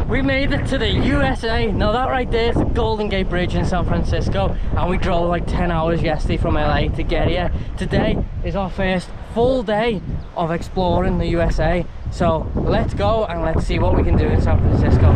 We made it to the USA. Now that right there is the Golden Gate Bridge in San Francisco, and we drove like 10 hours yesterday from LA to get here. Today is our first full day of exploring the USA, so let's go and let's see what we can do in San Francisco.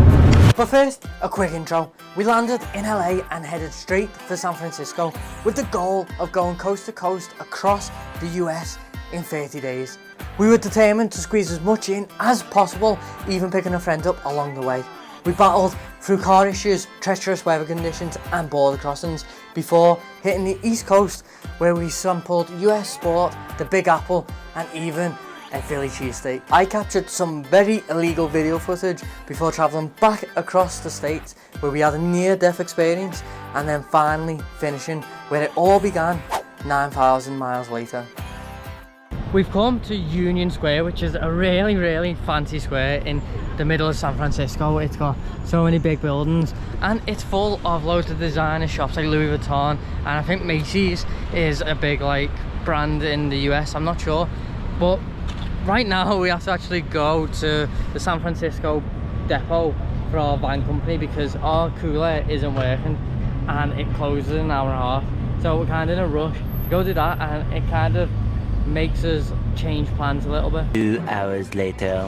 But first, a quick intro. We landed in LA and headed straight for San Francisco with the goal of going coast to coast across the US in 30 days. We were determined to squeeze as much in as possible, even picking a friend up along the way. We battled through car issues, treacherous weather conditions and border crossings before hitting the East Coast, where we sampled US sport, the Big Apple and even a Philly cheesesteak. I captured some very illegal video footage before travelling back across the states, where we had a near-death experience, and then finally finishing where it all began 9,000 miles later. We've come to Union Square, which is a really fancy square in the middle of San Francisco. It's got so many big buildings and it's full of loads of designer shops like Louis Vuitton, and I think Macy's is a big like brand in the US, I'm not sure. But right now we have to actually go to the San Francisco depot for our van company because our cooler isn't working and it closes in an hour and a half. So we're kind of in a rush to go do that, and it kind of makes us change plans a little bit. 2 hours later.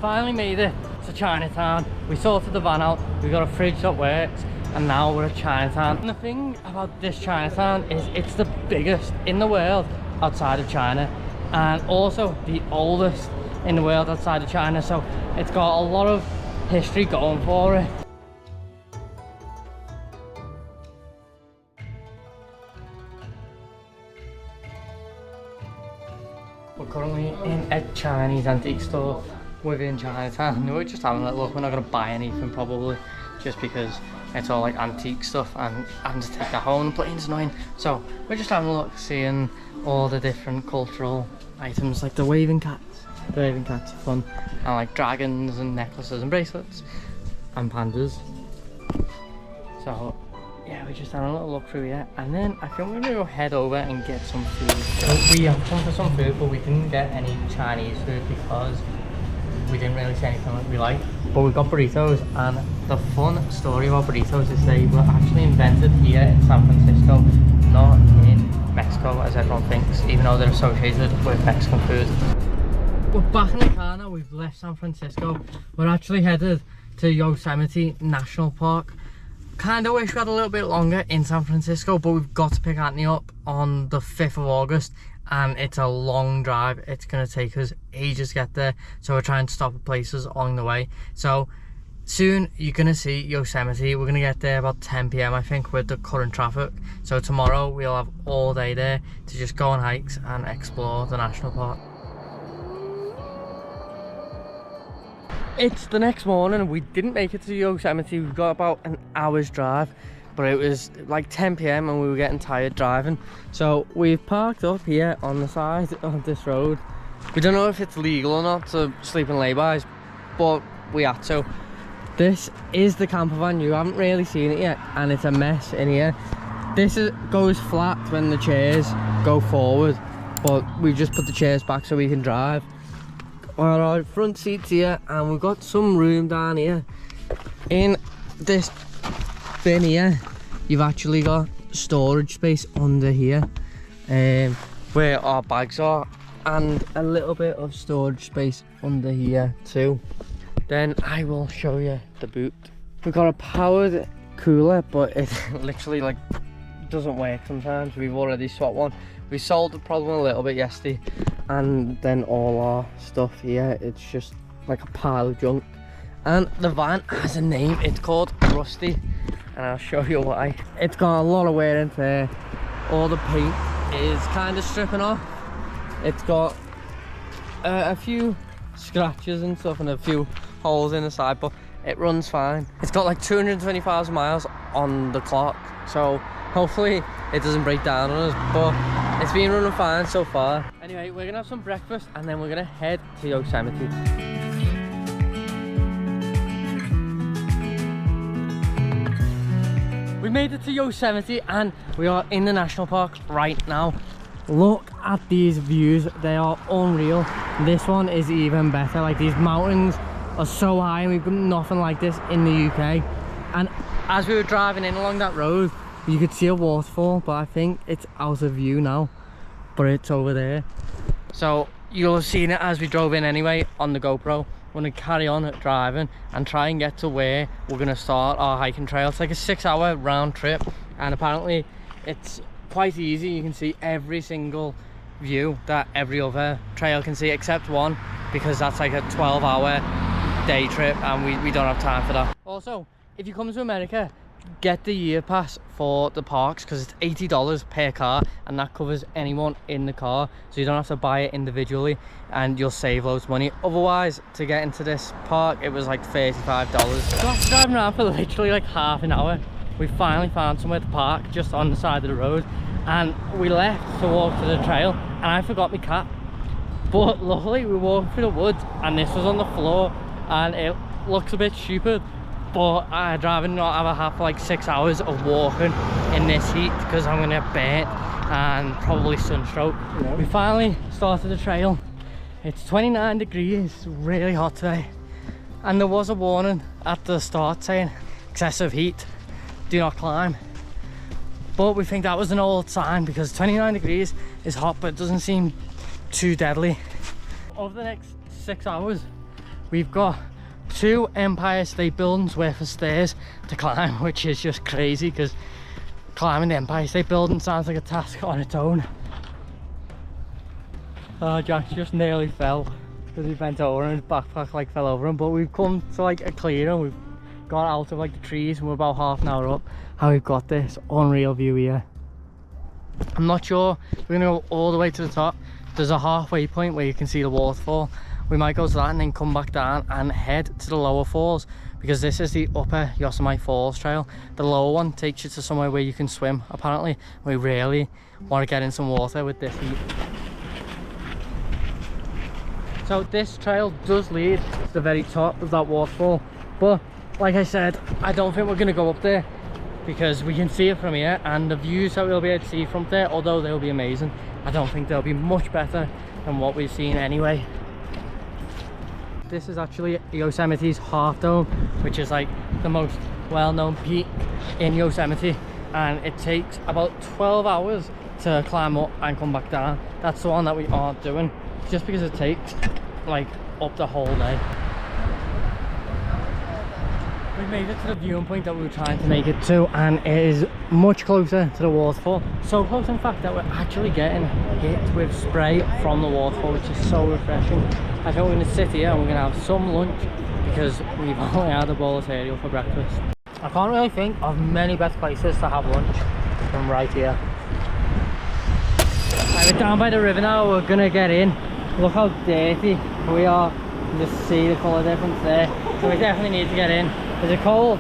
Finally made it to Chinatown. We sorted the van out, we got a fridge that works, and now we're at Chinatown. And the thing about this Chinatown is it's the biggest in the world outside of China, and also the oldest in the world outside of China, so it's got a lot of history going for it. We're currently in a Chinese antique store within Chinatown. We're just having a look. We're not going to buy anything probably, just because it's all like antique stuff and having to take that home and plane's annoying. So we're just having a look, seeing all the different cultural items like the waving cats. The waving cats are fun, and like dragons and necklaces and bracelets and pandas. So yeah, we're just having a little look through here, and then I think we're gonna go head over and get some food. So we have come for some food, but we didn't get any Chinese food because we didn't really see anything that we like. But we got burritos, and the fun story about burritos is they were actually invented here in San Francisco, not in Mexico as everyone thinks, even though they're associated with Mexican food. We're back in the car now. We've left San Francisco. We're actually headed to Yosemite National Park. Kind of wish we had a little bit longer in San Francisco, but we've got to pick Anthony up on the 5th of August, and it's a long drive. It's going to take us ages to get there, so we're trying to stop at places along the way. So soon you're going to see Yosemite. We're going to get there about 10 PM I think with the current traffic. So tomorrow we'll have all day there to just go on hikes and explore the national park. It's the next morning. We didn't make it to Yosemite. We've got about an hour's drive, but it was like 10 PM and we were getting tired driving. So we've parked up here on the side of this road. We don't know if it's legal or not to sleep in laybys, but we had to. This is the camper van. You haven't really seen it yet, and it's a mess in here. This goes flat when the chairs go forward, but we just put the chairs back so we can drive. Our front seats here, and we've got some room down here. In this bin here, you've actually got storage space under here, where our bags are, and a little bit of storage space under here too. Then I will show you the boot. We've got a powered cooler, but it literally like doesn't work sometimes. We've already swapped one. We solved the problem a little bit yesterday, and then all our stuff here, it's just like a pile of junk. And the van has a name. It's called Rusty, and I'll show you why. It's got a lot of wear and tear. All the paint is kind of stripping off. It's got a few scratches and stuff and a few holes in the side, but it runs fine. It's got like 220,000 miles on the clock, so hopefully it doesn't break down on us, but it's been running fine so far. Anyway, we're gonna have some breakfast and then we're gonna head to Yosemite. We made it to Yosemite and we are in the national park right now. Look at these views, they are unreal. This one is even better. Like, these mountains are so high, and we've got nothing like this in the UK. And as we were driving in along that road, you could see a waterfall, but I think it's out of view now, but it's over there. So you'll have seen it as we drove in anyway on the GoPro. We're going to carry on driving and try and get to where we're going to start our hiking trail. It's like a 6-hour round trip, and apparently it's quite easy. You can see every single view that every other trail can see except one, because that's like a 12-hour day trip and we don't have time for that. Also, if you come to America, get the year pass for the parks, because it's $80 per car, and that covers anyone in the car, so you don't have to buy it individually, and you'll save loads of money. Otherwise, to get into this park, it was like $35. So after driving around for literally like half an hour, we finally found somewhere to park just on the side of the road, and we left to walk to the trail, and I forgot my cap. But luckily we walked through the woods and this was on the floor, and it looks a bit stupid, but I'd rather not have like 6 hours of walking in this heat, because I'm gonna get burnt and probably sunstroke. Yeah. We finally started the trail. It's 29 degrees, really hot today, and there was a warning at the start saying excessive heat, do not climb. But we think that was an old sign, because 29 degrees is hot, but it doesn't seem too deadly. Over the next 6 hours, we've got 2 Empire State Buildings worth of stairs to climb, which is just crazy, because climbing the Empire State Building sounds like a task on its own. Oh, Jack just nearly fell because he bent over and his backpack like fell over him. But we've come to like a clearing, we've got out of like the trees, and we're about half an hour up, and we've got this unreal view here. I'm not sure we're gonna go all the way to the top. There's a halfway point where you can see the waterfall. We might go to that and then come back down and head to the lower falls, because this is the upper Yosemite Falls trail. The lower one takes you to somewhere where you can swim, apparently. We really want to get in some water with this heat. So this trail does lead to the very top of that waterfall, but like I said, I don't think we're going to go up there, because we can see it from here, and the views that we'll be able to see from there, although they'll be amazing, I don't think they'll be much better than what we've seen anyway. This is actually Yosemite's Half Dome, which is like the most well-known peak in Yosemite, and it takes about 12 hours to climb up and come back down. That's the one that we aren't doing, just because it takes like up the whole day. We made it to the viewing point that we were trying to make it to, and it is much closer to the waterfall. So close, in fact, that we're actually getting hit with spray from the waterfall, which is so refreshing. I think we're going to sit here and we're going to have some lunch, because we've only had a bowl of cereal for breakfast. I can't really think of many better places to have lunch than right here. Right, we're down by the river now, we're going to get in. Look how dirty we are. You can just see the colour difference there. So we definitely need to get in. Is it cold?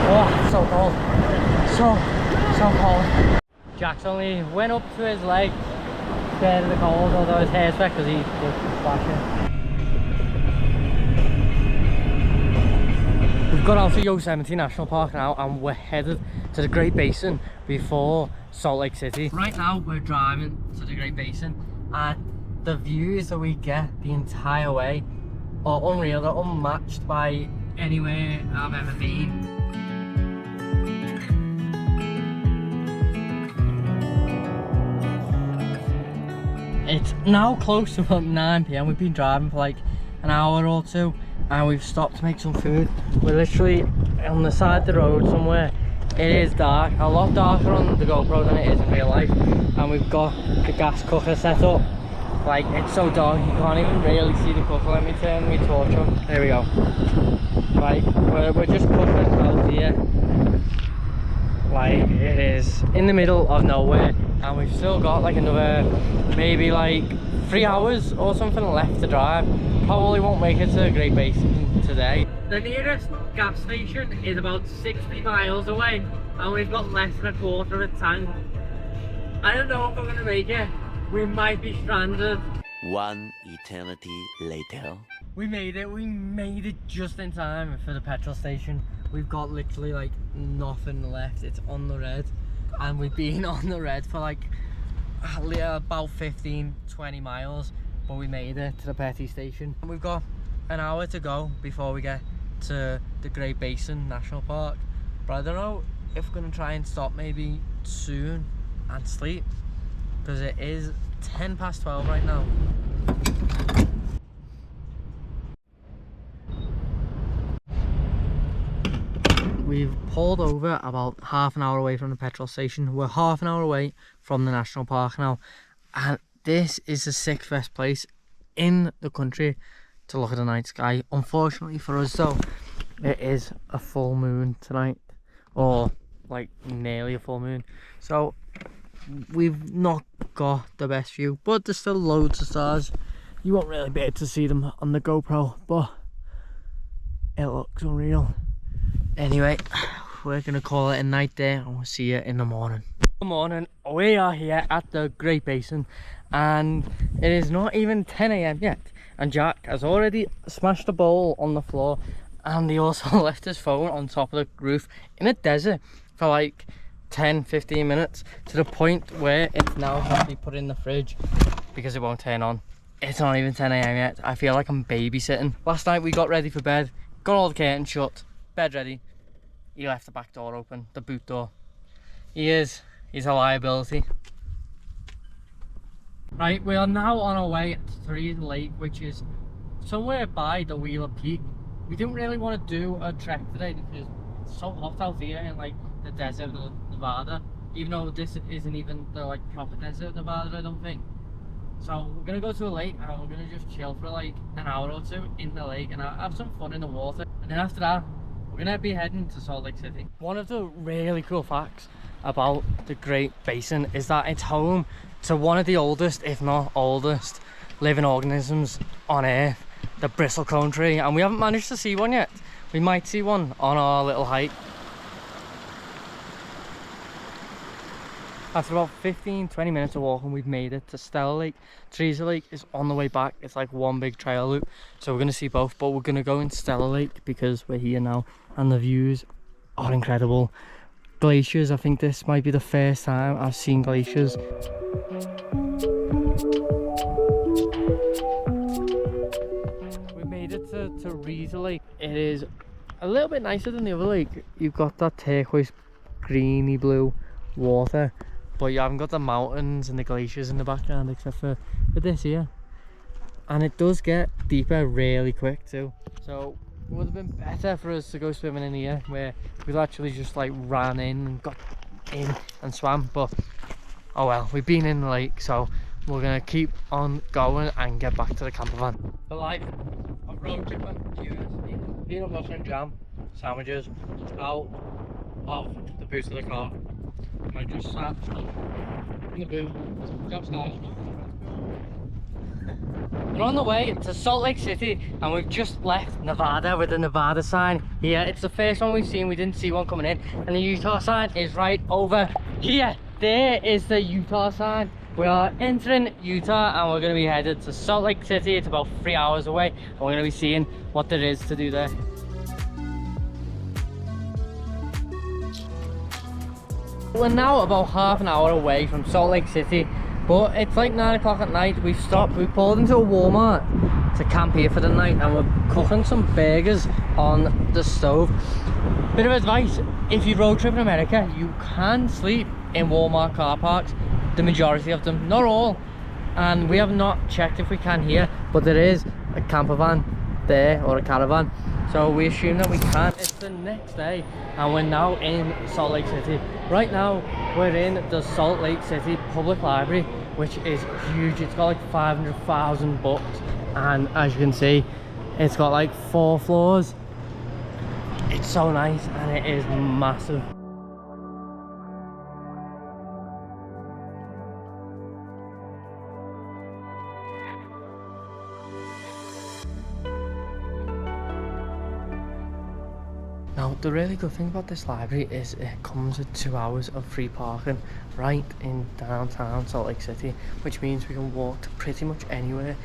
Oh, it's so cold. So cold. Jack's only went up to his leg, scared of the cold, although his hair's wet because he's just splashing. We've got out to Yosemite National Park now, and we're headed to the Great Basin before Salt Lake City. Right now we're driving to the Great Basin, and the views that we get the entire way are unreal. They're unmatched by anywhere I've ever been. It's now close to about 9 PM. We've been driving for like an hour or two, and we've stopped to make some food. We're literally on the side of the road somewhere. It is dark, a lot darker on the GoPro than it is in real life, and we've got the gas cooker set up. Like, it's so dark you can't even really see the cooker. Let me turn my torch on. There we go. Like, we're just cooking out here. Like, it is in the middle of nowhere, and we've still got like another maybe like 3 hours or something left to drive. Probably won't make it to the Great Basin today. The nearest gas station is about 60 miles away, and we've got less than a quarter of a tank. I don't know if we're gonna make it. We might be stranded. One eternity later. We made it just in time for the petrol station. We've got literally like nothing left. It's on the red, and we've been on the red for like about 15-20 miles, but we made it to the petty station. And we've got an hour to go before we get to the Great Basin National Park, but I don't know if we're gonna try and stop maybe soon and sleep, because it is 12:10 right now. We've pulled over about half an hour away from the petrol station. We're half an hour away from the national park now, and this is the 6th best place in the country to look at the night sky. Unfortunately for us though, it is a full moon tonight, or like nearly a full moon, so we've not got the best view, but there's still loads of stars. You won't really be able to see them on the GoPro, but it looks unreal. Anyway, we're gonna call it a night there, and we'll see you in the morning. Good morning. We are here at the Great Basin, and it is not even 10 AM yet, and Jack has already smashed a bowl on the floor, and he also left his phone on top of the roof in a desert for like 10-15 minutes, to the point where it's now has to be put in the fridge because it won't turn on. It's not even 10 AM yet. I feel like I'm babysitting. Last night we got ready for bed, got all the curtains shut, bed ready. He left the back door open, the boot door. He's a liability. Right, we are now on our way to Threes Lake, which is somewhere by the Wheeler Peak. We didn't really want to do a trek today because it's so hot out here in like the desert of Nevada, even though this isn't even the like proper desert of Nevada, I don't think. So we're gonna go to a lake, and we're gonna just chill for like an hour or two in the lake and have some fun in the water, and then after that we're gonna be heading to Salt Lake City. One of the really cool facts about the Great Basin is that it's home to one of the oldest, if not oldest, living organisms on Earth, the bristlecone tree, and we haven't managed to see one yet. We might see one on our little hike. After about 15-20 minutes of walking, we've made it to Stella Lake. Teresa Lake is on the way back. It's like one big trail loop, so we're going to see both, but we're going to go in Stella Lake because we're here now and the views are incredible. Glaciers, I think this might be the first time I've seen glaciers. We made it to Teresa Lake. It is a little bit nicer than the other lake. You've got that turquoise greeny blue water, but you haven't got the mountains and the glaciers in the background except for this here, and it does get deeper really quick too, so it would have been better for us to go swimming in here where we actually just like ran in and got in and swam, but oh well, we've been in the lake, so we're gonna keep on going and get back to the camper van. The life of road tripping, peanut butter and jam sandwiches out of the boot of the car. I just sat in the boot, got started. We're on the way to Salt Lake City, and we've just left Nevada with the Nevada sign here. It's the first one we've seen. We didn't see one coming in, and the Utah sign is right over here. There is the Utah sign. We are entering Utah, and we're going to be headed to Salt Lake City. It's about 3 hours away, and we're going to be seeing what there is to do there. We're now about half an hour away from Salt Lake City, but it's like 9 o'clock at night. We've stopped, we pulled into a Walmart to camp here for the night, and we're cooking some burgers on the stove. Bit of advice, if you road trip in America, you can sleep in Walmart car parks, the majority of them, not all, and we have not checked if we can here, but there is a camper van there, or a caravan, so we assume that we can. It's the next day and we're now in Salt Lake City. Right now we're in the Salt Lake City Public Library, which is huge. It's got like 500,000 books, and as you can see, it's got like 4 floors. It's so nice and it is massive. Now, the really good thing about this library is it comes with 2 hours of free parking right in downtown Salt Lake City, which means we can walk to pretty much anywhere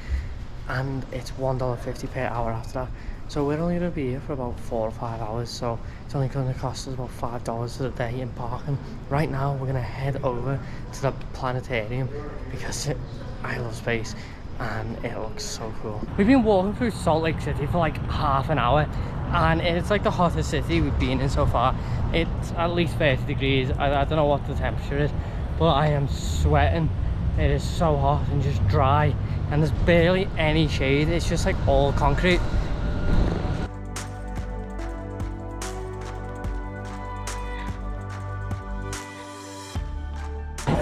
and it's $1.50 per hour after that. So we're only going to be here for about 4 or 5 hours, so it's only going to cost us about $5 a day in parking. Right now we're going to head over to the planetarium because I love space and it looks so cool. We've been walking through Salt Lake City for like half an hour, and it's like the hottest city we've been in so far. It's at least 30 degrees. I don't know what the temperature is, but I am sweating. It is so hot and just dry, and there's barely any shade. It's just like all concrete.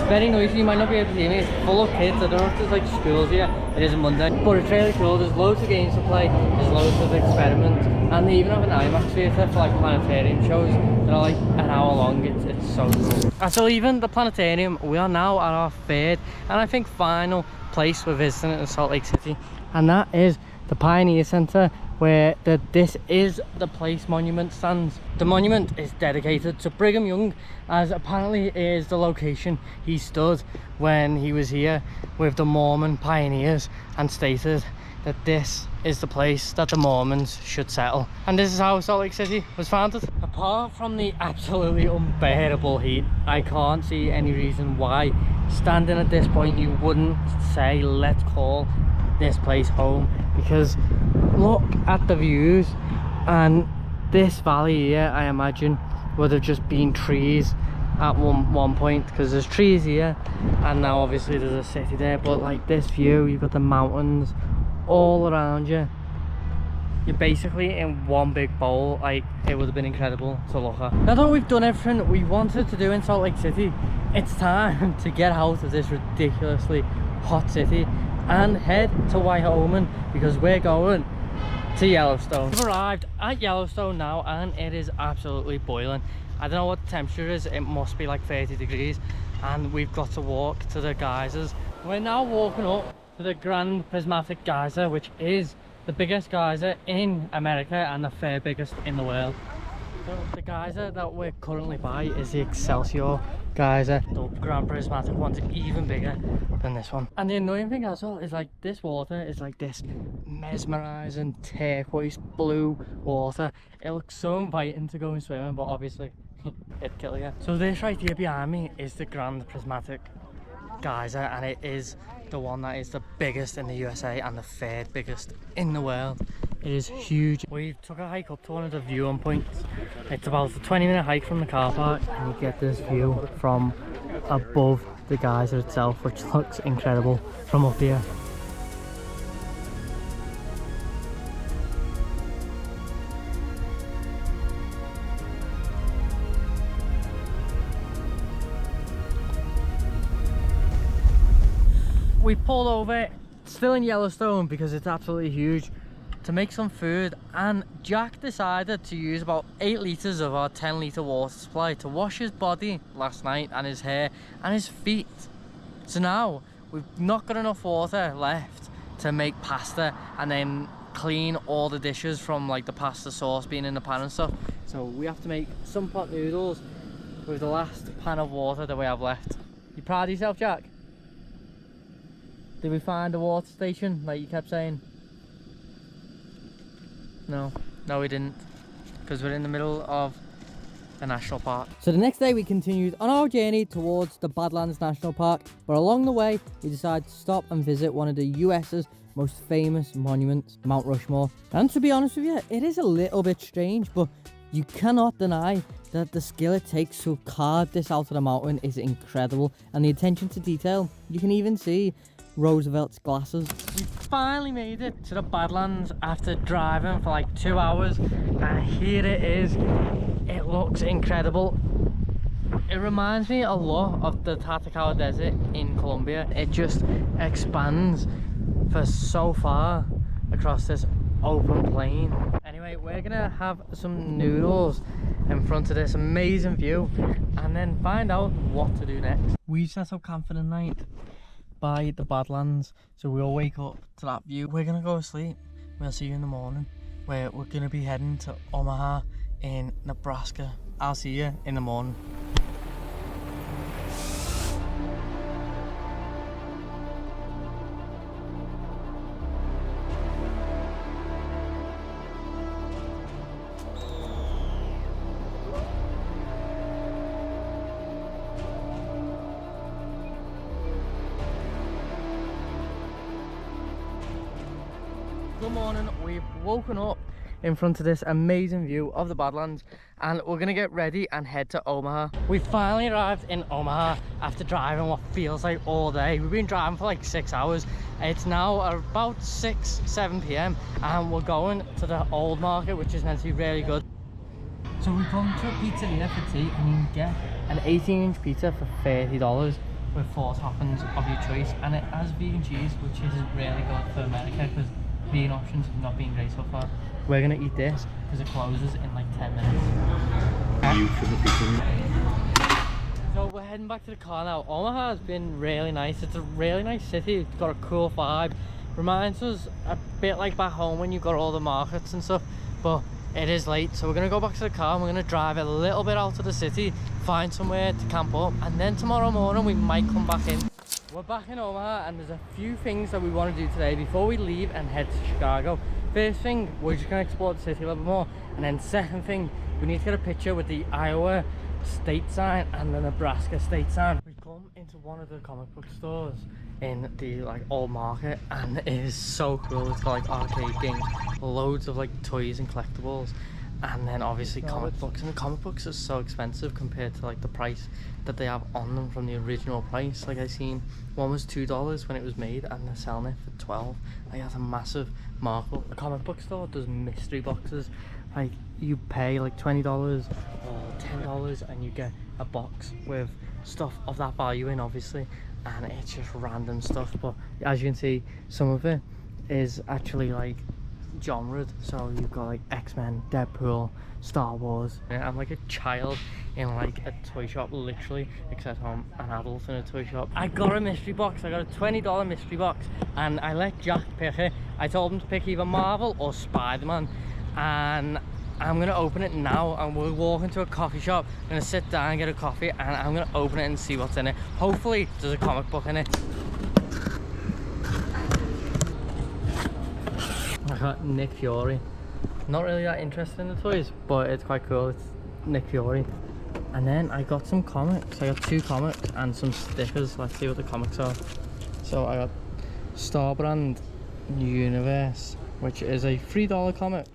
Very noisy, you might not be able to see me. It's full of kids. I don't know if there's like schools here. It is a Monday, but it's really cool. There's loads of games to play, there's loads of experiments, and they even have an IMAX theatre for like planetarium shows that are like an hour long. It's so cool. After leaving the planetarium, we are now at our third and I think final place we're visiting in Salt Lake City, and that is the Pioneer Center, where this is the place monument stands. The monument is dedicated to Brigham Young, as apparently it is the location he stood when he was here with the Mormon pioneers and stated that this is the place that the Mormons should settle. And this is how Salt Lake City was founded. Apart from the absolutely unbearable heat, I can't see any reason why standing at this point you wouldn't say let's call this place home, because look at the views, and this valley here I imagine would have just been trees at one point, because there's trees here and now obviously there's a city there, but like this view, you've got the mountains all around you. You're basically in one big bowl. Like, it would have been incredible to look at. Now that we've done everything we wanted to do in Salt Lake City, it's time to get out of this ridiculously hot city and head to Wyoming, because we're going to Yellowstone. We've arrived at Yellowstone now and it is absolutely boiling. I don't know what the temperature is, it must be like 30 degrees, and we've got to walk to the geysers. We're now walking up to the Grand Prismatic Geyser, which is the biggest geyser in America and the third biggest in the world. So the geyser that we're currently by is the Excelsior geyser. The Grand Prismatic one's even bigger than this one. And the annoying thing as well is like this water is like this mesmerizing turquoise blue water. It looks so inviting to go and swim in, but obviously it'd kill you. So this right here behind me is the Grand Prismatic geyser, and it is the one that is the biggest in the USA and the third biggest in the world. It is huge. We took a hike up to one of the viewing points. It's about a 20-minute hike from the car park, and you get this view from above the geyser itself, which looks incredible from up here. We pulled over, still in Yellowstone because it's absolutely huge, to make some food, and Jack decided to use about 8 litres of our 10-litre water supply to wash his body last night and his hair and his feet. So now we've not got enough water left to make pasta and then clean all the dishes from like the pasta sauce being in the pan and stuff. So we have to make some pot noodles with the last pan of water that we have left. You proud of yourself, Jack? Did we find a water station like you kept saying? No, we didn't, because we're in the middle of a national park. So the next day we continued on our journey towards the Badlands National Park, but along the way we decided to stop and visit one of the US's most famous monuments, Mount Rushmore. And to be honest with you, it is a little bit strange, but you cannot deny that the skill it takes to carve this out of the mountain is incredible, and the attention to detail. You can even see Roosevelt's glasses. We finally made it to the Badlands after driving for like 2 hours, and here it is. It looks incredible. It reminds me a lot of the Tatacoa Desert in Colombia. It just expands for so far across this open plain. Anyway, we're gonna have some noodles in front of this amazing view and then find out what to do next. We set up camp for the night by the Badlands, so we'll wake up to that view. We're gonna go to sleep. We'll see you in the morning, where we're gonna be heading to Omaha in Nebraska. I'll see you in the morning. Good morning. We've woken up in front of this amazing view of the Badlands and we're gonna get ready and head to Omaha. We finally arrived in Omaha after driving what feels like all day. We've been driving for like 6 hours. It's now about 6-7 p.m. and we're going to the old market, which is meant to be really good. So we've come to a pizzeria for tea and you can get an 18-inch pizza for $30 with 4 toppings of your choice, and it has vegan cheese, which is really good for America because vegan options have not been great so far. We're gonna eat this because it closes in like 10 minutes. So we're heading back to the car now. Omaha has been really nice. It's a really nice city. It's got a cool vibe. Reminds us a bit like back home when you've got all the markets and stuff, but it is late, so we're gonna go back to the car and we're gonna drive a little bit out of the city, find somewhere to camp up, and then tomorrow morning we might come back in. We're back in Omaha and there's a few things that we want to do today before we leave and head to Chicago. First thing, we're just gonna explore the city a little bit more, and then second thing, we need to get a picture with the Iowa state sign and the Nebraska state sign. We've come into one of the comic book stores in the like old market and it is so cool. It's got like arcade games, loads of like toys and collectibles, and then obviously comic books, and the comic books are so expensive compared to like the price that they have on them from the original price. Like I seen one was $2 when it was made and they're selling it for 12. Like that's a massive markup. The comic book store does mystery boxes. Like you pay like $20 or $10 and you get a box with stuff of that value in, obviously, and it's just random stuff. But as you can see, some of it is actually like genred, so you've got like X-Men, Deadpool, Star Wars. I'm like a child in like a toy shop, literally, except I'm an adult in a toy shop. I got a mystery box. I got a $20 mystery box and I let Jack pick it. I told him to pick either Marvel or Spider-Man, and I'm gonna open it now and we'll walk into a coffee shop. I'm gonna sit down and get a coffee and I'm gonna open it and see what's in it. Hopefully there's a comic book in it. I got Nick Fury. Not really that interested in the toys, but it's quite cool. It's Nick Fury. And then I got some comics. I got 2 comics and some stickers. Let's see what the comics are. So I got Starbrand Universe, which is a $3 comic.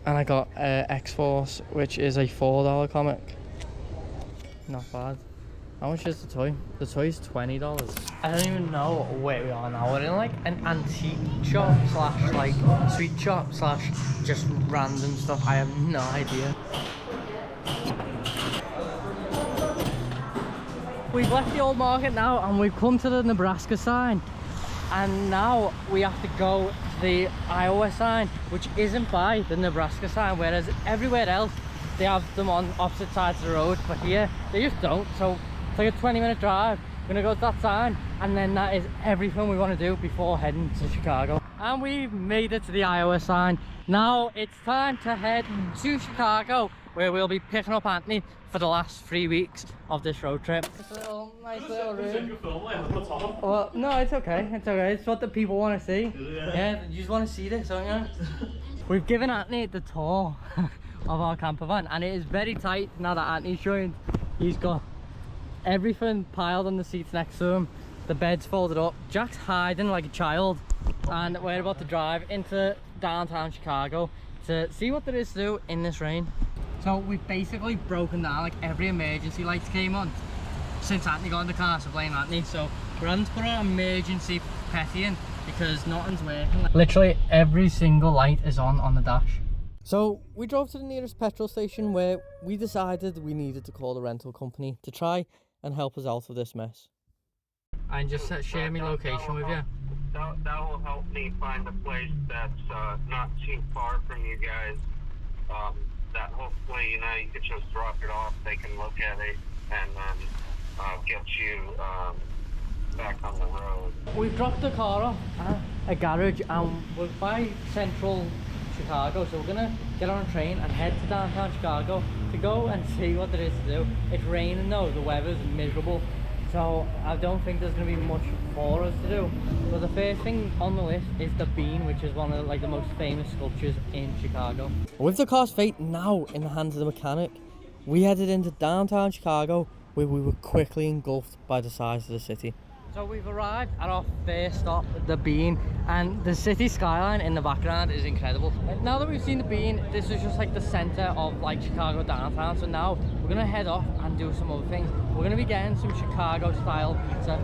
And I got X-Force, which is a $4 comic. Not bad. How much is the toy? The toy's $20. I don't even know where we are now. We're in like an antique shop slash like sweet shop slash just random stuff. I have no idea. We've left the old market now and we've come to the Nebraska sign. And now we have to go to the Iowa sign, which isn't by the Nebraska sign, whereas everywhere else they have them on opposite sides of the road, but here they just don't. So it's like a 20-minute drive. We're gonna go to that sign and then that is everything we want to do before heading to Chicago. And we've made it to the Iowa sign. Now it's time to head to Chicago, where we'll be picking up Anthony for the last 3 weeks of this road trip. It's a nice little room. Well, no, it's okay. It's okay. It's what the people want to see. Yeah, you just want to see this, don't you? We've given Anthony the tour of our camper van, and it is very tight now that Anthony's joined. He's got everything piled on the seats next to him. The bed's folded up. Jack's hiding like a child, and we're about to drive into downtown Chicago to see what there is to do in this rain. So we've basically broken down, like every emergency lights came on since Anthony got in the car, so blame Anthony. So we're having to put our emergency petty in because nothing's working. Literally every single light is on the dash. So we drove to the nearest petrol station where we decided we needed to call the rental company to try and help us out of this mess. And just share my location with you. That will help me find a place that's not too far from you guys. That hopefully, you know, you could just drop it off, they can look at it, and then get you back on the road. We've dropped the car off at a garage and we're by central Chicago, so we're gonna get on a train and head to downtown Chicago to go and see what there is to do. It's raining though, the weather's miserable, so I don't think there's gonna be much for us to do. But the first thing on the list is the Bean, which is one of like the most famous sculptures in Chicago. With the car's fate now in the hands of the mechanic, we headed into downtown Chicago, where we were quickly engulfed by the size of the city. So we've arrived at our first stop, the Bean, and the city skyline in the background is incredible. Now that we've seen the Bean, this is just like the center of like Chicago downtown. So now we're gonna head off and do some other things. We're gonna be getting some Chicago style pizza.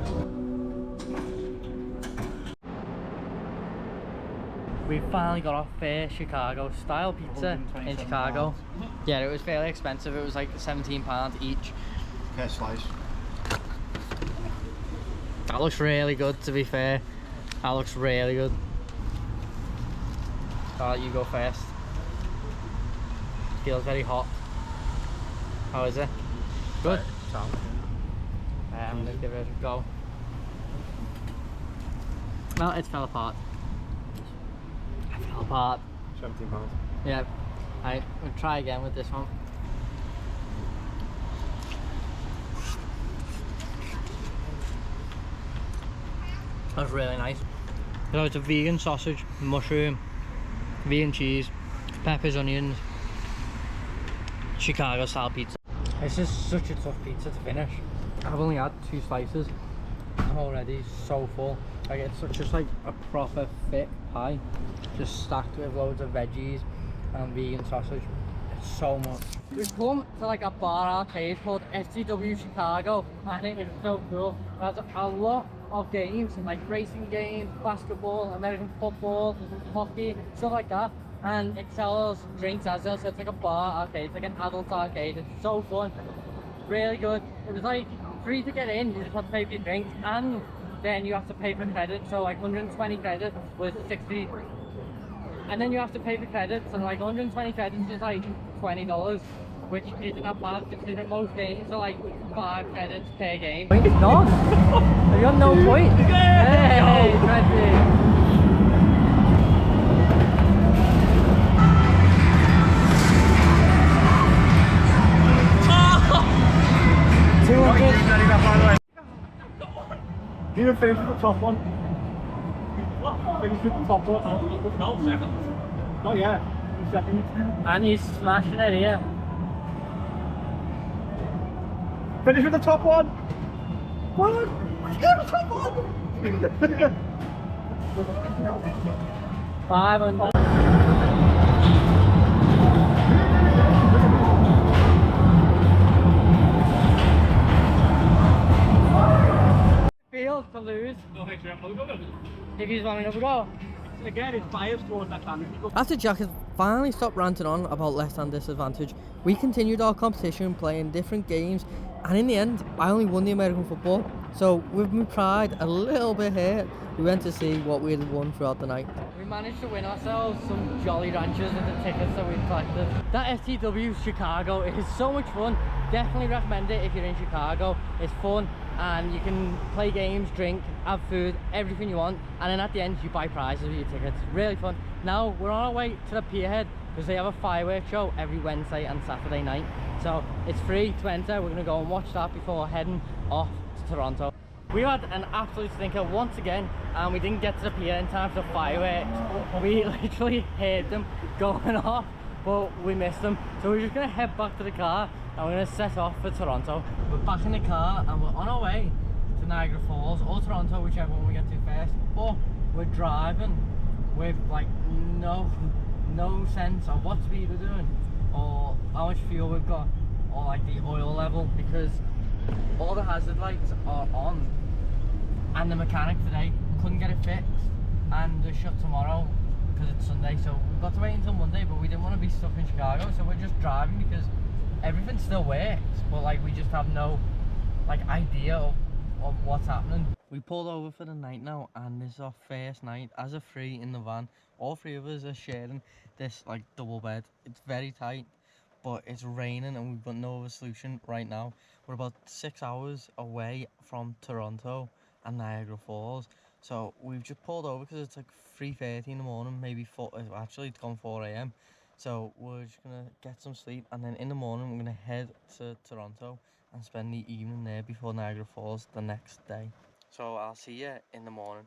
We finally got our first Chicago style pizza in Chicago. Yeah, it was fairly expensive. It was like £17 each. Per slice. That looks really good, to be fair. That looks really good. I'll let you go first. Feels very hot. How is it? Good? I'm gonna give it a go. Well, it fell apart. It fell apart. £17. Yeah. Alright, we'll try again with this one. That's really nice. So it's a vegan sausage, mushroom, vegan cheese, peppers, onions, Chicago style pizza. This is such a tough pizza to finish. I've only had 2 slices. I'm already so full. Like it's such just like a proper thick pie, just stacked with loads of veggies and vegan sausage. It's so much. We've come to like a bar arcade called FTW Chicago, and it is so cool. There's a lot of games, like racing games, basketball, American football, hockey, stuff like that. And it sells drinks as well, so it's like a bar arcade, it's like an adult arcade. It's so fun, really good. It was like free to get in, you just have to pay for your drinks, and then you have to pay for credit. So like 120 credits was 60, and then you have to pay for credits, and like 120 credits is like $20, which isn't that bad considering most games are like 5 credits per game. It's done. Have you got no point? Hey, Freddy. You didn't finish with the top one. Finish with the top one. No, second. Not yet. Second. And he's smashing it here. Finish with the top one. What? Get the top one. 500. Feels to lose. If you want me to go. Again, it's biased towards that time. After Jack had finally stopped ranting on about left-hand disadvantage, we continued our competition playing different games, and in the end I only won the American football. So with my pride a little bit hurt, we went to see what we had won throughout the night. We managed to win ourselves some Jolly Ranchers with the tickets that we collected. That FTW Chicago is so much fun. Definitely recommend it if you're in Chicago. It's fun and you can play games, drink, have food, everything you want, and then at the end you buy prizes with your tickets. Really fun. Now we're on our way to the Pierhead because they have a fireworks show every Wednesday and Saturday night, so it's free to enter. We're going to go and watch that before heading off to Toronto. We had an absolute stinker once again, and we didn't get to the pier in time for the fireworks. We literally heard them going off, but we missed them, so we're just going to head back to the car and we're going to set off for Toronto. We're back in the car and we're on our way to Niagara Falls or Toronto, whichever one we get to first, but we're driving with like no sense of what speed we're doing or how much fuel we've got or like the oil level, because all the hazard lights are on and the mechanic today couldn't get it fixed and they're shut tomorrow because it's Sunday, so we've got to wait until Monday. But we didn't want to be stuck in Chicago, so we're just driving because everything still works, but like we just have no like idea of what's happening. We pulled over for the night now, and this is our first night as a 3 in the van. All 3 of us are sharing this like double bed. It's very tight, but it's raining and we've got no other solution right now. We're about 6 hours away from Toronto and Niagara Falls, so we've just pulled over because it's like 3:30 in the morning, maybe 4, actually it's gone 4 AM. So we're just gonna get some sleep, and then in the morning we're gonna head to Toronto and spend the evening there before Niagara Falls the next day. So I'll see you in the morning.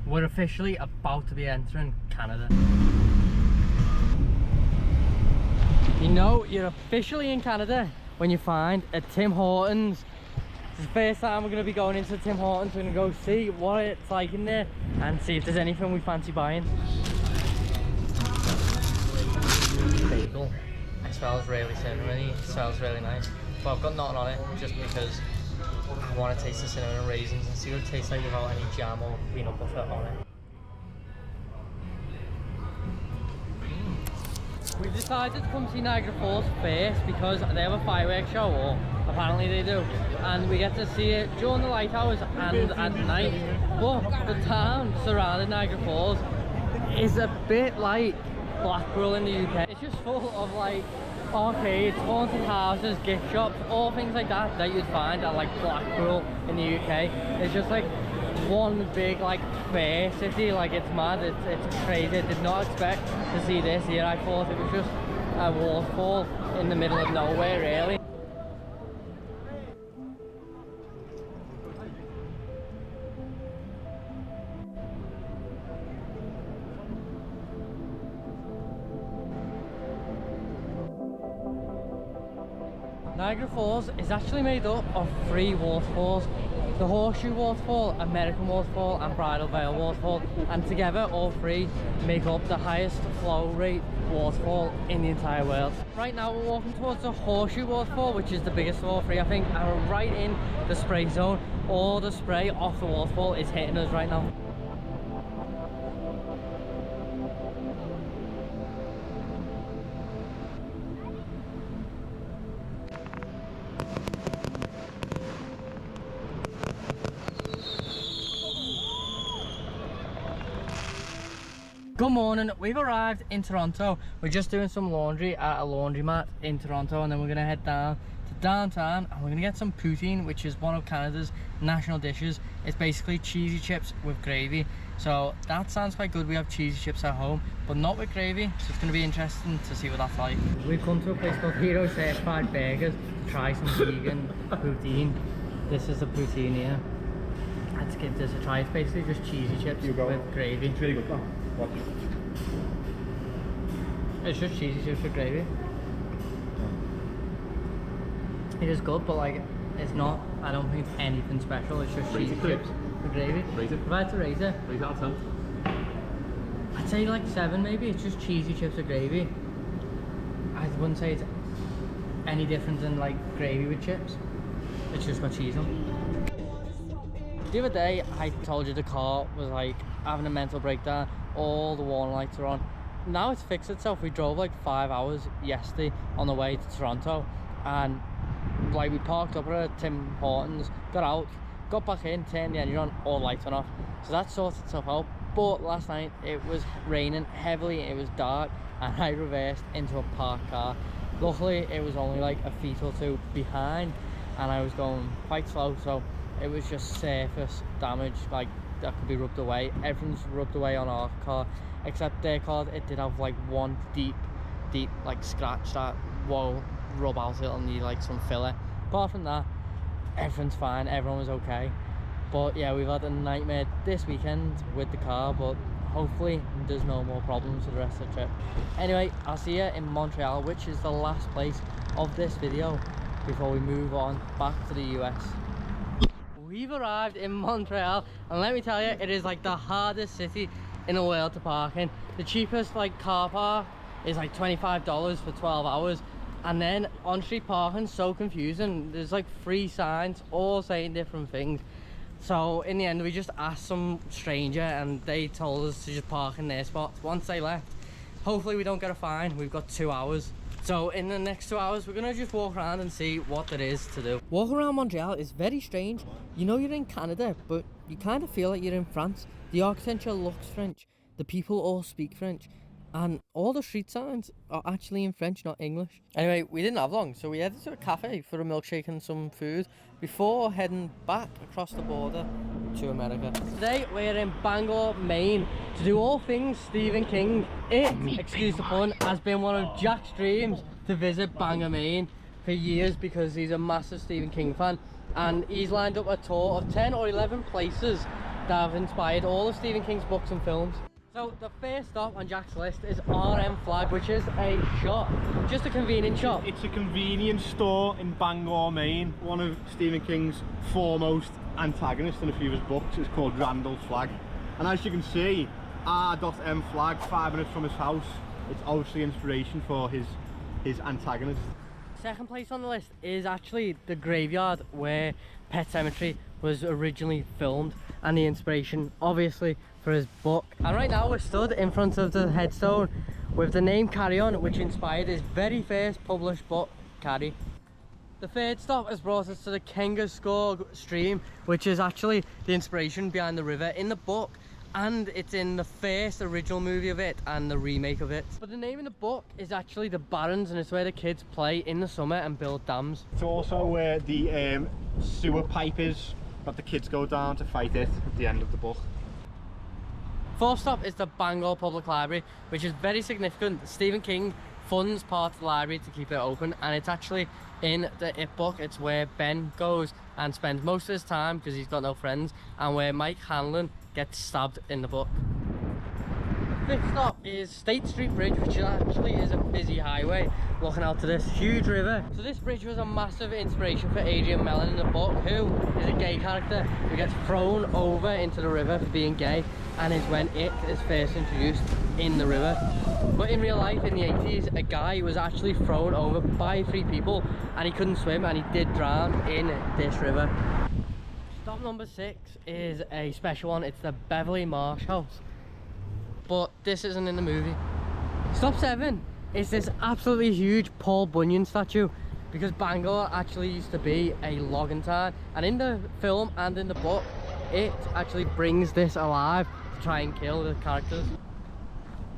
We're officially about to be entering Canada. You know you're officially in Canada when you find a Tim Hortons It's the first time we're going to be going into Tim Hortons. We're going to go see what it's like in there and see if there's anything we fancy buying. Bagel. It smells really cinnamony, it smells really nice. But I've got nothing on it just because I want to taste the cinnamon and raisins and see what it tastes like without any jam or peanut butter on it. We've decided to come see Niagara Falls first because they have a fireworks show, or apparently they do, and we get to see it during the light hours and at night. But the town surrounding Niagara Falls is a bit like Blackpool in the UK. It's just full of like arcades, haunted houses, gift shops, all things like that that you'd find at like Blackpool in the UK. It's just like one big like fair city. Like, it's mad, it's crazy. I did not expect to see this here. I thought it was just a waterfall in the middle of nowhere, really. Niagara Falls is actually made up of 3 waterfalls: the Horseshoe Waterfall, American Waterfall and Bridal Veil Waterfall, and together all 3 make up the highest flow rate waterfall in the entire world. Right now we're walking towards the Horseshoe Waterfall, which is the biggest of all 3 I think, and we're right in the spray zone. All the spray off the waterfall is hitting us right now. Good morning, we've arrived in Toronto. We're just doing some laundry at a laundromat in Toronto, and then we're gonna head down to downtown and we're gonna get some poutine, which is one of Canada's national dishes. It's basically cheesy chips with gravy. So that sounds quite good. We have cheesy chips at home, but not with gravy, so it's gonna be interesting to see what that's like. We've come to a place called Hero Certified Burgers to try some vegan poutine. This is the poutine here. Let's give this a try. It's basically just cheesy chips with gravy. It's really good though. Watch. It's just cheesy chips with gravy. It is good, but like, it's not, I don't think it's anything special. It's just cheesy chips with gravy. Rate it. If I had to rate it, Rate it out of 10. I'd say like 7 maybe. It's just cheesy chips with gravy. I wouldn't say it's any different than like gravy with chips. It's just got cheese on. The other day I told you the car was like having a mental breakdown. All the warning lights are on. Now it's fixed itself. We drove like 5 hours yesterday on the way to Toronto, and like we parked up at a Tim Hortons, got out, got back in, turned the engine on, all the lights went off. So that sorted itself out. But last night it was raining heavily, it was dark, and I reversed into a parked car. Luckily it was only like a feet or 2 behind, and I was going quite slow, so it was just surface damage, like that could be rubbed away. Everything's rubbed away on our car, except their car. It did have like one deep like scratch that will rub out. It'll need like some filler. Apart from that, everything's fine. Everyone was okay. But yeah, we've had a nightmare this weekend with the car, but hopefully there's no more problems for the rest of the trip. Anyway, I'll see you in Montreal, which is the last place of this video before we move on back to the US. We've arrived in Montreal, and let me tell you, it is like the hardest city in the world to park in. The cheapest like car park is like $25 for 12 hours, and then on-street parking so confusing. There's like 3 signs all saying different things. So in the end we just asked some stranger and they told us to just park in their spots. Once they left, hopefully we don't get a fine. We've got 2 hours. So in the next 2 hours, we're gonna just walk around and see what there is to do. Walking around Montreal is very strange. You know you're in Canada, but you kind of feel like you're in France. The architecture looks French. The people all speak French. And all the street signs are actually in French, not English. Anyway, we didn't have long, so we headed to a cafe for a milkshake and some food before heading back across the border to America. Today we're in Bangor, Maine to do all things Stephen King. It, excuse the pun, has been one of Jack's dreams to visit Bangor, Maine for years because he's a massive Stephen King fan, and he's lined up a tour of 10 or 11 places that have inspired all of Stephen King's books and films. So the first stop on Jack's list is RM Flag, which is a shop, just a convenient shop. It's a convenience store in Bangor, Maine. One of Stephen King's foremost antagonists in a few of his books is called Randall's Flag. And as you can see, R.M. Flag, 5 minutes from his house. It's obviously inspiration for his antagonist. Second place on the list is actually the graveyard where Pet Sematary was originally filmed, and the inspiration obviously for his book. And right now we're stood in front of the headstone with the name Carry On, which inspired his very first published book, Carrie. The third stop has brought us to the Kengascore stream, which is actually the inspiration behind the river in the book, and it's in the first original movie of it and the remake of it. But the name in the book is actually the Barrens, and it's where the kids play in the summer and build dams. It's also where the sewer pipe is that the kids go down to fight it at the end of the book. Fourth stop is the Bangor Public Library, which is very significant. Stephen King funds part of the library to keep it open, and it's actually in the It book. It's where Ben goes and spends most of his time because he's got no friends, and where Mike Hanlon gets stabbed in the book. Fifth stop is State Street Bridge, which actually is a busy highway looking out to this huge river. So this bridge was a massive inspiration for Adrian Mellon in the book, who is a gay character who gets thrown over into the river for being gay, and is when it is first introduced in the river. But in real life, in the 80s, a guy was actually thrown over by 3 people, and he couldn't swim, and he did drown in this river. Stop number 6 is a special one. It's the Beverly Marsh House, but this isn't in the movie. Stop 7 is this absolutely huge Paul Bunyan statue, because Bangor actually used to be a logging town, and in the film and in the book it actually brings this alive to try and kill the characters.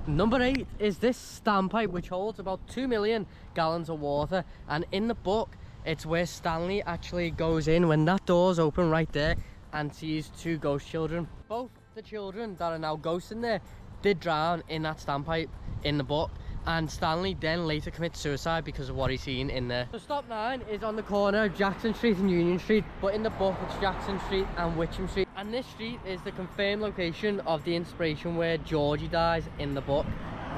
Number 8 is this standpipe, which holds about 2 million gallons of water, and in the book it's where Stanley actually goes in when that door's open right there and sees 2 ghost children. Both the children that are now ghosts in there did drown in that standpipe in the book, and Stanley then later commits suicide because of what he's seen in there. So stop 9 is on the corner of Jackson Street and Union Street, but in the book it's Jackson Street and Witcham Street, and this street is the confirmed location of the inspiration where Georgie dies in the book,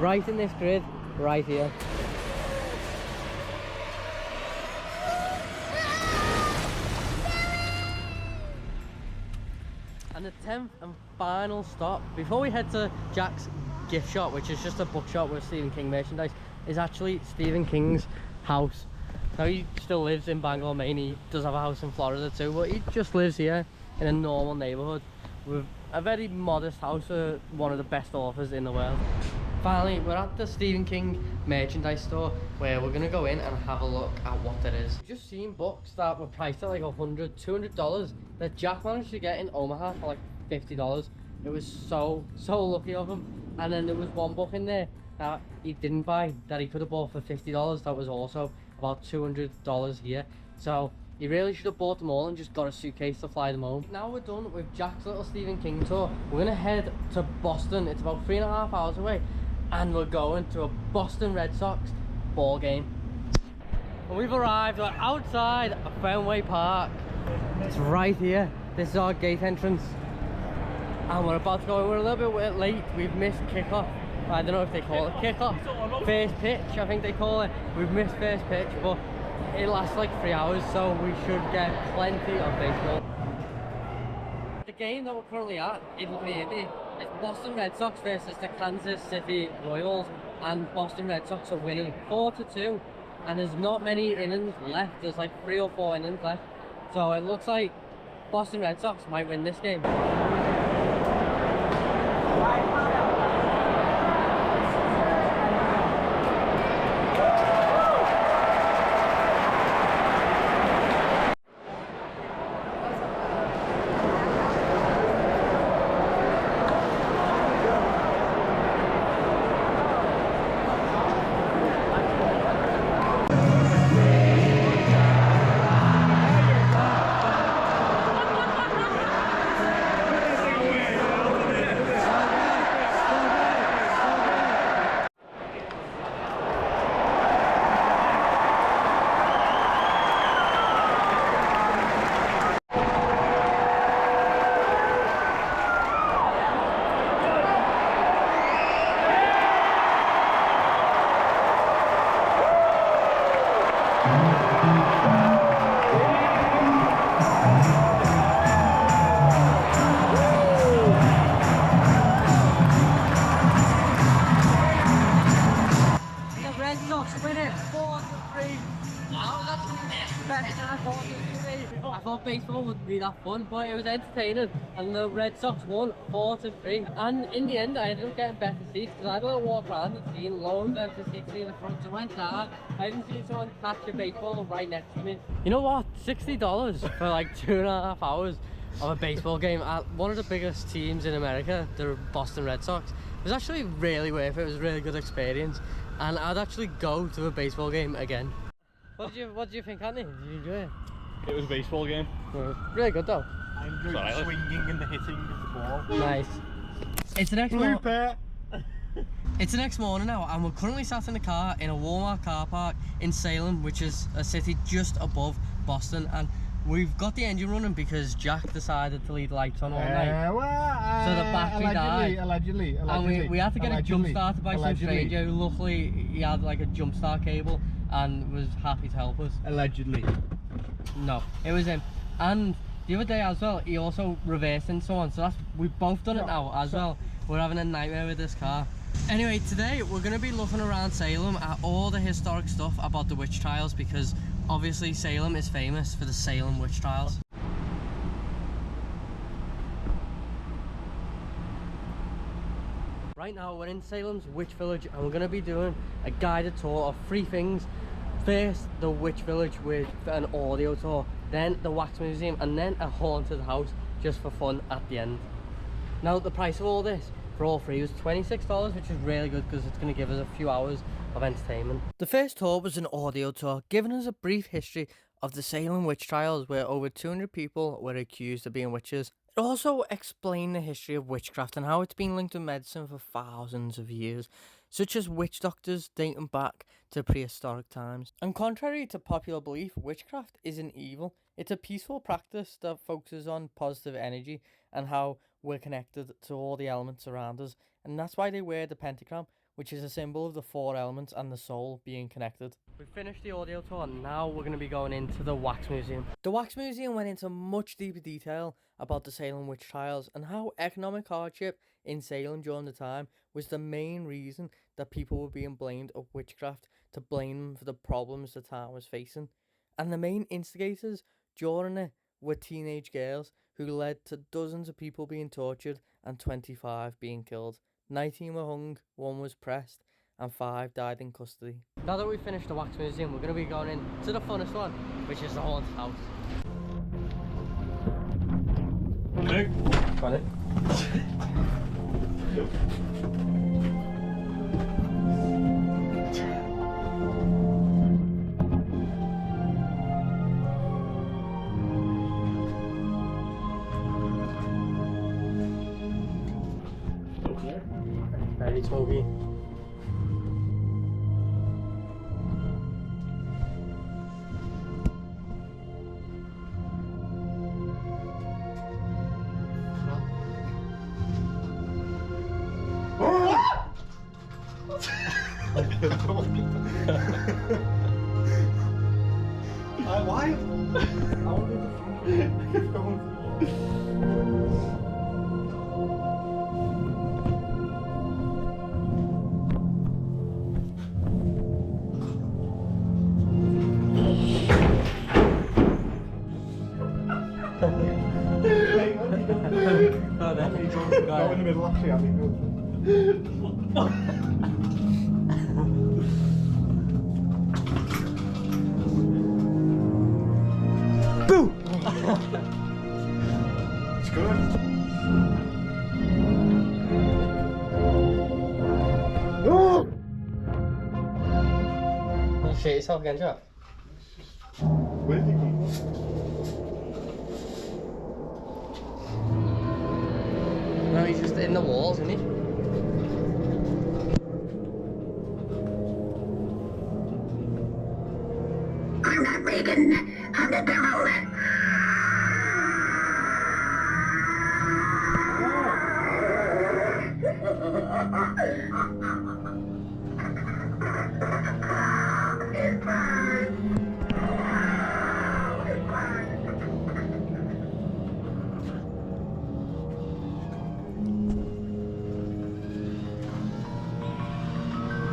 right in this grid right here. And the 10th and final stop, before we head to Jack's gift shop, which is just a bookshop with Stephen King merchandise, is actually Stephen King's house. Now, he still lives in Bangor, Maine. He does have a house in Florida too, but he just lives here in a normal neighborhood with a very modest house for one of the best authors in the world. Finally, we're at the Stephen King merchandise store, where we're gonna go in and have a look at what there is. We've just seen books that were priced at like $100, $200 that Jack managed to get in Omaha for like $50. It was so lucky of him. And then there was one book in there that he didn't buy that he could have bought for $50. That was also about $200 here. So he really should have bought them all and just got a suitcase to fly them home. Now we're done with Jack's little Stephen King tour. We're gonna head to Boston. It's about 3.5 hours away, and we're going to a Boston Red Sox ball game. And we've arrived, we're outside Fenway Park. It's right here. This is our gate entrance, and we're about to go in. We're a little bit late. We've missed kickoff. I don't know if they call it kickoff. First pitch, I think they call it. We've missed first pitch, but it lasts like 3 hours, so we should get plenty of baseball. The game that we're currently at in Miami is Boston Red Sox versus the Kansas City Royals, and Boston Red Sox are winning 4-2, and there's not many innings left. There's like 3 or 4 innings left, so it looks like Boston Red Sox might win this game. Red Sox win it 4-3. I thought baseball wouldn't be that fun, but it was entertaining, and the Red Sox won 4-3. And in the end, I ended up getting better seats because I had to walk around and see loads of empty seats in the front. So I went down. I didn't see someone catch a baseball right next to me. You know what? $60 for like 2.5 hours of a baseball game at one of the biggest teams in America, the Boston Red Sox. It was actually really worth it. It was a really good experience, and I'd actually go to a baseball game again. What did you think, Anthony? Did you enjoy it? It was a baseball game. Really good though. I enjoyed the swinging and the hitting of the ball. Nice. It's the next morning. Blooper. It's the next morning now, and we're currently sat in the car in a Walmart car park in Salem, which is a city just above Boston, and we've got the engine running because Jack decided to leave the lights on all night. So the battery died. Allegedly. And we had to get it jump started by some stranger who luckily he had like a jump start cable and was happy to help us. Allegedly. No, it was him. And the other day as well, he also reversed into someone, so we've both done it now as well. We're having a nightmare with this car. Anyway, today we're going to be looking around Salem at all the historic stuff about the witch trials, because obviously Salem is famous for the Salem witch trials. Right now we're in Salem's Witch Village, and we're going to be doing a guided tour of 3 things. First, the Witch Village with an audio tour, then the Wax Museum, and then a haunted house just for fun at the end. Now the price of all this for all 3 was $26, which is really good because it's going to give us a few hours of entertainment. The first tour was an audio tour, giving us a brief history of the Salem witch trials, where over 200 people were accused of being witches. It also explained the history of witchcraft and how it's been linked to medicine for thousands of years, such as witch doctors dating back to prehistoric times. And contrary to popular belief, witchcraft isn't evil. It's a peaceful practice that focuses on positive energy and how we're connected to all the elements around us. And that's why they wear the pentagram, which is a symbol of the 4 elements and the soul being connected. We've finished the audio tour, and now we're going to be going into the Wax Museum. The Wax Museum went into much deeper detail about the Salem witch trials and how economic hardship in Salem during the time was the main reason that people were being blamed of witchcraft, to blame them for the problems the town was facing. And the main instigators during it were teenage girls, who led to dozens of people being tortured and 25 being killed. 19 were hung, 1 was pressed, and 5 died in custody. Now that we've finished the Wax Museum, we're going to be going into the funnest one, which is the haunted house. Got it. Very smoky. Why? I want to keep going. Go in the middle, actually, I'll be good. Boo! It's good. Oh! You shit yourself again, Jack? Where did you come No, he's just in the walls, isn't he? I'm not Reagan. I'm the devil.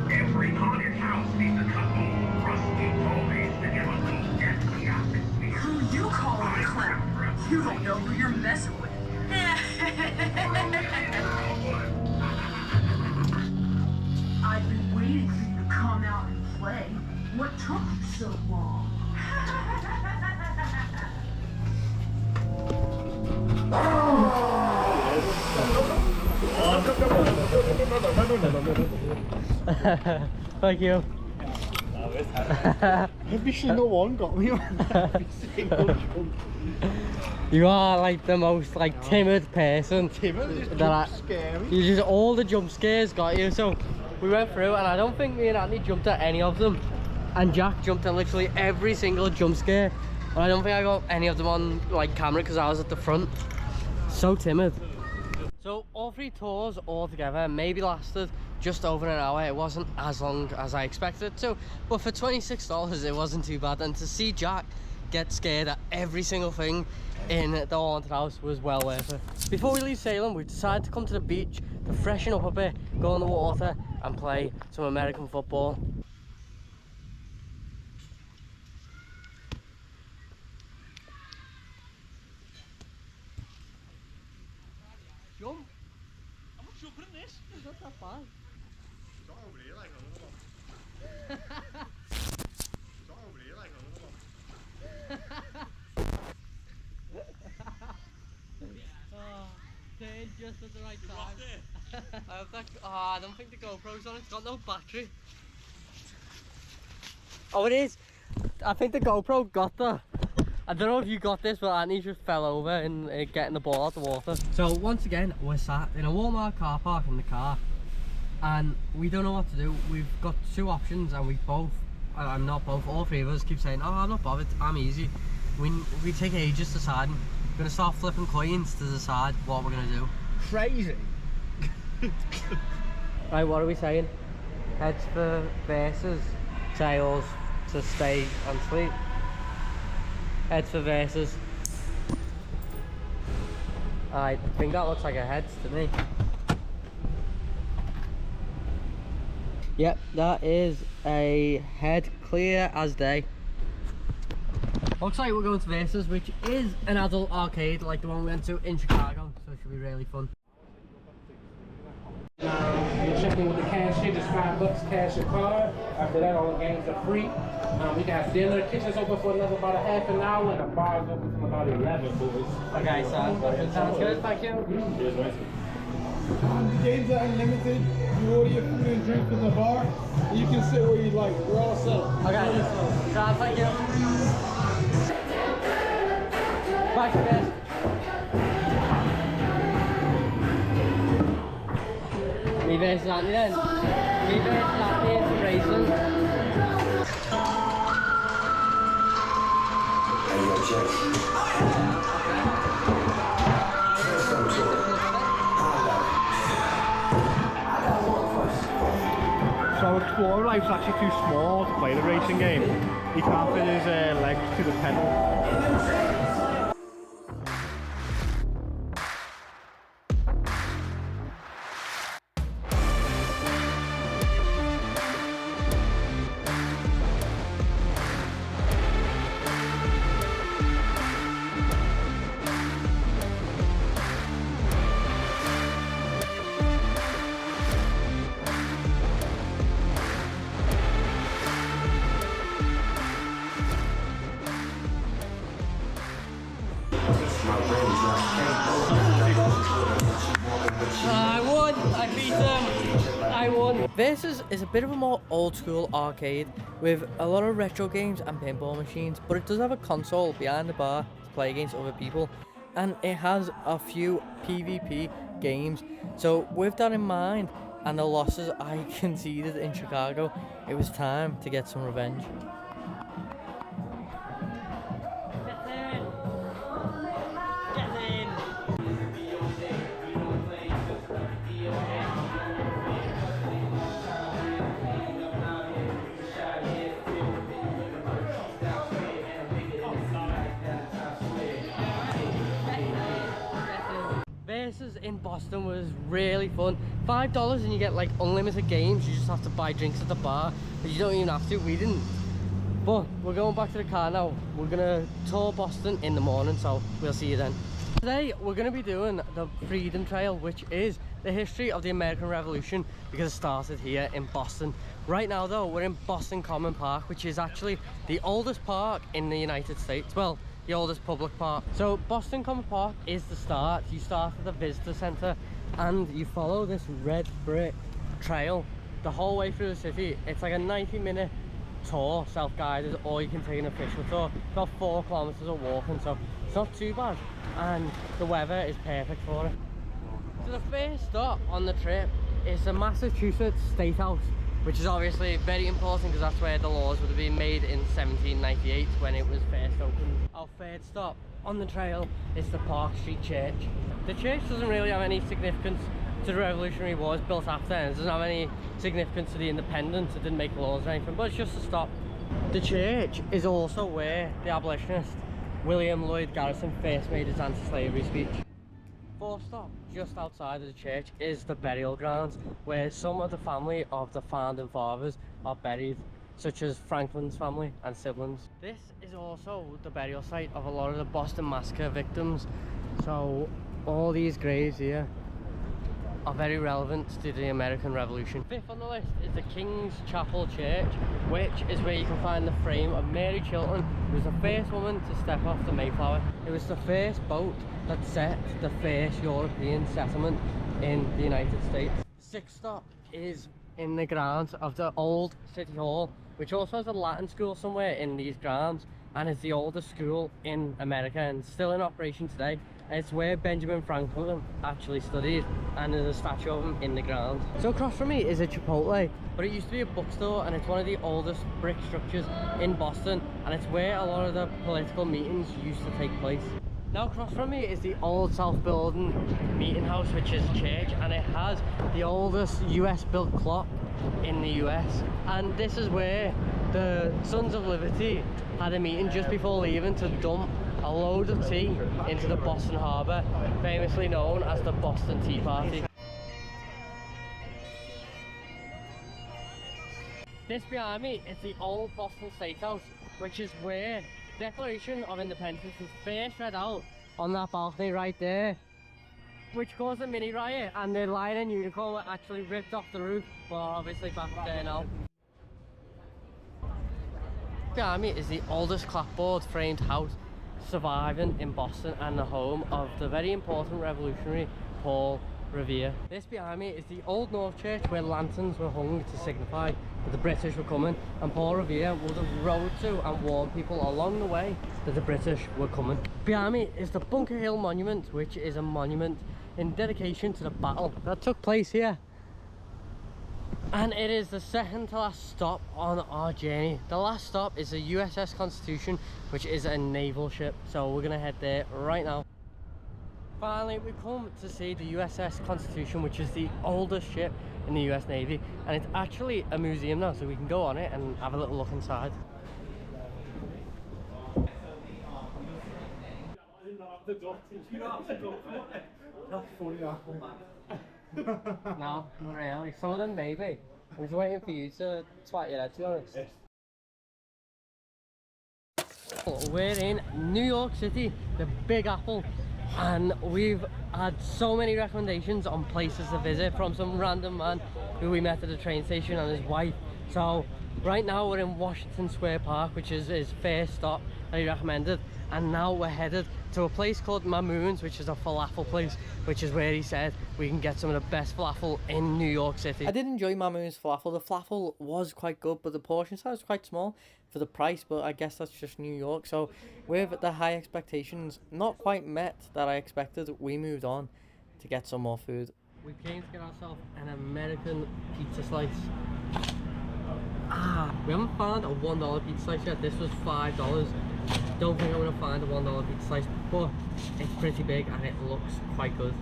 Every haunted house needs What took so long? Thank you. Every single one got me on every single jump. You are like the most like timid person. Timid, just that scary. You just all the jump scares got you. So we went through, and I don't think me and Anthony jumped at any of them. And Jack jumped at literally every single jump scare. And I don't think I got any of them on like camera because I was at the front. So timid. So all 3 tours all together maybe lasted just over an hour. It wasn't as long as I expected it to, but for $26 it wasn't too bad. And to see Jack get scared at every single thing in the haunted house was well worth it. Before we leave Salem, we've decided to come to the beach to freshen up a bit, go in the water and play some American football. Jump! I'm not jumping in this. It's not that bad. It's not over here like a little one. It's not over here like a little one. Oh, turn just at the right time. I don't think the GoPro's on, it's got no battery. Oh, it is. I think the GoPro got the. I don't know if you got this, but Anthony just fell over and getting the ball out the water. So once again, we're sat in a Walmart car park in the car, and we don't know what to do. We've got 2 options, and we both, I'm not both, all 3 of us keep saying, oh, I'm not bothered, I'm easy. We take ages deciding. We're gonna start flipping coins to decide what we're gonna do. Crazy. Right, what are we saying? Heads for versus, tails to stay and sleep. Heads for versus. I think that looks like a heads to me. Yep, that is a head, clear as day. Looks like we're going to Versus, which is an adult arcade like the one we went to in Chicago, so it should be really fun. You check in with the cashier, just $5 cash your card. After that, all the games are free. We got dinner, kitchen's open for another about a half an hour, and the bar's open from about 11, boys. Okay, sounds good, thank you. The games are unlimited. You order your food and drink from the bar. You can sit where you like. We're all set. Okay, sounds thank you. Back to bed. Me versus Anthony then. Me versus Anthony into racing. So Explorer Life's actually too small to play the racing game. He can't fit his legs to the pedal. I won! I beat them! I won! Versus is a bit of a more old school arcade with a lot of retro games and pinball machines, but it does have a console behind the bar to play against other people, and it has a few PvP games. So with that in mind and the losses I conceded in Chicago, it was time to get some revenge. Versus in Boston was really fun. $5 and you get like unlimited games. You just have to buy drinks at the bar, but you don't even have to. We didn't. But we're going back to the car now. We're gonna tour Boston in the morning, so we'll see you then. Today we're gonna be doing the Freedom Trail, which is the history of the American Revolution because it started here in Boston. Right now though, we're in Boston Common Park, which is actually the oldest park in the United States. Well, the oldest public park. So Boston Common Park is the start. You start at the visitor center and you follow this red brick trail the whole way through the city. It's like a 90-minute tour, self-guided, or you can take an official tour. It's about 4 kilometers of walking, so it's not too bad, and the weather is perfect for it. So the first stop on the trip is the Massachusetts State House, which is obviously very important because that's where the laws would have been made in 1798 when it was first opened. Our third stop on the trail is the Park Street Church. The church doesn't really have any significance to the Revolutionary Wars, built after, and it doesn't have any significance to the independence. It didn't make laws or anything, but it's just a stop. The church is also where the abolitionist William Lloyd Garrison first made his anti-slavery speech. Fourth stop, just outside of the church, is the burial grounds, where some of the family of the founding fathers are buried, such as Franklin's family and siblings. This is also the burial site of a lot of the Boston Massacre victims, so all these graves here are very relevant to the American Revolution. Fifth on the list is the King's Chapel Church, which is where you can find the frame of Mary Chilton, who was the first woman to step off the Mayflower. It was the first boat that set the first European settlement in the United States. Sixth stop is in the grounds of the old City Hall, which also has a Latin school somewhere in these grounds, and it's the oldest school in America and still in operation today. It's where Benjamin Franklin actually studied, and there's a statue of him in the ground. So across from me is a Chipotle, but it used to be a bookstore, and it's one of the oldest brick structures in Boston, and it's where a lot of the political meetings used to take place. Now across from me is the Old South Building Meeting House, which is a church, and it has the oldest US built clock in the US, and this is where the Sons of Liberty had a meeting just before leaving to dump a load of tea into the Boston Harbour, famously known as the Boston Tea Party. This behind me is the old Boston State House, which is where the Declaration of Independence was first read out on that balcony right there, which caused a mini riot, and the lion and unicorn were actually ripped off the roof, but obviously back there now. Behind me is the oldest clapboard framed house surviving in Boston, and the home of the very important revolutionary Paul Revere. This behind me is the Old North Church, where lanterns were hung to signify that the British were coming, and Paul Revere would have rode to and warned people along the way that the British were coming. Behind me is the Bunker Hill Monument, which is a monument in dedication to the battle that took place here. And it is the second to last stop on our journey. The last stop is the USS Constitution, which is a naval ship, so we're gonna head there right now. Finally, we come to see the USS Constitution, which is the oldest ship in the US Navy, and it's actually a museum now, so we can go on it and have a little look inside. No, not really. Some of them maybe. I'm just waiting for you to twat your head, to be honest. We're in New York City, the Big Apple, and we've had so many recommendations on places to visit from some random man who we met at the train station and his wife. So right now we're in Washington Square Park, which is his first stop that he recommended, and now we're headed to a place called Mamoon's, which is a falafel place, which is where he said we can get some of the best falafel in New York City. I did enjoy Mamoon's falafel. The falafel was quite good, but the portion size was quite small for the price, but I guess that's just New York. So with the high expectations not quite met that I expected, we moved on to get some more food. We came to get ourselves an American pizza slice. We haven't found a $1 pizza slice yet. This was $5. Don't think I'm gonna find a $1 pizza slice, but it's pretty big and it looks quite good.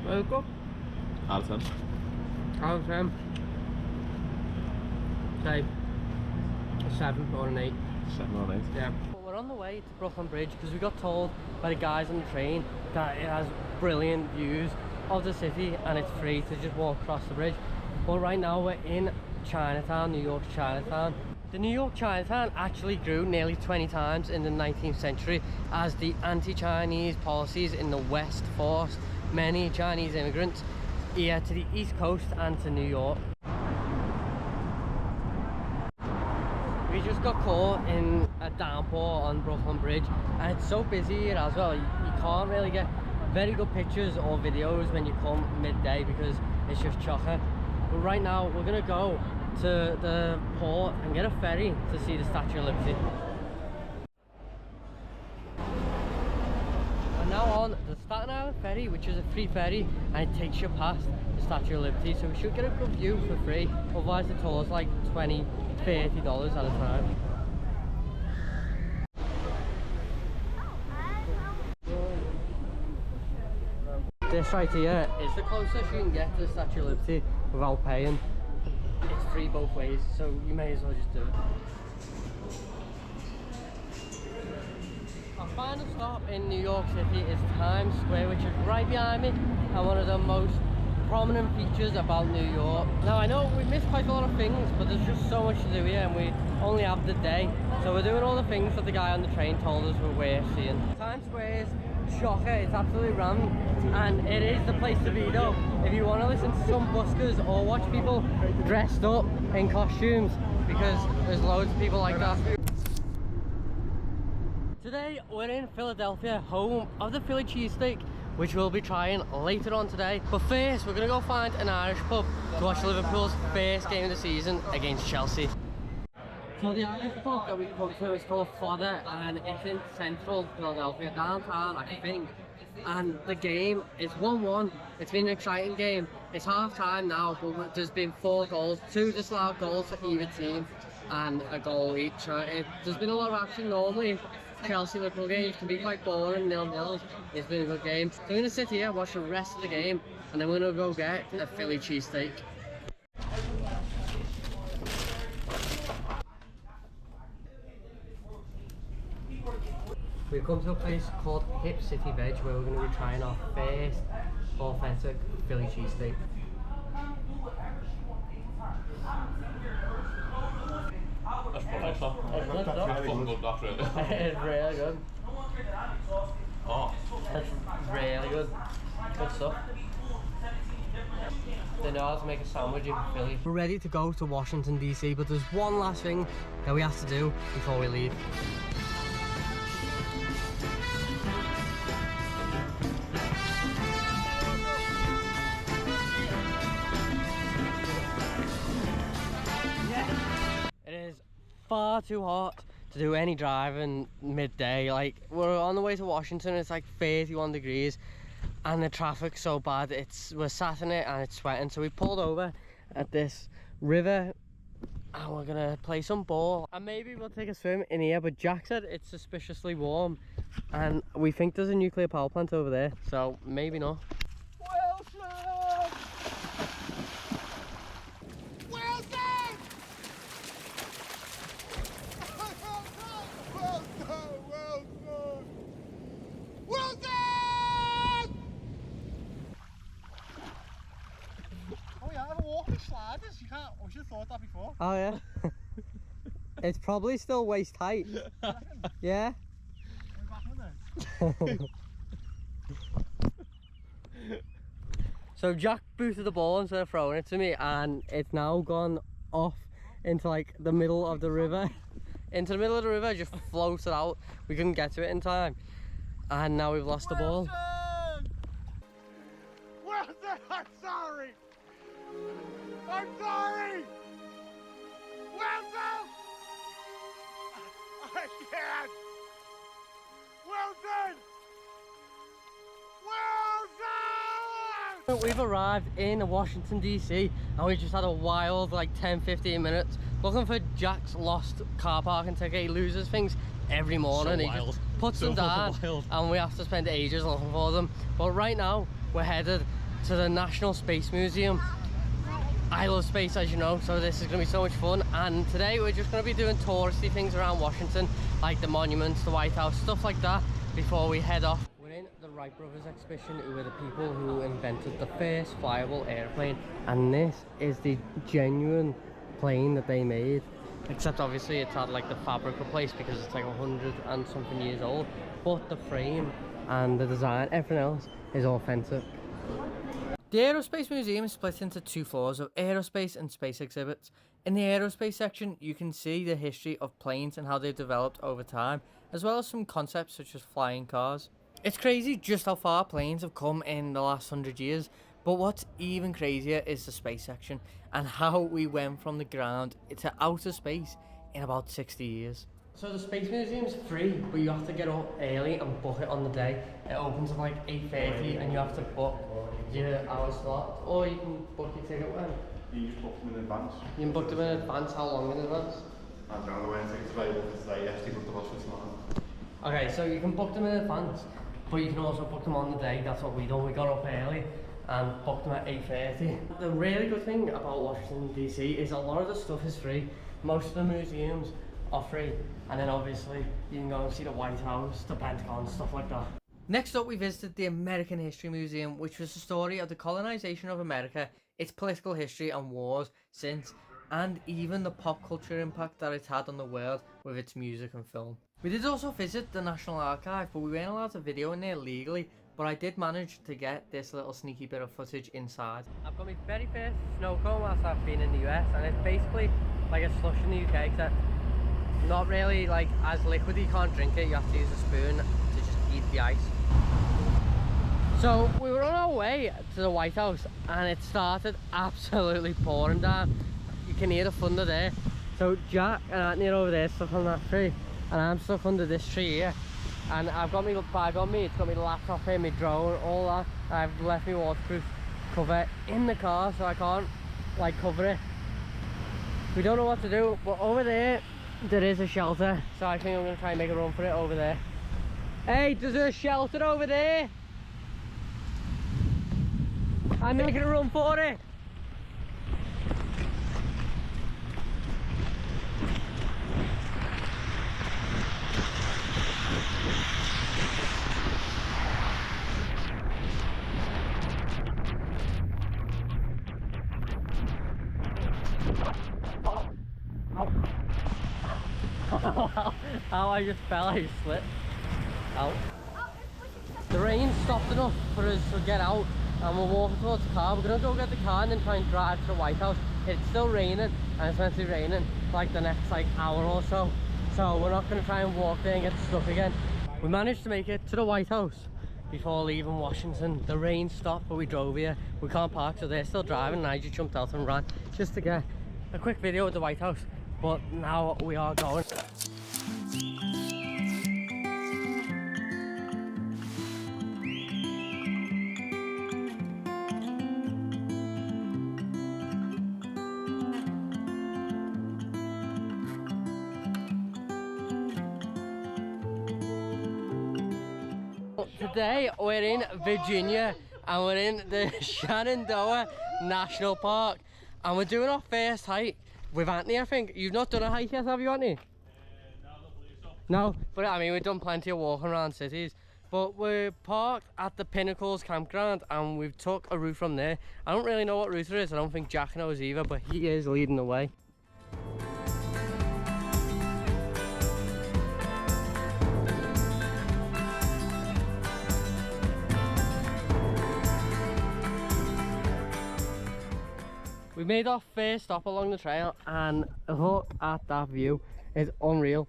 Very good. Out of 10. Out of 10. Say a 7 or an 8. 7 or 8. Yeah. But we're on the way to Brooklyn Bridge because we got told by the guys on the train that it has brilliant views of the city and it's free to just walk across the bridge. But right now we're in Chinatown, New York's Chinatown. The New York Chinatown actually grew nearly 20 times in the 19th century as the anti-Chinese policies in the West forced many Chinese immigrants here to the East Coast and to New York. We just got caught in a downpour on Brooklyn Bridge, and it's so busy here as well. You can't really get very good pictures or videos when you come midday because it's just chocker. But right now we're gonna go to the port and get a ferry to see the Statue of Liberty. We're now on the Staten Island ferry, which is a free ferry, and it takes you past the Statue of Liberty, so we should get a good view for free. Otherwise the tour's like $20–$30 at a time. This right here is the closest you can get to the Statue of Liberty without paying. It's free both ways, so you may as well just do it. Our final stop in New York City is Times Square, which is right behind me, and one of the most prominent features about New York. Now I know we missed quite a lot of things, but there's just so much to do here and we only have the day, so we're doing all the things that the guy on the train told us were worth seeing. Times Square is shocker, it's absolutely rammed, and it is the place to be though if you want to listen to some buskers or watch people dressed up in costumes, because there's loads of people like that. Today we're in Philadelphia, home of the Philly cheesesteak, which we'll be trying later on today. But first we're gonna go find an Irish pub to watch Liverpool's first game of the season against Chelsea. So the Irish pub that we come to is called Fodder, and it's in central Philadelphia, downtown I think. And the game is 1-1. It's been an exciting game. It's half time now, but there's been 4 goals, 2 disallowed goals for either team and a goal each. So there's been a lot of action. Normally Chelsea Liverpool games can be quite boring, 0-0. It's been a good game. So we're going to sit here, watch the rest of the game, and then we're going to go get a Philly cheesesteak. We've come to a place called Hip City Veg, where we're going to be trying our first authentic Philly cheesesteak. That's fucking good, that's really. It's really good. Oh. That's really good. Good stuff. They know how to make a sandwich in Philly. We're ready to go to Washington DC, but there's one last thing that we have to do before we leave. It is far too hot to do any driving midday. Like, we're on the way to Washington, it's like 31 degrees and the traffic's so bad, we're sat in it and it's sweating. So we pulled over at this river and we're gonna play some ball and maybe we'll take a swim in here, but Jack said it's suspiciously warm and we think there's a nuclear power plant over there, so maybe not. Sliders, you can't. I should have thought that before. Oh yeah. It's probably still waist height. Yeah. So Jack booted the ball instead of throwing it to me, and it's now gone off into like the middle of the river. Into the middle of the river, just floated out. We couldn't get to it in time, and now we've lost the ball. Wilson, I'm sorry. I'm sorry! Wilson! I can't! Wilson! Wilson! We've arrived in Washington DC and we just had a wild like 10-15 minutes looking for Jack's lost car parking ticket. He loses things every morning. He just puts them down and we have to spend ages looking for them. But right now we're headed to the National Space Museum. I love space, as you know, so this is going to be so much fun. And today we're just going to be doing touristy things around Washington, like the monuments, the White House, stuff like that, before we head off. We're in the Wright Brothers exhibition, who were the people who invented the first flyable airplane, and this is the genuine plane that they made. Except obviously it's had like the fabric replaced because it's like 100 and something years old. But the frame and the design, everything else is authentic. The Aerospace Museum is split into 2 floors of aerospace and space exhibits. In the aerospace section, you can see the history of planes and how they've developed over time, as well as some concepts such as flying cars. It's crazy just how far planes have come in the last 100 years, but what's even crazier is the space section and how we went from the ground to outer space in about 60 years. So the Space Museum's free, but you have to get up early and book it on the day. It opens at like 8:30 and you have to book your hour slot, or you can book your ticket when? You just book them in advance. You can book them in advance. How long in advance? I don't know when tickets available for today. Yes, they booked the bus for tomorrow. Okay, so you can book them in advance, but you can also book them on the day. That's what we done. We got up early and booked them at 8:30. The really good thing about Washington DC is a lot of the stuff is free. Most of the museums are free, and then obviously you can go and see the White House, the Pentagon, stuff like that. Next up, we visited the American History Museum, which was the story of the colonization of America, its political history and wars since, and even the pop culture impact that it's had on the world with its music and film. We did also visit the National Archive, but we weren't allowed to video in there legally, but I did manage to get this little sneaky bit of footage inside. I've got my very first snow cone whilst I've been in the US, and it's basically like a slush in the UK, except not really like as liquid. You can't drink it, you have to use a spoon to just eat the ice. So we were on our way to the White House and it started absolutely pouring down. You can hear the thunder there. So Jack and Anthony are over there stuck on that tree, and I'm stuck under this tree here, and I've got my bag on me, it's got my laptop here, my drone, all that. I've left my waterproof cover in the car so I can't like cover it. We don't know what to do, but over there is a shelter, so I think I'm going to try and make a run for it over there. Hey, there's a shelter over there! I'm making a run for it! Ow, I just fell, I just slipped. Ow. The rain stopped enough for us to get out, and we're walking towards the car. We're gonna go get the car and then try and drive to the White House. It's still raining, and it's meant to be raining for like the next like hour or so. So we're not gonna try and walk there and get stuck again. We managed to make it to the White House before leaving Washington. The rain stopped, but we drove here. We can't park, so they're still driving, and I just jumped out and ran just to get a quick video of the White House. But now we are going. Today we're in Virginia and we're in the Shenandoah National Park, and we're doing our first hike with Anthony. I think you've not done a hike yet, have you, Anthony? No, I don't believe so. No, but I mean we've done plenty of walking around cities, but we're parked at the Pinnacles campground and we've took a route from there. I don't really know what route it is. I don't think Jack knows either, but he is leading the way. We made our first stop along the trail, and look at that view. It's unreal.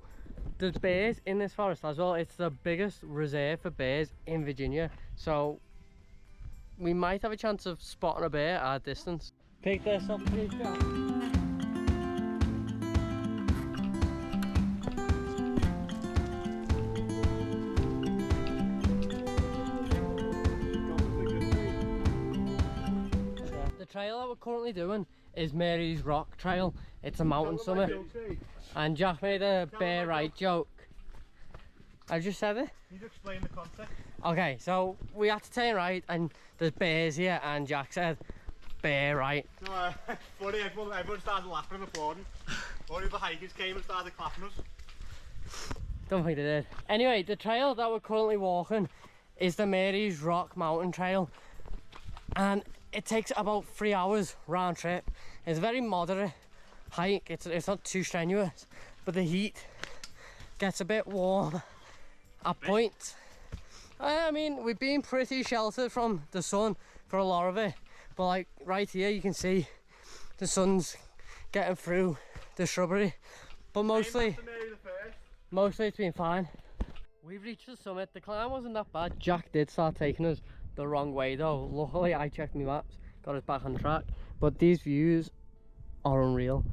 There's bears in this forest as well. It's the biggest reserve for bears in Virginia, so we might have a chance of spotting a bear at a distance. Pick this up, please, Jack. The trail that we're currently doing is Mary's Rock Trail. It's a mountain summit, and Jack made a bear right joke. I just said it. Can you explain the concept? Okay, so we had to turn right and there's bears here, and Jack said bear right. No, funny, everyone started laughing and applauding. All the hikers came and started clapping us. Don't think they did. Anyway, the trail that we're currently walking is the Mary's Rock Mountain Trail, and it takes about 3 hours round trip. It's very moderate, hike. It's not too strenuous, but the heat gets a bit warm at points. I mean, we've been pretty sheltered from the sun for a lot of it, but like right here you can see the sun's getting through the shrubbery, but mostly it's been fine. We've reached the summit. The climb wasn't that bad. Jack did start taking us the wrong way though. Luckily I checked my maps, got us back on track, but these views are unreal.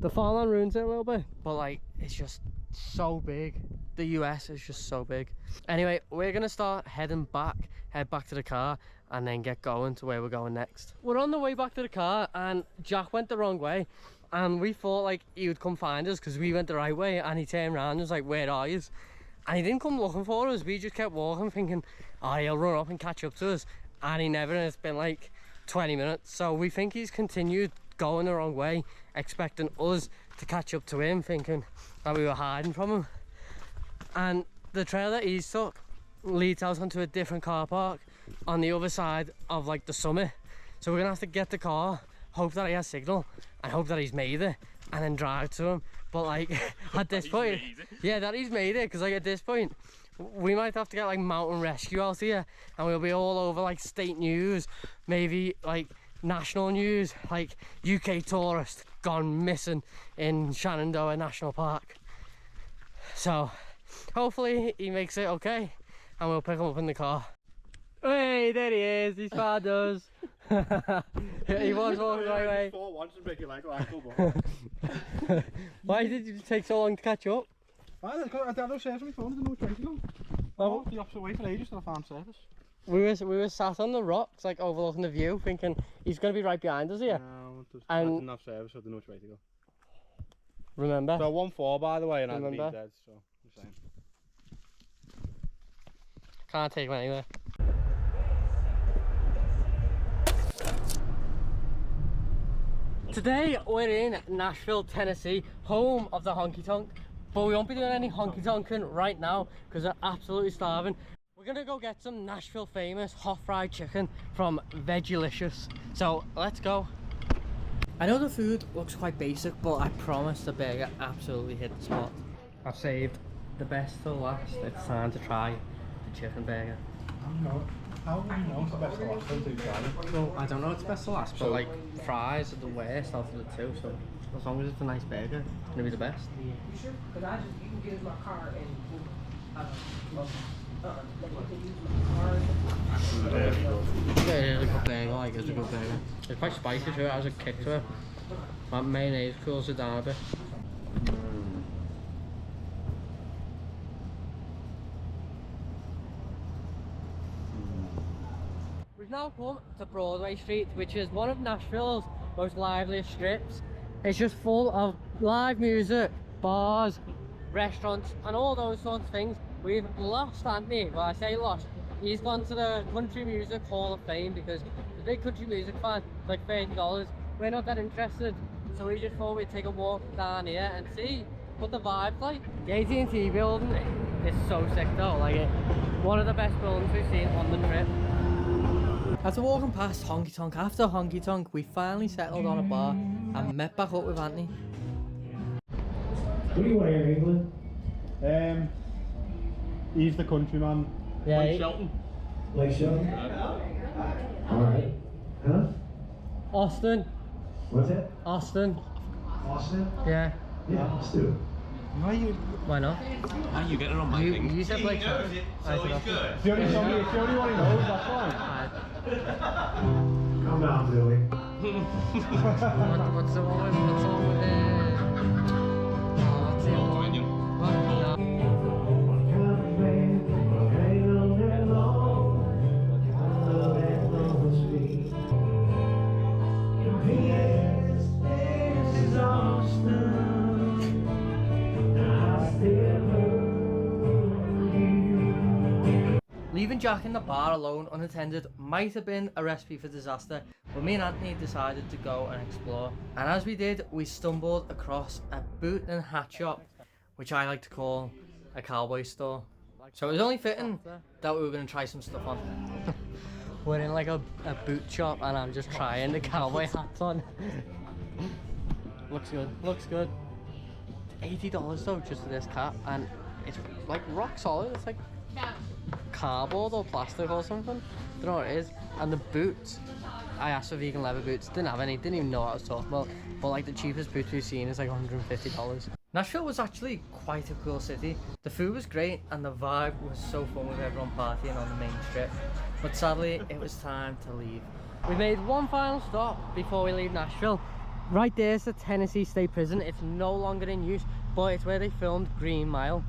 The farmland ruins it a little bit, but like it's just so big. The US is just so big. Anyway, we're gonna start head back to the car, and then get going to where we're going next. We're on the way back to the car and Jack went the wrong way, and we thought like he would come find us because we went the right way, and he turned around and was like, where are you? And he didn't come looking for us. We just kept walking thinking, oh, he'll run up and catch up to us, and he never, and it's been like 20 minutes. So we think he's continued going the wrong way, expecting us to catch up to him, thinking that we were hiding from him. And the trail that he's took leads out onto a different car park on the other side of like the summit. So we're gonna have to get the car, hope that he has signal, and hope that he's made it, and then drive to him. But like at this point, yeah, that he's made it, because like at this point we might have to get like mountain rescue out here, and we'll be all over like state news, maybe like national news, like UK tourist gone missing in Shenandoah National Park. So hopefully he makes it okay, and we'll pick him up in the car. Hey, there he is, he's found us. He was walking the right way. Why did you take so long to catch up? I had no service on my phone, I didn't know which way to go. Oh, the opposite way for ages till I found service. We were sat on the rocks, like overlooking the view, thinking he's going to be right behind us here. No, I didn't have service, so I didn't know which way to go. Remember? So 1-4 by the way, and I'd be dead, so I'm saying. Can't take him anywhere. Today we're in Nashville, Tennessee, home of the honky tonk, but we won't be doing any honky tonking right now because we're absolutely starving. We're gonna go get some Nashville famous hot fried chicken from Vegilicious. So let's go. I know the food looks quite basic, but I promise the burger absolutely hit the spot. I've saved the best till last. It's time to try the chicken burger. How do you know it's the best to last until you try it? Well, I don't know it's best to last, but like fries are the worst out of the two, so as long as it's a nice burger, it's gonna be the best. You sure? Because you can get my car and you can use my car. Yeah, it is a good burger, like it's a good burger. It's quite spicy too, it has a kick to it. That mayonnaise cools it down a bit. We've now come to Broadway Street, which is one of Nashville's most liveliest strips. It's just full of live music, bars, restaurants, and all those sorts of things. We've lost Anthony. Well, I say lost. He's gone to the Country Music Hall of Fame because he's a big country music fan. It's like $30. We're not that interested, so we just thought we'd take a walk down here and see what the vibe's like. The AT&T building is so sick though. Like one of the best buildings we've seen on the trip. After walking past Honky Tonk after Honky Tonk, we finally settled on a bar and met back up with Anthony. What do you want here in England? He's the countryman. Yeah, Lake Shelton. Lake Shelton? Alright. Huh? Austin. What's that? Austin. Austin? Yeah. Yeah, let's do it. Why not? How you getting on my thing? You said like So he's good. The only one he knows, that's fine. Calm down, Billy. What's the one with what's the one with what's the other one? What? No. Leaving Jack in the bar alone unattended might have been a recipe for disaster, but me and Anthony decided to go and explore. And as we did, we stumbled across a boot and hat shop, which I like to call a cowboy store. So it was only fitting that we were going to try some stuff on. We're in like a boot shop and I'm just trying the cowboy hats on. Looks good, looks good. $80 though, just for this cat, and it's like rock solid. It's like cardboard or plastic or something. Don't know what it is. And the boots, I asked for vegan leather boots, didn't have any, didn't even know what I was talking about. But like the cheapest boots we've seen is like $150. Nashville was actually quite a cool city. The food was great and the vibe was so fun with everyone partying on the main strip. But sadly, it was time to leave. We made one final stop before we leave Nashville. Right there's the Tennessee State Prison. It's no longer in use, but it's where they filmed Green Mile.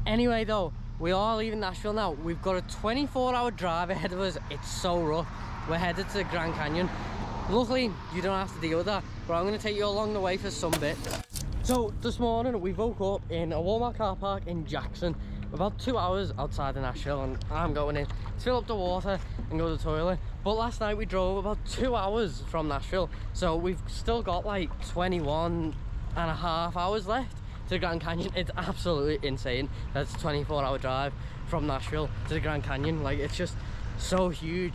Anyway though, we are leaving Nashville now. We've got a 24-hour drive ahead of us. It's so rough. We're headed to the Grand Canyon. Luckily, you don't have to deal with that, but I'm going to take you along the way for some bit. So this morning we woke up in a Walmart car park in Jackson, about 2 hours outside of Nashville, and I'm going in to fill up the water and go to the toilet. But last night we drove about 2 hours from Nashville, so we've still got like 21 and a half hours left to the Grand Canyon. It's absolutely insane. That's a 24-hour drive from Nashville to the Grand Canyon. Like, it's just so huge.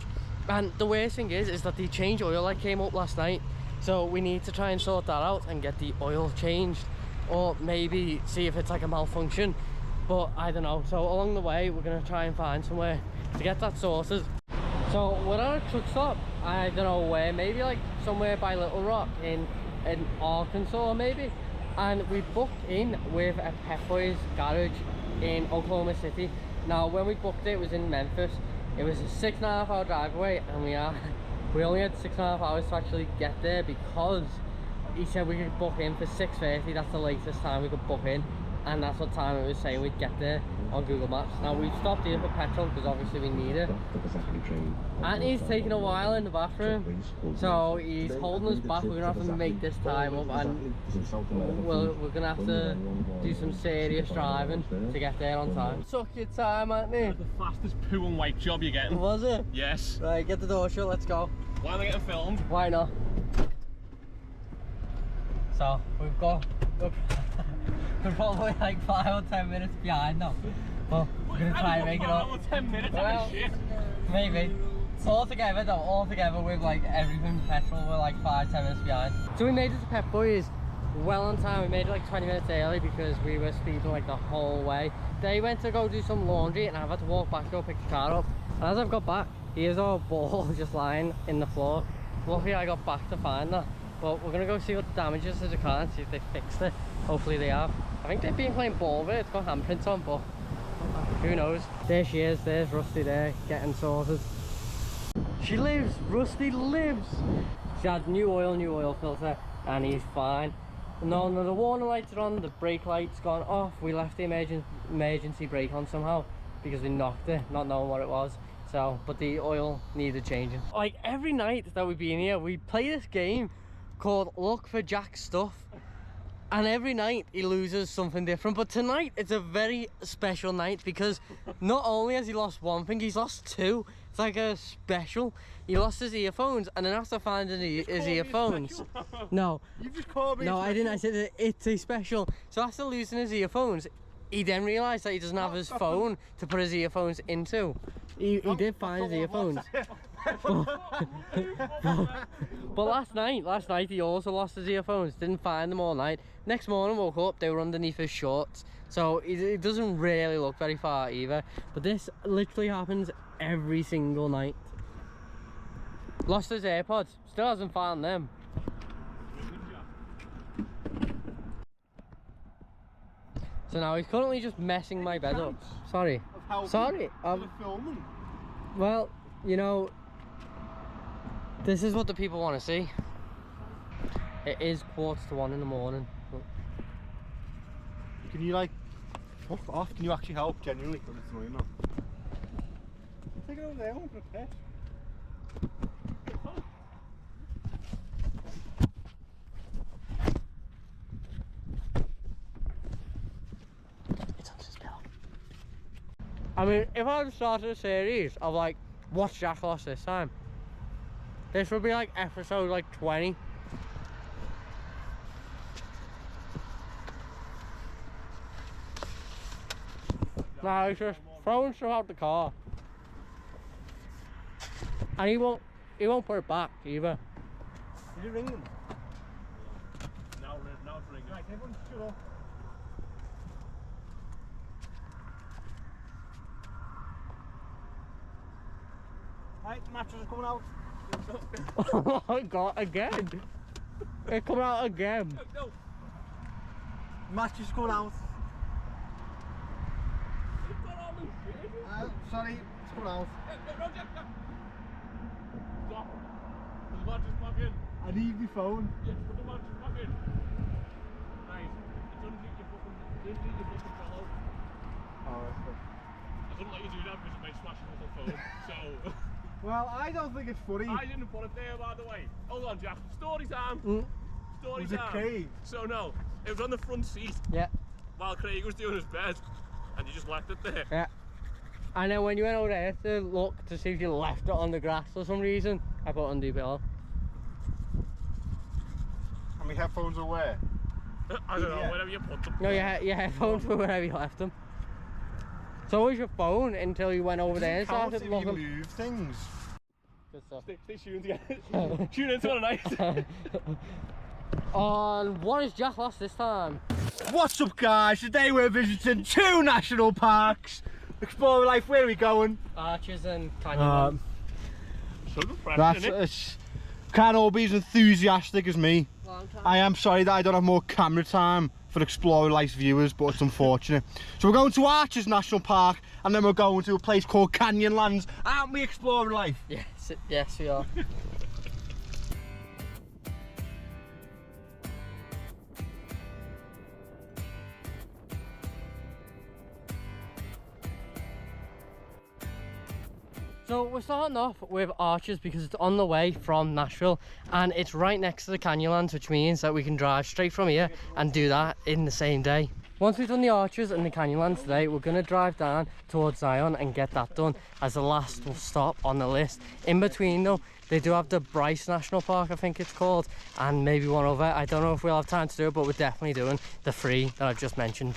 And the worst thing is that the change oil light came up last night, so we need to try and sort that out and get the oil changed, or maybe see if it's like a malfunction, but I don't know. So along the way we're gonna try and find somewhere to get that sorted. So we're at a truck stop, I don't know where, maybe like somewhere by Little Rock in Arkansas maybe, and we booked in with a Pep Boys garage in Oklahoma City. Now when we booked it, it was in Memphis. It was a 6.5 hour drive away, and we only had 6.5 hours to actually get there, because he said we could book in for 6:30. That's the latest time we could book in, and that's what time it was saying we'd get there on Google Maps. Now we've stopped here for petrol because obviously we need it, and he's taking a while in the bathroom, so he's holding us back. We're gonna have to make this time up, and we're gonna have to do some serious driving to get there on time. Took your time, aren't you? The fastest poo and wipe job you're getting. Was it? Yes. Right, get the door shut, let's go. Why am I getting filmed? Why not? So we're probably like 5 or 10 minutes behind now, but we're gonna try and make it up. 5 or 10 minutes, well, shit. Maybe. All together though, all together with like everything petrol, we're like 5-10 minutes behind. So we made it to Pep Boys well on time. We made it like 20 minutes early because we were speeding like the whole way. They went to go do some laundry and I've had to walk back to go pick the car up. And as I've got back, here's our ball just lying in the floor. Luckily I got back to find that. But we're gonna go see what the damage is to the car and see if they fixed it. Hopefully they have. I think they've been playing ball with it. It's got handprints on, but who knows. There she is. There's Rusty there, getting sorted. She lives. Rusty lives. She had new oil filter, and he's fine. No, the warning lights are on. The brake light's gone off. We left the emergency brake on somehow because we knocked it, not knowing what it was. So, but the oil needed changing. Like every night that we've been here, we play this game called Look for Jack's Stuff, and every night he loses something different. But tonight it's a very special night because not only has he lost one thing, he's lost two. It's like a special. He lost his earphones, and then after finding his earphones, no, You just called me. no, I didn't. I said it's a special. So after losing his earphones, he then realised that he doesn't have his phone to put his earphones into. He did find his earphones. But last night he also lost his earphones. Didn't find them all night. Next morning woke up, they were underneath his shorts. So it doesn't really look very far either. But this literally happens every single night. Lost his AirPods, still hasn't found them. So now he's currently just messing my bed up. Sorry. Sorry. Filming. Well, you know, this is what the people want to see. It is 1:45 in the morning. Can you like fuck off? Can you actually help genuinely? Because it's annoying now. Take it over there, I want to pet. It's on his bell. I mean, if I had started a series of like, what's Jack lost this time? This would be like episode like 20. Nah, he's just throwing stuff out the car. And he won't put it back either. Did you ring them? Dad's ringing. Right, everyone shut up. Right, mattress is coming out. Oh my god, again! It come out again! No! Mattress is coming out. You've got all new shit. Sorry, it's coming out. No, Jack, no. Stop. Put the mattress back in. I need my phone. Yeah, put the mattress back in. Nice. It's underneath your fucking pillow. Oh, I didn't let you do that because it may smash your little phone. So. well, I don't think it's funny. I didn't put it there, by the way. Hold on, Jack. Story time. Story Was it time. Craig? So no, it was on the front seat Yeah, while Craig was doing his bed, and you just left it there. yeah. And then when you went over there to look to see if you left it on the grass for some reason, I put it under your pillow. And my headphones are where? I don't know, Yeah. wherever you put them. No, your headphones were wherever you left them. So was your phone until you went over there and Count started if you looking. move things. Good stuff. Stay tuned again. Tune in tomorrow night. On what is Jack lost this time? What's up, guys? Today we're visiting 2 national parks. Exploring life. Where are we going? Arches and Canyon. So depressing, That's isn't it? it's, can't all be as enthusiastic as me. Long time. I am sorry that I don't have more camera time for Exploring Life viewers, but it's unfortunate. So we're going to Arches National Park, and then we're going to a place called Canyonlands. Aren't we, Exploring Life? Yes, we are. So we're starting off with Arches because it's on the way from Nashville and it's right next to the Canyonlands, which means that we can drive straight from here and do that in the same day. Once we've done the Arches and the Canyonlands today, we're going to drive down towards Zion and get that done as the last stop on the list. In between though, they do have the Bryce National Park, I think it's called, and maybe one other. I don't know if we'll have time to do it, but we're definitely doing the 3 that I've just mentioned.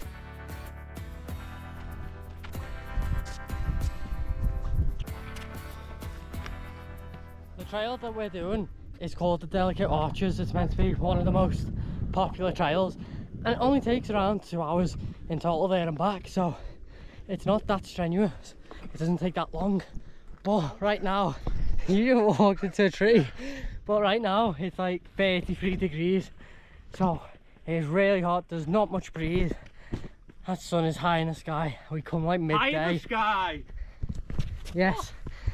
The trail that we're doing is called the Delicate Arches. It's meant to be one of the most popular trails and it only takes around 2 hours in total there and back, so it's not that strenuous. It doesn't take that long, but right now you walked into a tree, but right now it's like 33 degrees, so it's really hot. There's not much breeze. That sun is high in the sky. We come like midday. High in the sky. Yes.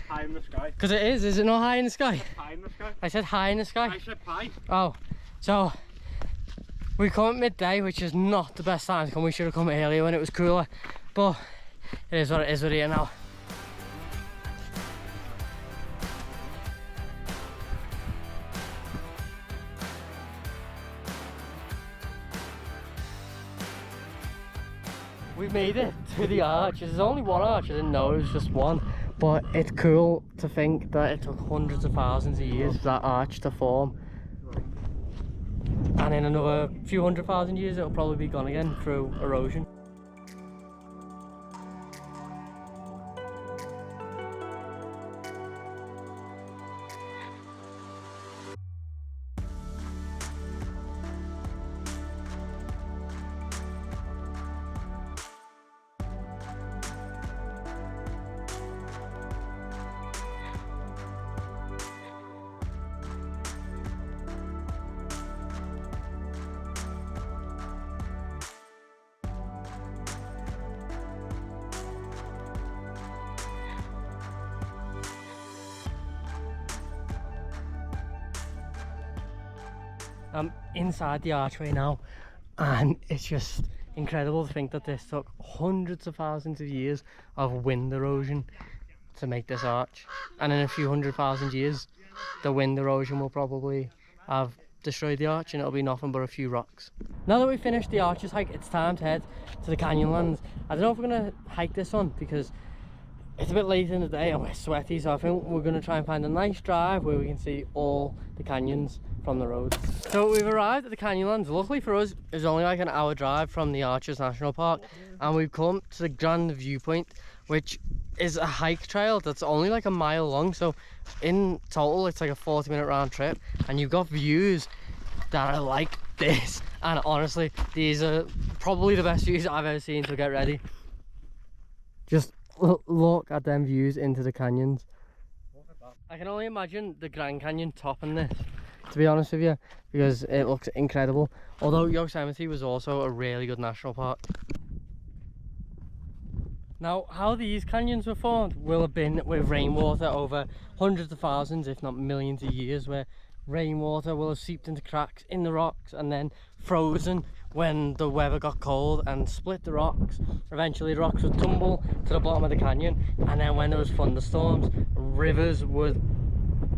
High in the sky. Because it is it not high in the sky? High in the sky. I said high in the sky. I said pie. Oh, so we come at midday, which is not the best time to come. We should have come earlier when it was cooler, but it is what it is. We're here now. We made it to the arch. There's only one arch. I didn't know it was just one, but it's cool to think that it took hundreds of thousands of years for that arch to form, and in another few 100,000 years it'll probably be gone again through erosion. I'm inside the archway now, and it's just incredible to think that this took hundreds of thousands of years of wind erosion to make this arch, and in a few 100,000 years the wind erosion will probably have destroyed the arch and it'll be nothing but a few rocks. Now that we've finished the Arches hike, it's time to head to the Canyonlands. I don't know if we're going to hike this one because it's a bit late in the day and we're sweaty, so I think we're going to try and find a nice drive where we can see all the canyons from the road. So we've arrived at the Canyonlands. Luckily for us, it's only like an hour drive from the Arches National Park, and we've come to the Grand Viewpoint, which is a hike trail that's only like a mile long, so in total it's like a 40-minute round trip, and you've got views that are like this. And honestly, these are probably the best views I've ever seen, so get ready. Just look at them views into the canyons. I can only imagine the Grand Canyon topping this, to be honest with you, because it looks incredible. Although Yosemite was also a really good national park. Now, how these canyons were formed will have been with rainwater over hundreds of thousands, if not millions of years, where rainwater will have seeped into cracks in the rocks and then frozen when the weather got cold and split the rocks. Eventually the rocks would tumble to the bottom of the canyon, and then when there was thunderstorms, rivers would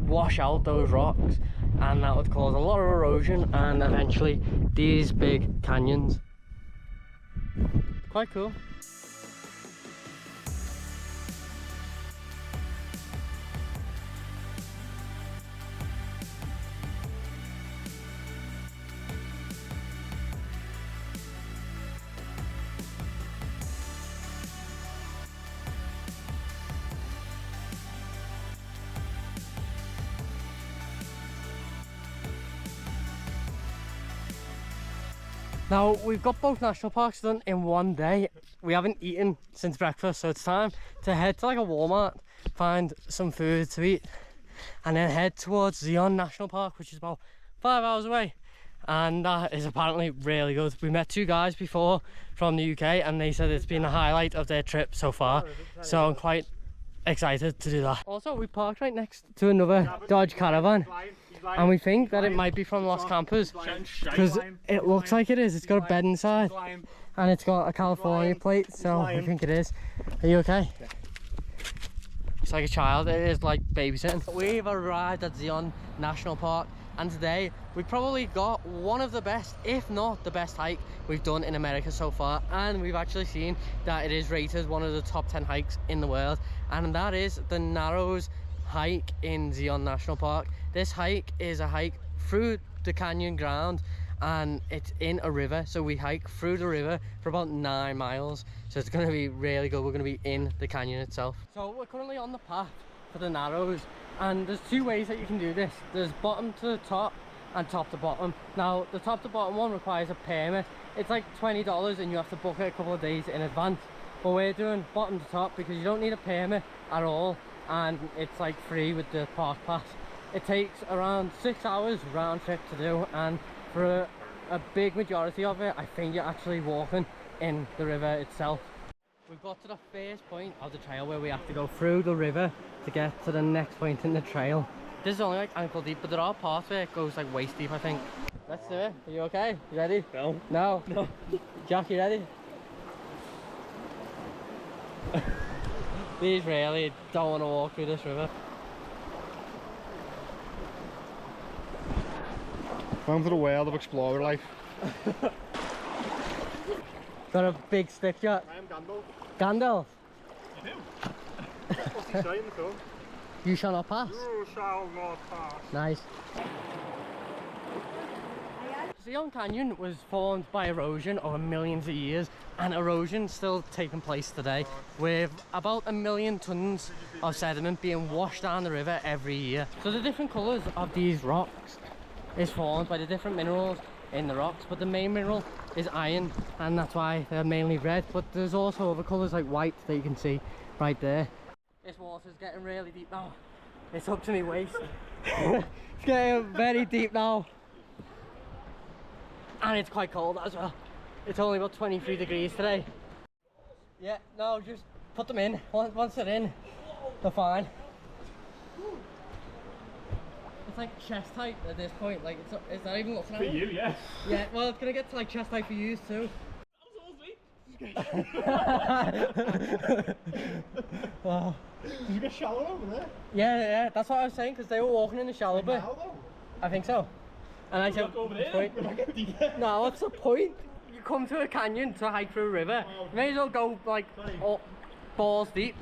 wash out those rocks, and that would cause a lot of erosion and eventually these big canyons. Quite cool. Now, we've got both national parks done in one day. We haven't eaten since breakfast, so it's time to head to like a Walmart, find some food to eat, and then head towards Zion National Park, which is about 5 hours away. And that is apparently really good. We met two guys before from the UK, and they said it's been the highlight of their trip so far. So I'm quite excited to do that. Also, we parked right next to another Dodge Caravan, and we think that it might be from Los Campos because it looks like it is. It's got a bed inside and it's got a California plate, so we think it is. Are you okay? It's like a child. It is like babysitting. We've arrived at Zion National Park, and today we probably got one of the best, if not the best hike we've done in America so far, and we've actually seen that it is rated one of the top 10 hikes in the world, and that is the Narrows hike in Zion National Park. This hike is a hike through the canyon ground, and it's in a river, so we hike through the river for about 9 miles, so it's going to be really good. We're going to be in the canyon itself. So we're currently on the path for the Narrows, and there's two ways that you can do this. There's bottom to top and top to bottom. Now the top to bottom one requires a permit. It's like $20 and you have to book it a couple of days in advance, but we're doing bottom to top because you don't need a permit at all, and it's like free with the park pass. It takes around 6 hours round trip to do, and for a big majority of it I think you're actually walking in the river itself. We've got to the first point of the trail where we have to go through the river to get to the next point in the trail. This is only like ankle deep, but there are parts where it goes like waist deep, I think. Let's do it. Are you okay? You ready? No. No? No. Jack, you ready? These really don't want to walk through this river. Welcome to the world of explorer life. Got a big stick shot. I am Gandalf. Gandalf? You do? What's he saying in the film? You shall not pass. You shall not pass. Nice. Zion Canyon was formed by erosion over millions of years, and erosion still taking place today, with about 1 million tons of sediment being washed down the river every year. So the different colours of these rocks is formed by the different minerals in the rocks, but the main mineral is iron, and that's why they're mainly red, but there's also other colours like white that you can see right there. This water's getting really deep now. It's up to my waist. It's getting very deep now. And it's quite cold as well. It's only about 23 degrees today. Yeah, no, just put them in. Once they're in, they're fine. It's like chest height at this point. Like, is that even looking at For it? you, yes. Yeah, well, it's gonna get to like chest height for you too. Wow. Did you get shallow over there? Yeah, that's what I was saying, because they were walking in the shallow bit. I think so. And I said, over there. point. No, what's the point? You come to a canyon to hike through a river. You may as well go like balls deep.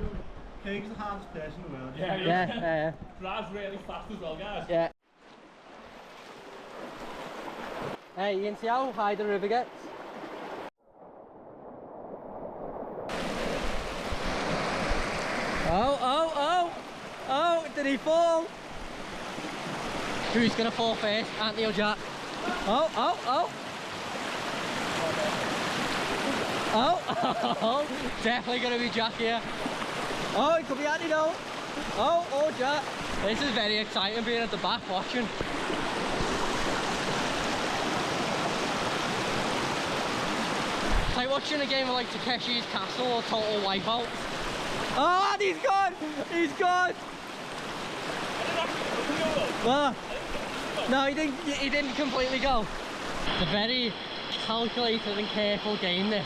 Kate's the hardest person in the world. Yeah. Drives really fast as well, guys. Yeah. Hey, you can see how high the river gets? Oh, did he fall? Who's gonna fall first? Anthony or Jack? Oh. Oh, definitely gonna be Jack here. Oh, it could be Andy though. Oh, Jack. This is very exciting being at the back watching. It's like watching a game of like Takeshi's Castle or Total Wipeout. Oh, and he's gone! He's gone! No, he didn't completely go. It's a very calculated and careful game this.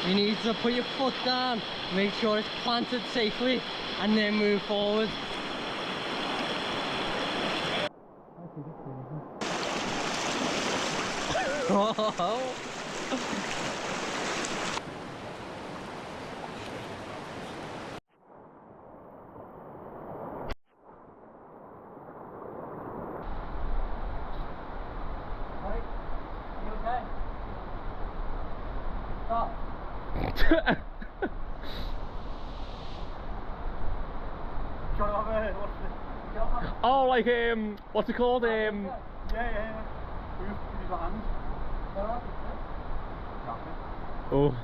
You need to put your foot down, make sure it's planted safely, and then move forward. Oh, like what's it called? Yeah. Use your hands. Oh.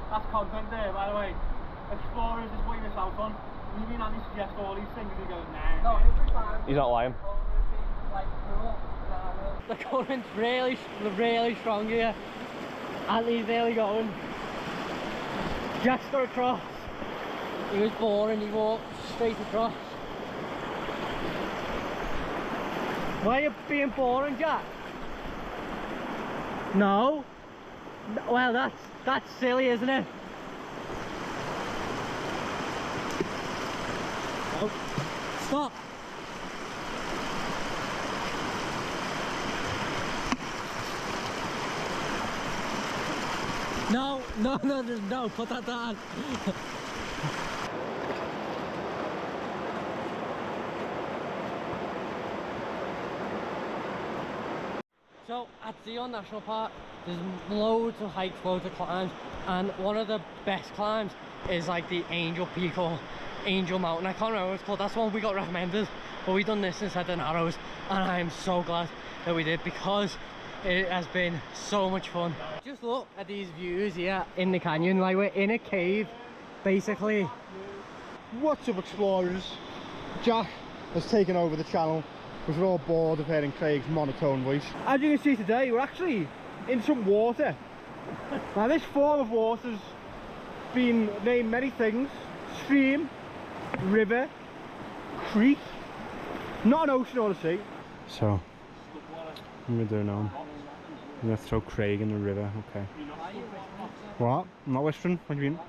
That's content there, by the way. Explorers is what you miss out on. You mean Andy suggests all these things and he goes, nah. No, every time. He's not lying. The current's really strong here. Andy's nearly going. Jack's got across. He was boring, he walked straight across. Why are you being boring, Jack? No. Well, that's silly, isn't it? Oh. Stop. No, put that down. So at Zion National Park, there's loads of hikes, loads of climbs, and one of the best climbs is like the Angel Peak or Angel Mountain. I can't remember what it's called. That's the one we got recommended, but we done this instead of Narrows, and I am so glad that we did because it has been so much fun. Just look at these views here in the canyon, like we're in a cave basically. What's up, explorers? Jack has taken over the channel because we're all bored of hearing Craig's monotone voice. As you can see today, we're actually in some water. Now this form of water's been named many things: stream, river, creek, not an ocean or a sea. So, what am I gonna do now? I'm gonna throw Craig in the river, okay. What? I'm not whispering, what do you mean?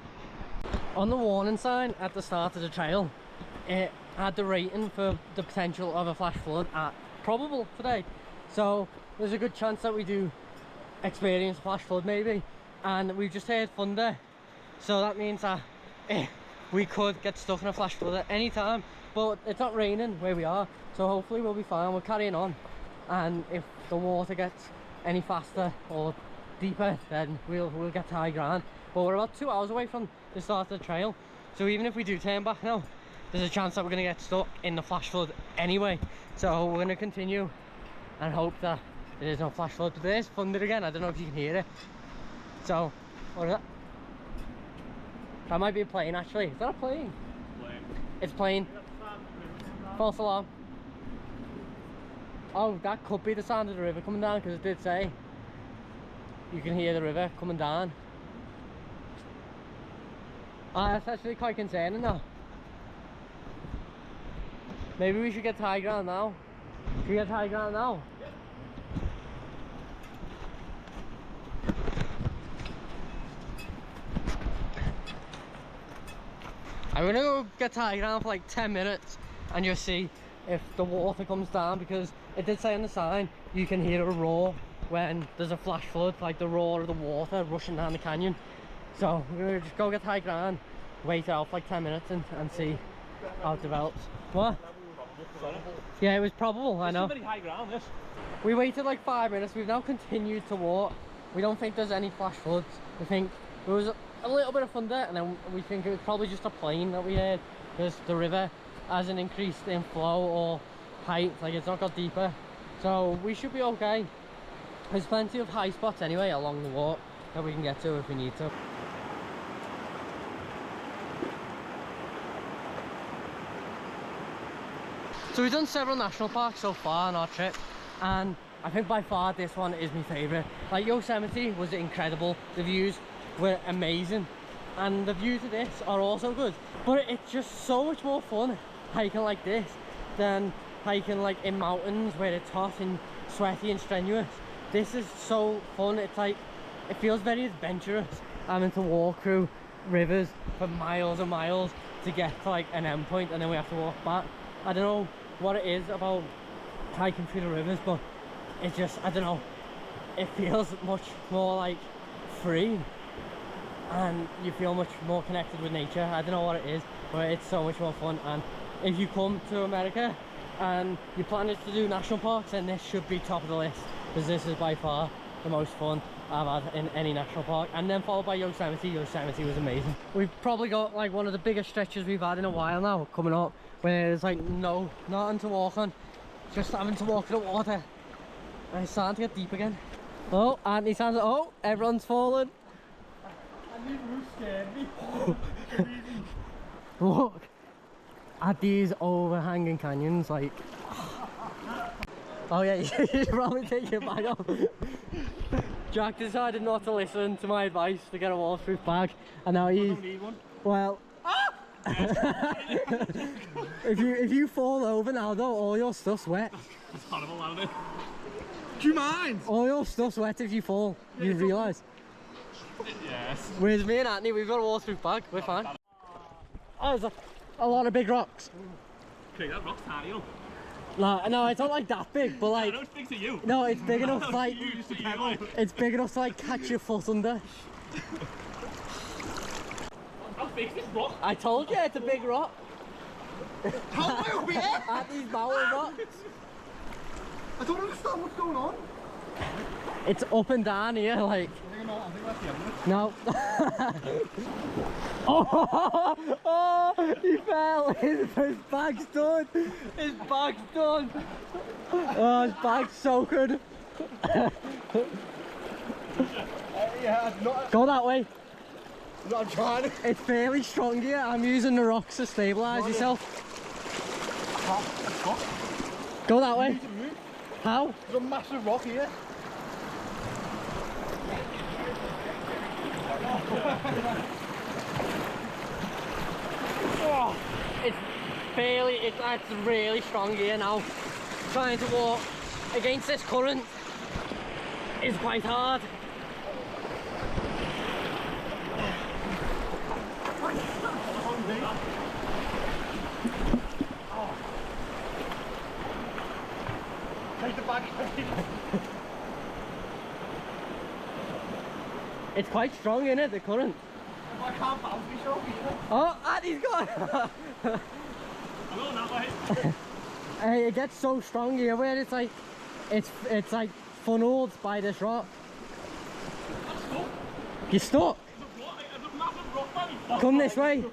On the warning sign at the start of the trail, it had the rating for the potential of a flash flood at probable today. So there's a good chance that we do experience a flash flood maybe. And we've just heard thunder. So that means that we could get stuck in a flash flood at any time. But it's not raining where we are. So hopefully we'll be fine. We're carrying on. And if the water gets any faster or deeper, then we'll get to high ground. But we're about 2 hours away from the start of the trail. So even if we do turn back now, there's a chance that we're going to get stuck in the flash flood anyway. So we're going to continue and hope that there is no flash flood. But there's thunder again. I don't know if you can hear it. So, what is that? That might be a plane actually. Is that a plane? Plane. It's plane. False alarm. Oh, that could be the sound of the river coming down, because it did say you can hear the river coming down. Ah, that's actually quite concerning now. Maybe we should get to high ground now. Should we get to high ground now? I'm gonna go get to high ground for like 10 minutes and just see if the water comes down, because it did say on the sign you can hear a roar when there's a flash flood, like the roar of the water rushing down the canyon. So we're gonna just go get high ground, wait out for like 10 minutes and see how it develops. What? Yeah, it was probable, I know. It's high ground, this. We waited like 5 minutes, we've now continued to walk. We don't think there's any flash floods. We think there was a little bit of thunder, and then we think it was probably just a plane that we heard, because the river hasn't increased in flow or height, like it's not got deeper. So we should be okay. There's plenty of high spots anyway along the walk that we can get to if we need to. So we've done several national parks so far on our trip, and I think by far this one is my favourite. Like Yosemite was incredible, the views were amazing, and the views of this are also good, but it's just so much more fun hiking like this than hiking like in mountains where it's hot and sweaty and strenuous. This is so fun. It's like, it feels very adventurous having to walk through rivers for miles and miles to get to like an end point, and then we have to walk back. I don't know what it is about hiking through the rivers, but it just, I don't know, it feels much more like free and you feel much more connected with nature. I don't know what it is, but it's so much more fun. And if you come to America and you plan to do national parks, then this should be top of the list, because this is by far the most fun I've had in any national park. And then followed by Yosemite. Yosemite was amazing. We've probably got like one of the biggest stretches we've had in a while now coming up, where there's like nothing to walk on, just having to walk in the water, and it's starting to get deep again. Oh, and he's saying, oh, everyone's falling. And these roofs scared me. Look at these overhanging canyons, like. Oh yeah, you should probably take your bag off. Jack decided not to listen to my advice to get a waterproof bag, and now he's. I don't need one. Well. if you fall over now though, all your stuff's wet. It's horrible, isn't it? Do you mind? All your stuff's wet if you fall. You realise? Yes. Whereas me and Anthony, we've got a waterproof bag. We're fine. Oh, there's a lot of big rocks. Okay, that rock's tiny, you know. No, it's not like that big, but like. I don't think to you. No, it's big enough like. It's big enough to like catch your foot under. How big's this rock? I told you it's a big rock. How big? At these mountain rocks. I don't understand what's going on. It's up and down here, like. I think that's the end of it. No. Oh, he fell. His bag's done. His bag's done. Oh, his bag's so good. Yeah, I'm not. Go that way. I'm trying. It's fairly strong here. I'm using the rocks to stabilise yourself. Go that way. How? There's a massive rock here. Oh, it's really strong here now. Trying to walk against this current is quite hard. Take the bag. It's quite strong, isn't it, the current? I can't bounce myself either. Oh, and he's gone! I'm going that way. Hey, it gets so strong here where it's like like funneled by this rock. I'm stuck. You're stuck? There's a massive rock by me. Come this way.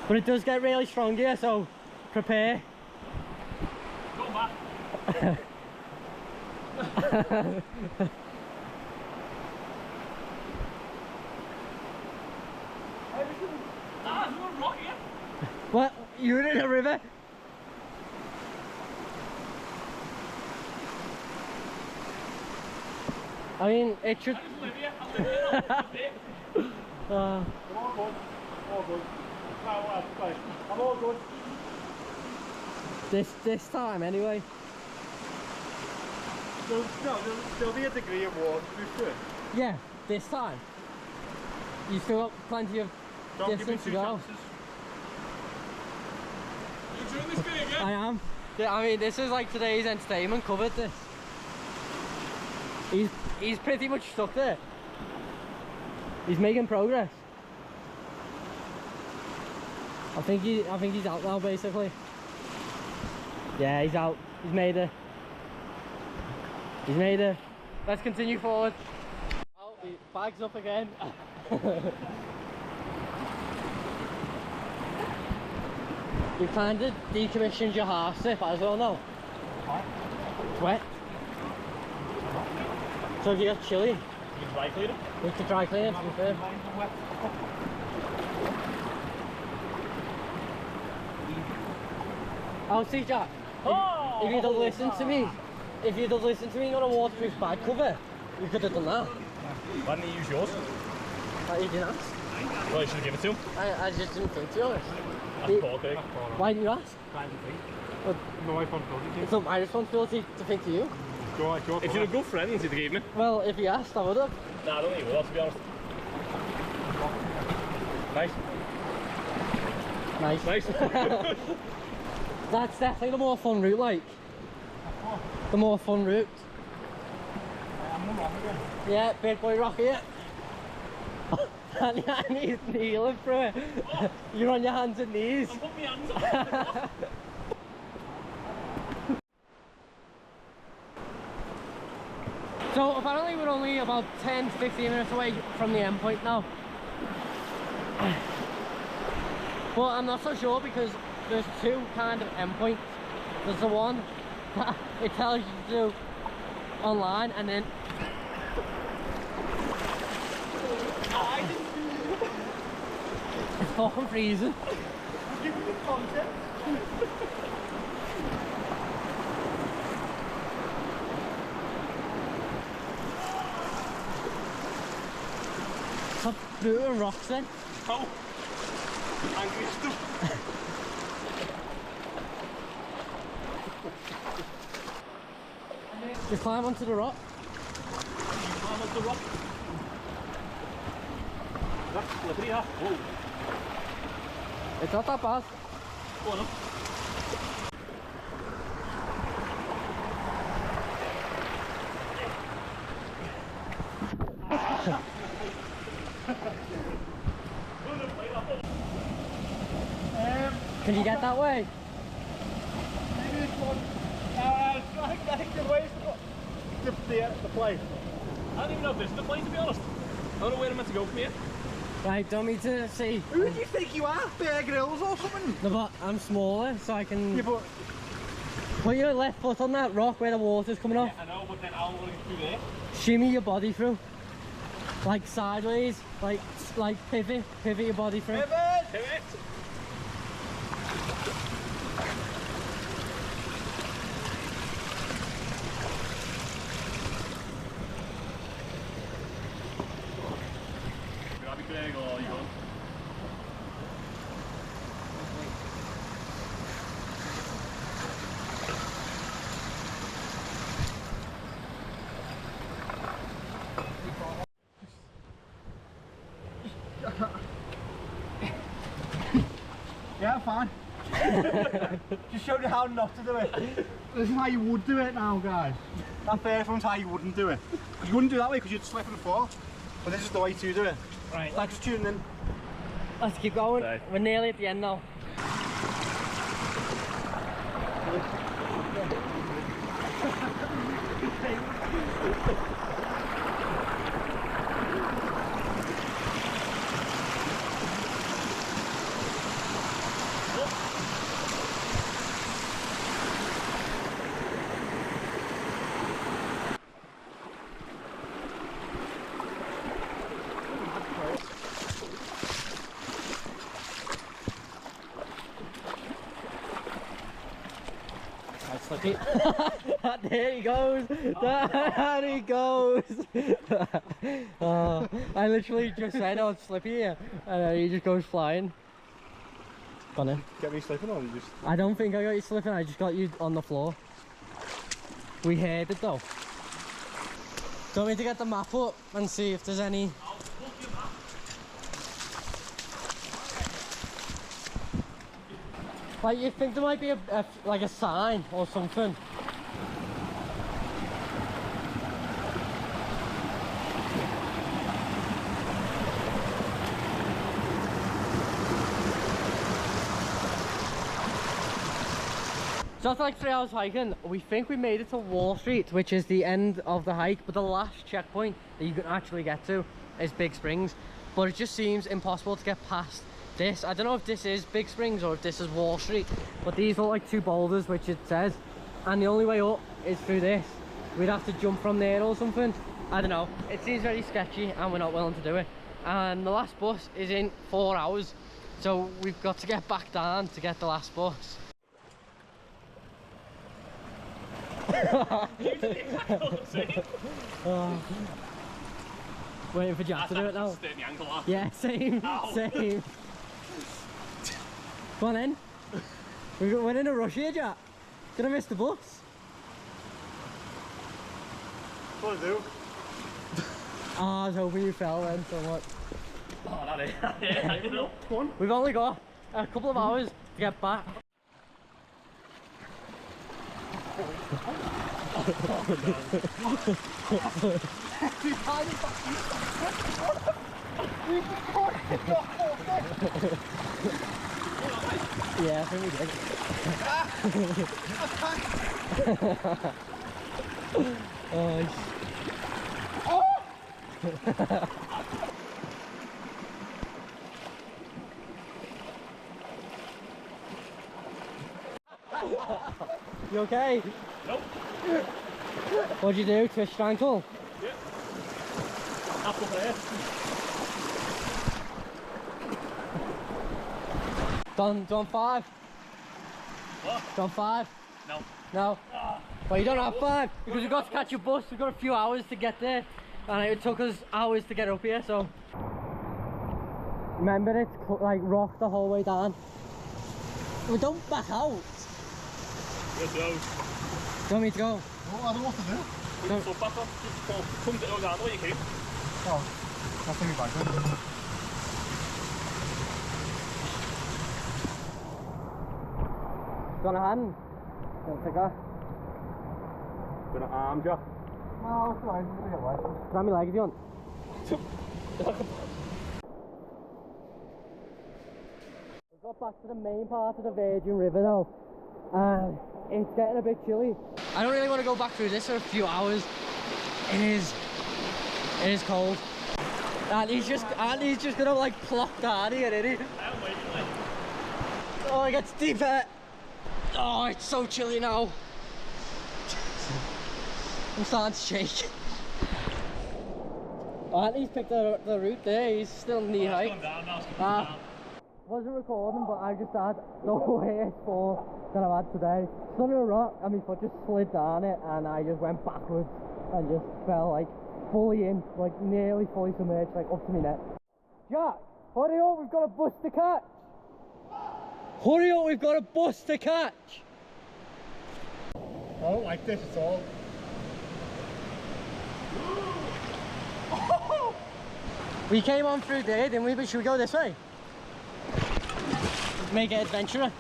But it does get really strong here, so prepare. Go back. There's no rock here. What? You're in a river? I mean, it should. I just live here. I live here. That's it. Uh, I'm all good. All good. I'm all good. this time anyway. There'll still be a degree of waterproof to it. Yeah, this time. You still got plenty of Don't give me distance to two go. chances. You doing this thing again? I am. Yeah, I mean, this is like today's entertainment covered. This. He's pretty much stuck there. He's making progress. I think he's out now, basically. Yeah, he's out. He's made it. He's made it. Let's continue forward. Oh, his bag's up again. You kind of decommissioned your half zip as well now. What? It's wet. So have you got chili? You can dry clean it. We have to dry clean it, to be fair. Oh, see, Jack. If you'd have listened to me, on a waterproof bag cover, you could have done that. Why didn't you use yours? Like you didn't ask. Well, you should have given it to him. I just didn't think, to be honest. That's poor thing. Why didn't you ask? No responsibility. It's not my responsibility to think to you. If you're a good friend, you'd have given me. Well, if you asked, I would have. Nah, I don't think you will, to be honest. Nice. Nice. Nice. That's definitely the more fun route, like. The more fun route. Yeah, big boy rocket. And he's kneeling through it. You're on your hands and knees. I'm putting my hands up. So apparently we're only about 10 to 15 minutes away from the end point now. But I'm not so sure because there's two kind of endpoints. There's the one that it tells you to do online, and then it's fucking freezing. Give me the concept. Stop doing rocks then. Oh, angry stuff. Just climb onto the rock. Climb up the rock. That's slippery, that. Whoa. It's not that bad. Go on up. Can you get that way? Maybe this one. I think the way the place. I don't even know if this is the place, to be honest. I don't know where I'm meant to go from here. Right, don't need to see. Who do you think you are? Bear Grylls or something? No, but I'm smaller, so I can Yeah, but... put your left foot on that rock where the water's coming off. I know, but then I'll want to get through there. Shimmy your body through. Like sideways, like pivot your body through. Pivot! Pivot! Grab your Greg or you go. Yeah, I'm fine. Just showed you how not to do it. This is how you would do it now, guys. That first one's how you wouldn't do it. Because you wouldn't do it that way because you'd slip and fall. But this is the way to do it. Right, Thanks for tuning in. let's keep going. Right. We're nearly at the end now. There he goes. There he goes. I literally just said, oh, it's slippy here, and then he just goes flying. Gone in. Get me slipping or you just... I don't think I got you slipping, I just got you on the floor. We heard it though. Do you want me to get the map up and see if there's any... Like, you think there might be like a sign or something? So after like 3 hours hiking, we think we made it to Wall Street, which is the end of the hike, but the last checkpoint that you can actually get to is Big Springs. But it just seems impossible to get past this. I don't know if this is Big Springs or if this is Wall Street, but these are like two boulders, which it says, and the only way up is through this. we'd have to jump from there or something. I don't know. It seems very sketchy and we're not willing to do it. And the last bus is in 4 hours. So we've got to get back down to get the last bus. Waiting for Jack to do it now. Yeah, same, same. Come on in. We're in a rush here, Jack. Gonna miss the bus. What do I do? Oh, I was hoping you fell then so much. Oh, that is. Come on. We've only got a couple of hours to get back. Yeah, I think we did. You okay? Nope. What'd you do? Twist your ankle? Yeah. Apple there. Done 5? What? Done 5? No. No? Well, you don't have 5 because we've got to catch your bus. We've got a few hours to get there and it took us hours to get up here, so. Remember, it's like rock the whole way down. Well, don't back out. Let's go. Do you want me to go? Well, I don't know what to do. No. So back up. Just come down the way you came. Oh, that's me back then. Do you want a hand? Don't take that. Gonna arm you. No, it's fine. Grab my leg if you want. We've got back to the main part of the Virgin River now. It's getting a bit chilly. I don't really want to go back through this for a few hours. It is cold. And he's just gonna like plop down here, isn't he? Oh, it gets deeper. Oh, it's so chilly now. I'm starting to shake. Oh, Anthony's picked the route there. He's still knee high. Wasn't recording, but I just had the worst fall that I've had today. Stood on a rock and my foot just slid down it and I just went backwards and just fell like fully in, like nearly fully submerged, like up to my neck. Jack, hurry up, we've got a bus to catch! Hurry up, we've got a bus to catch! I don't like this at all. We came on through there, didn't we? But should we go this way? Make it adventurous.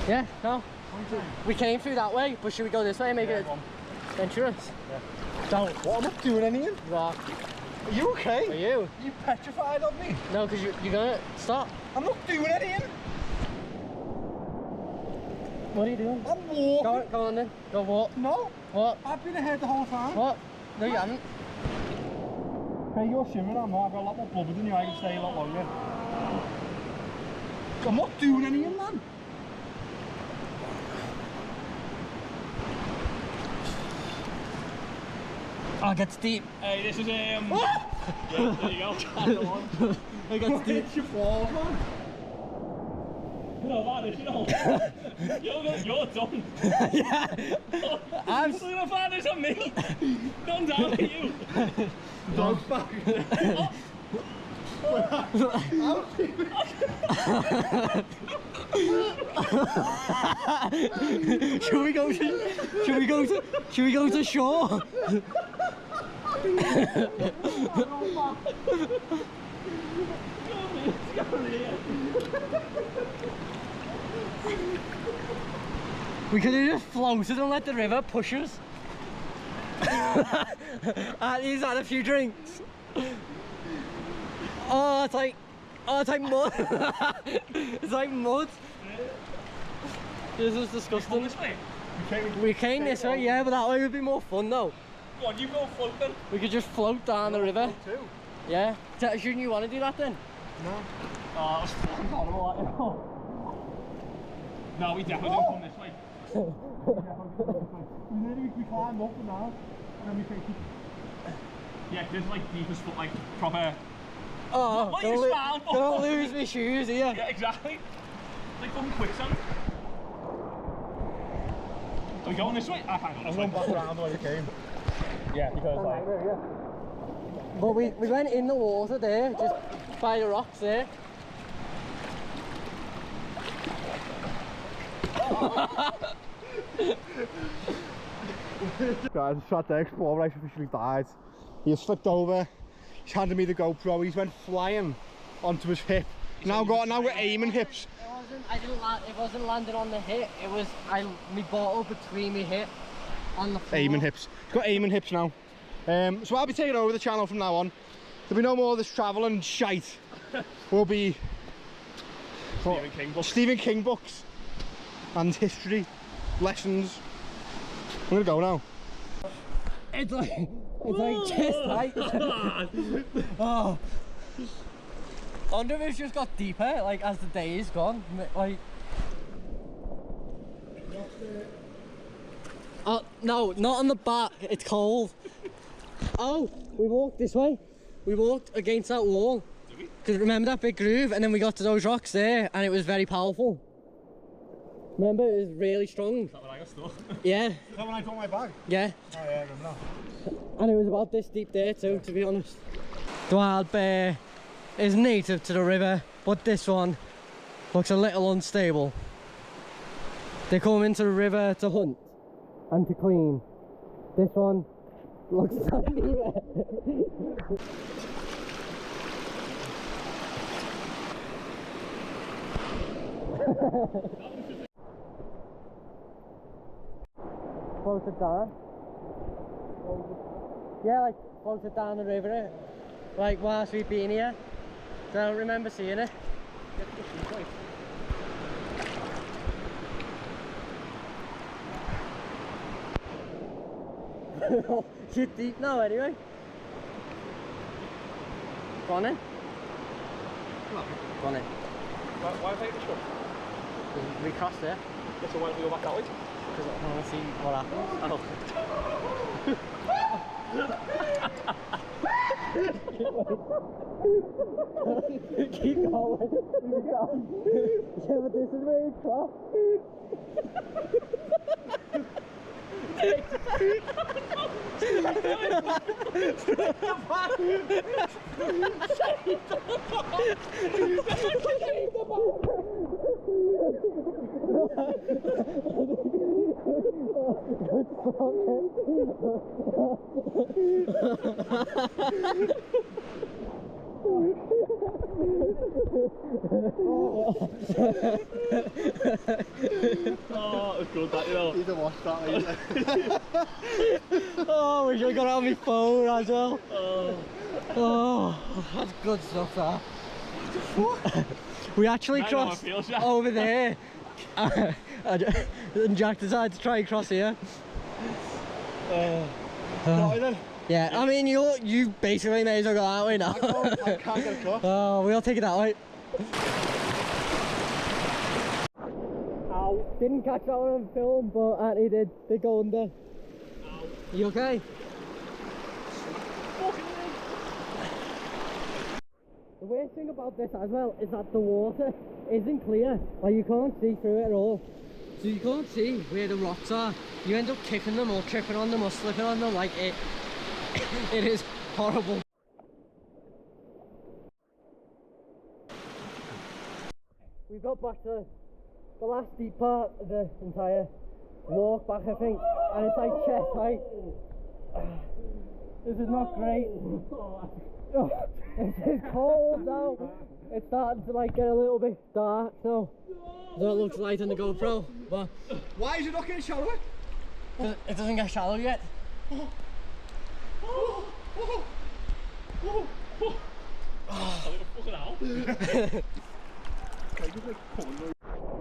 Yeah, no? We came through that way, but should we go this way and make it adventurous? Yeah. Don't. What? I'm not doing anything. You are. Are you okay? Are you? You petrified of me? No, because you're gonna stop. I'm not doing anything. What are you doing? I'm walking. Go on then. Go walk. No. What? I've been ahead the whole time. What? No, you haven't. Hey, you're swimming, I'm not. I've got a lot more blubber than you. I can stay a lot longer. I'm not doing anything, man. Oh, it gets deep. Hey, this is yeah, there you go. It gets deep. It's your fault, man. No, that is, you know. You're done. Yeah. I'm Look at the fathers on me. Done down to you. Dog's back. Should we go to shore? We could have just floated and let the river push us. And he's had a few drinks. Oh, it's like mud. It's like mud. This is disgusting. We came this way, yeah, but that way would be more fun though. Go on, you go floating. We could just float down the river. Too. Yeah. Shouldn't you want to do that then? No. Oh, that's horrible. No, we definitely don't come this way. We climbed up and now, and then we take it. Yeah, this is like deepest foot, like proper. Oh, What are you smiling for? don't lose my shoes here. Yeah, exactly. It's like fucking quicksand. Are we going this way? Ah, hang on. I'm going back around the way we came. Yeah, because like. But we went in the water there, just by the rocks there. Guys, it's shot the Explorer officially died. He slipped over, he's handed me the GoPro, he's went flying onto his hip. Now we're aiming hips. It wasn't landing on the hip, it was my bottle between my hip on the floor. Aiming hips. He's got aiming hips now. So I'll be taking over the channel from now on. There'll be no more of this travelling shite. We'll be Stephen King books and history lessons. I'm gonna go now. It's like chest height. Oh. I wonder if it's just got deeper, like as the day is gone. Like. Oh no, not on the back. It's cold. Oh, we walked this way. We walked against that wall. Did we? Because remember that big groove, and then we got to those rocks there, and it was very powerful. Remember, it was really strong. Is that when I got stuck? Yeah. Is that when I got my bag? Yeah. Oh yeah, I remember that. And it was about this deep there too, to be honest. The wild bear is native to the river, but this one looks a little unstable. They come into the river to hunt and to clean. This one looks tiny. Floated down. Yeah, like floated down the river, like whilst we've been here. So I don't remember seeing it. You're deep now anyway. Go on in. Go on in. Why take the shot? We crossed there. Yeah, so why don't we go back that way? Because I want to see what happens. Keep going. Yeah, but this is where you cross. Oh, it's good that, you know. You don't watch that either. Oh, we should have got it on my phone as well. Oh, that's good stuff that. We actually crossed over there. And Jack decided to try and cross here. Yeah, I mean you basically may as well go that way now. I can't get across. Oh, we'll take it that way. Ow. Didn't catch that one on film, but Anthony did go under. Ow. You okay? The worst thing about this as well is that the water isn't clear. Like you can't see through it at all. So you can't see where the rocks are. You end up kicking them or tripping on them or slipping on them. Like it is horrible. We've got back to the last deep part of the entire walk back, I think, and it's like chest height. This is not great. It's cold now. It's starting to like get a little bit dark now. So it looks light on the GoPro, but Why is it not getting shallower? it doesn't get shallow yet.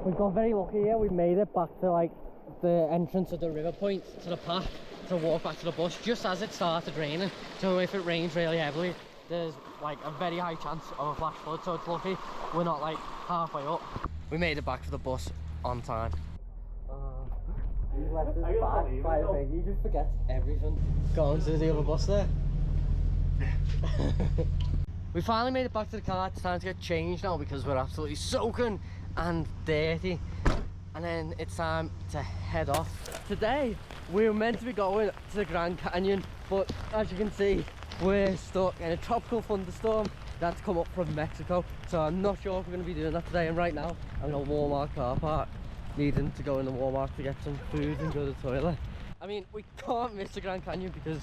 We've got very lucky here. We made it back to like the entrance of the river point, to the path, to walk back to the bus just as it started raining. So if it rains really heavily, there's like a very high chance of a flash flood. So it's lucky we're not like halfway up. We made it back to the bus on time. He's left us back by the thing. He just forgets everything. Going to the other bus there. We finally made it back to the car. It's time to get changed now because we're absolutely soaking and dirty. And then it's time to head off. Today we were meant to be going to the Grand Canyon, but as you can see, we're stuck in a tropical thunderstorm that's come up from Mexico. So I'm not sure if we're going to be doing that today. And right now I'm in a Walmart car park, needing to go in the Walmart to get some food and go to the toilet. I mean, we can't miss the Grand Canyon because,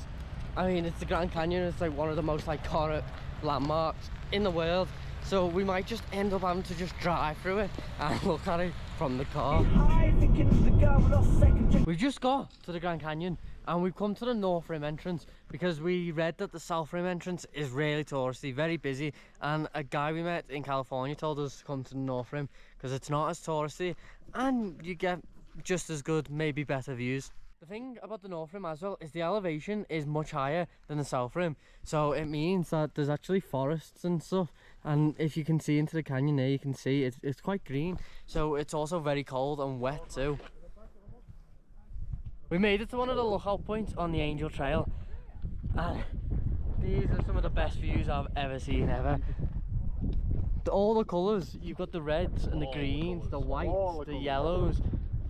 I mean, it's the Grand Canyon. It's like one of the most iconic landmarks in the world. So we might just end up having to just drive through it and look at it from the car. We've just got to the Grand Canyon and we've come to the North Rim entrance because we read that the South Rim entrance is really touristy, very busy, and a guy we met in California told us to come to the North Rim because it's not as touristy and you get just as good, maybe better views. The thing about the North Rim as well is the elevation is much higher than the South Rim, so it means that there's actually forests and stuff, and if you can see into the canyon there, you can see it's quite green, so it's also very cold and wet too. We made it to one of the lookout points on the Angel Trail, and these are some of the best views I've ever seen ever. All the colours, you've got the reds and the greens, the whites, the yellows.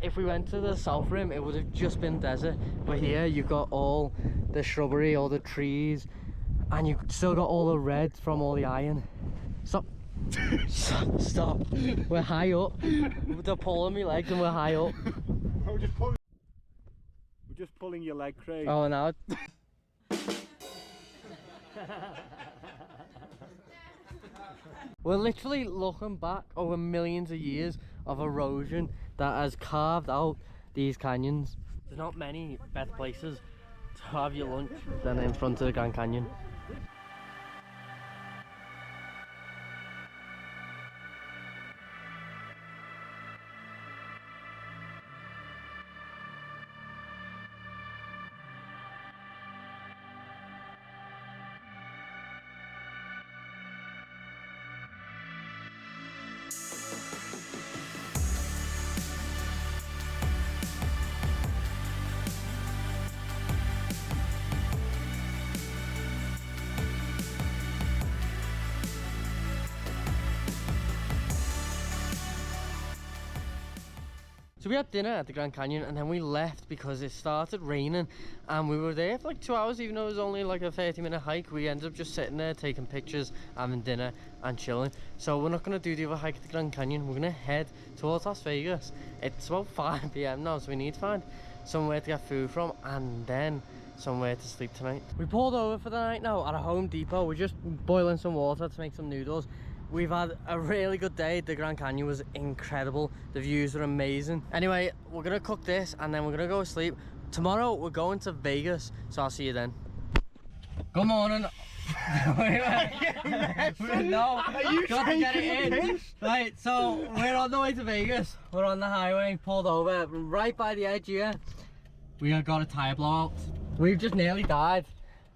If we went to the South Rim, it would have just been desert, but here you've got all the shrubbery, all the trees, and you've still got all the red from all the iron. Stop. Stop. We're high up. They're pulling me legs and we're high up. We're just pulling your leg, Craig. Oh, now. We're literally looking back over millions of years of erosion that has carved out these canyons. There's not many better places to have your lunch than in front of the Grand Canyon. So we had dinner at the Grand Canyon and then we left because it started raining and we were there for like 2 hours, even though it was only like a 30-minute hike. We ended up just sitting there taking pictures, having dinner and chilling. So we're not going to do the other hike at the Grand Canyon. We're going to head towards Las Vegas. It's about 5 p.m. now, so we need to find somewhere to get food from and then somewhere to sleep tonight. We pulled over for the night now at a Home Depot. We're just boiling some water to make some noodles. We've had a really good day. The Grand Canyon was incredible. The views are amazing. Anyway, we're gonna cook this and then we're gonna go to sleep. Tomorrow we're going to Vegas, so I'll see you then. Good morning. No, Are you got to get it in. Right, so we're on the way to Vegas. We're on the highway, pulled over right by the edge here. We have got a tyre blowout. We've just nearly died.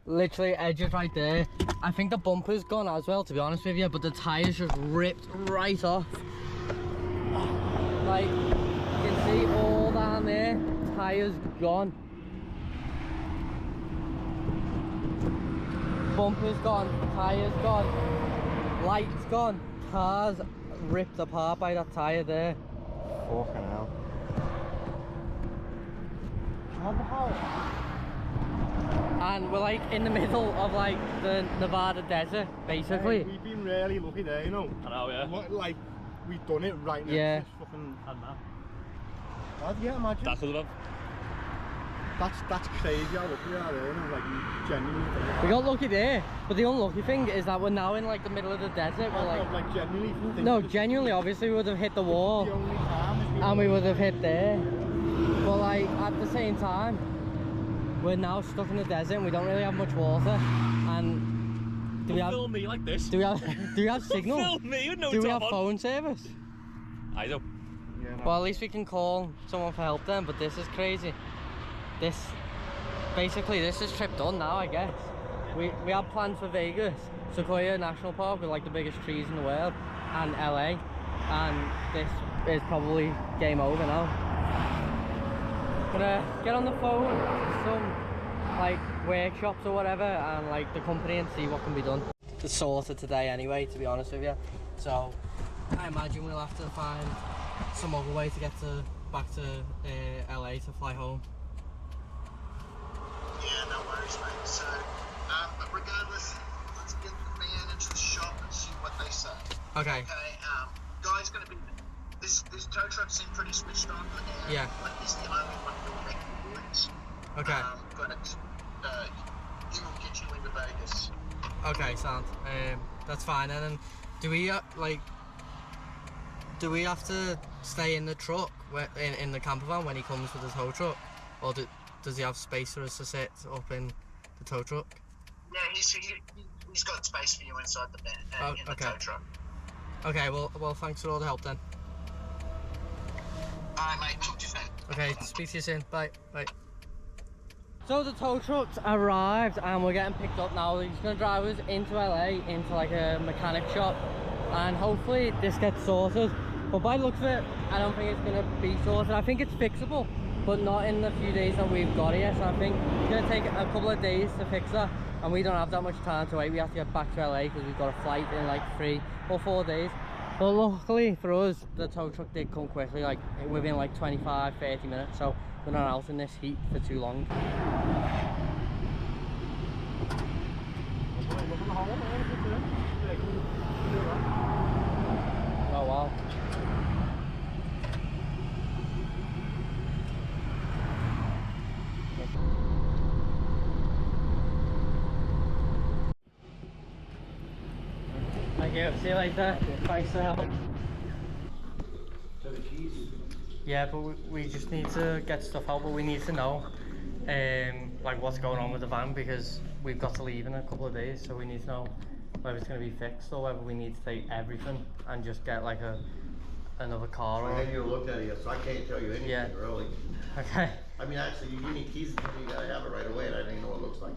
Literally edges right there. I think the bumper's gone as well, to be honest with you, but the tyres just ripped right off. Like, you can see all down there, tyres gone. Bumper's gone, tyres gone, lights gone, cars ripped apart by that tyre there. Fucking hell. How the hell? And we're like in the middle of like the Nevada desert, basically. Hey, we've been really lucky there, you know. I know, yeah. Like, we've done it right now. Yeah. This fucking map. Yeah, imagine. That's what That's crazy how lucky we are there, you know, like genuinely. We got lucky there, but the unlucky thing is that we're now in like the middle of the desert. We're like genuinely. No, genuinely, obviously we would have hit the wall. The only time And we would have hit there. But like at the same time, we're now stuck in the desert and we don't really have much water. And do we have film me like this? do we have signal? Film me with no Do we top have on. phone service? I do. Yeah, no. Well, at least we can call someone for help then, but this is crazy. Basically this is trip done now, I guess. We had plans for Vegas, Sequoia National Park with like the biggest trees in the world, and LA, and this is probably game over now. Gonna get on the phone to some like workshops or whatever and like the company and see what can be done. It's sorted today anyway, to be honest with you. So I imagine we'll have to find some other way to get back to LA to fly home. Yeah, no worries, mate. So, but regardless, let's get the man into the shop and see what they say. Okay. Okay. Guy's gonna be. This tow truck seemed pretty switched on. And Yeah. But he's the only one who'll make the woods. Okay. But he will get you into Vegas. Okay, sound. That's fine. And then, do we have to stay in the truck in the camper van when he comes with the tow truck, or does he have space for us to sit up in the tow truck? Yeah, he's got space for you inside the van in the tow truck. Okay. Well, thanks for all the help then. Alright, mate. Talk to you soon. Okay, speak to you soon. Bye. Bye. So the tow truck's arrived and we're getting picked up now. He's going to drive us into LA, into like a mechanic shop, and hopefully this gets sorted. But by the looks of it, I don't think it's going to be sorted. I think it's fixable, but not in the few days that we've got here. So I think it's going to take a couple of days to fix that, and we don't have that much time to wait. We have to get back to LA because we've got a flight in like 3 or 4 days. But luckily for us, the tow truck did come quickly, like within like 25-30 minutes, so we're not out in this heat for too long. Oh wow. Thank you, see you later. Thanks for the help. Yeah, but we just need to get stuff out, but we need to know like what's going on with the van, because we've got to leave in a couple of days, so we need to know whether it's going to be fixed or whether we need to take everything and just get like another car. I haven't even looked at it yet, so I can't tell you anything really. Okay. I mean, actually, you give me keys to me, you gotta have it right away, and I don't even know what it looks like.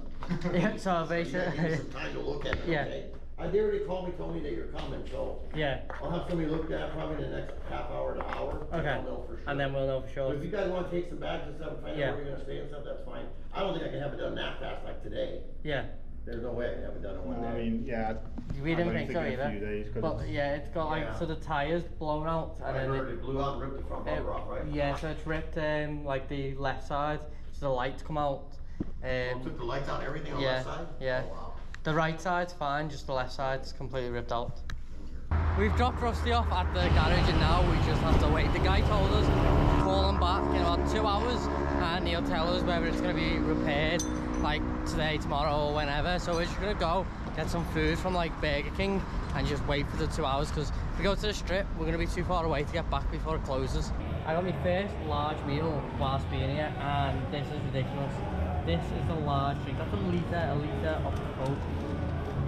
Yeah, so basically, you gotta give me some time to look at it. Yeah. Okay? They already told me that you're coming, so yeah. I'll have somebody look at it probably in the next half hour to hour. Okay. I'll know for sure. And then we'll know for sure. But if you guys want to take some bags and stuff and find Yeah. out where you're gonna stay and stuff, that's fine. I don't think I can have it done that fast like today. Yeah. There's no way I can have it done in one day. I mean, yeah. We didn't think so in a either. few days, but yeah, it's got like, so the tyres blown out. I heard it blew out and ripped the front bumper off, right? Yeah, so it's ripped like the left side, so the lights come out. Took the lights out and everything on the left side? Yeah. Oh, wow. The right side's fine, just the left side's completely ripped out. We've dropped Rusty off at the garage and now we just have to wait. The guy told us to call him back in about 2 hours and he'll tell us whether it's going to be repaired like today, tomorrow or whenever. So we're just going to go get some food from like Burger King and just wait for the 2 hours, because if we go to the strip we're going to be too far away to get back before it closes. I got my first large meal whilst being here and this is ridiculous. This is a large drink. That's a litre of Coke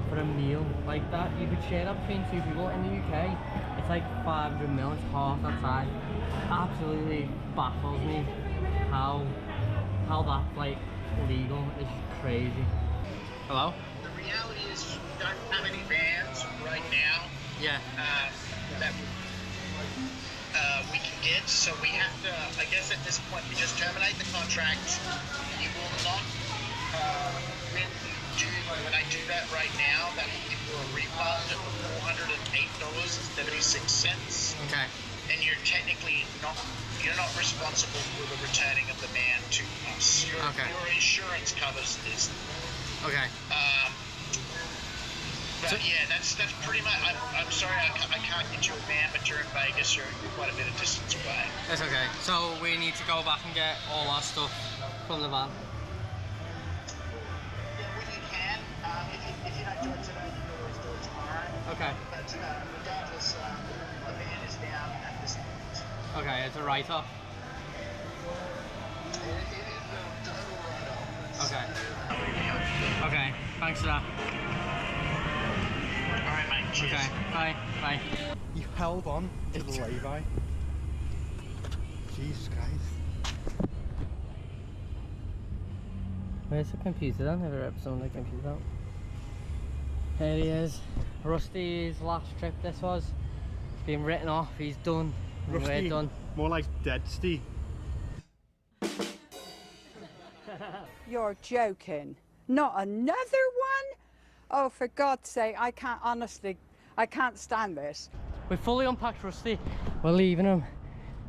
for a meal like that. You could share that between 2 people. In the UK, it's like 500ml, it's half that size. Absolutely baffles me how that's like legal. It's crazy. Hello? The reality is we don't have any vans right now. Yeah. That we can get, so we have to, I guess at this point, we just terminate the contract. You will not, when I do that right now, that will give you a refund of $408.76. Okay. And you're technically you're not responsible for the returning of the van to us. Your insurance covers this. Okay. But yeah, that's pretty much. I'm sorry, I can't get you a van, but you're in Vegas. You're quite a bit of distance away. That's okay. So we need to go back and get all our stuff from the van. Yeah, when you can. If you don't do it today, you can always do it tomorrow. Okay. But regardless, the van is down at this point. Okay, it's a write-off. It is a total write-off. Okay. Okay, thanks for that. Alright, mate. Cheers. Okay, bye. Bye. You held on to the lay-by. Jesus Christ. Where's the computer then? Never ripped some of the computer out. Here he is. Rusty's last trip this was. He's been written off, he's done. Rusty, we're done. More like dead Steve. You're joking. Not another one? Oh, for God's sake, I can't, honestly, I can't stand this. We've fully unpacked Rusty. We're leaving him.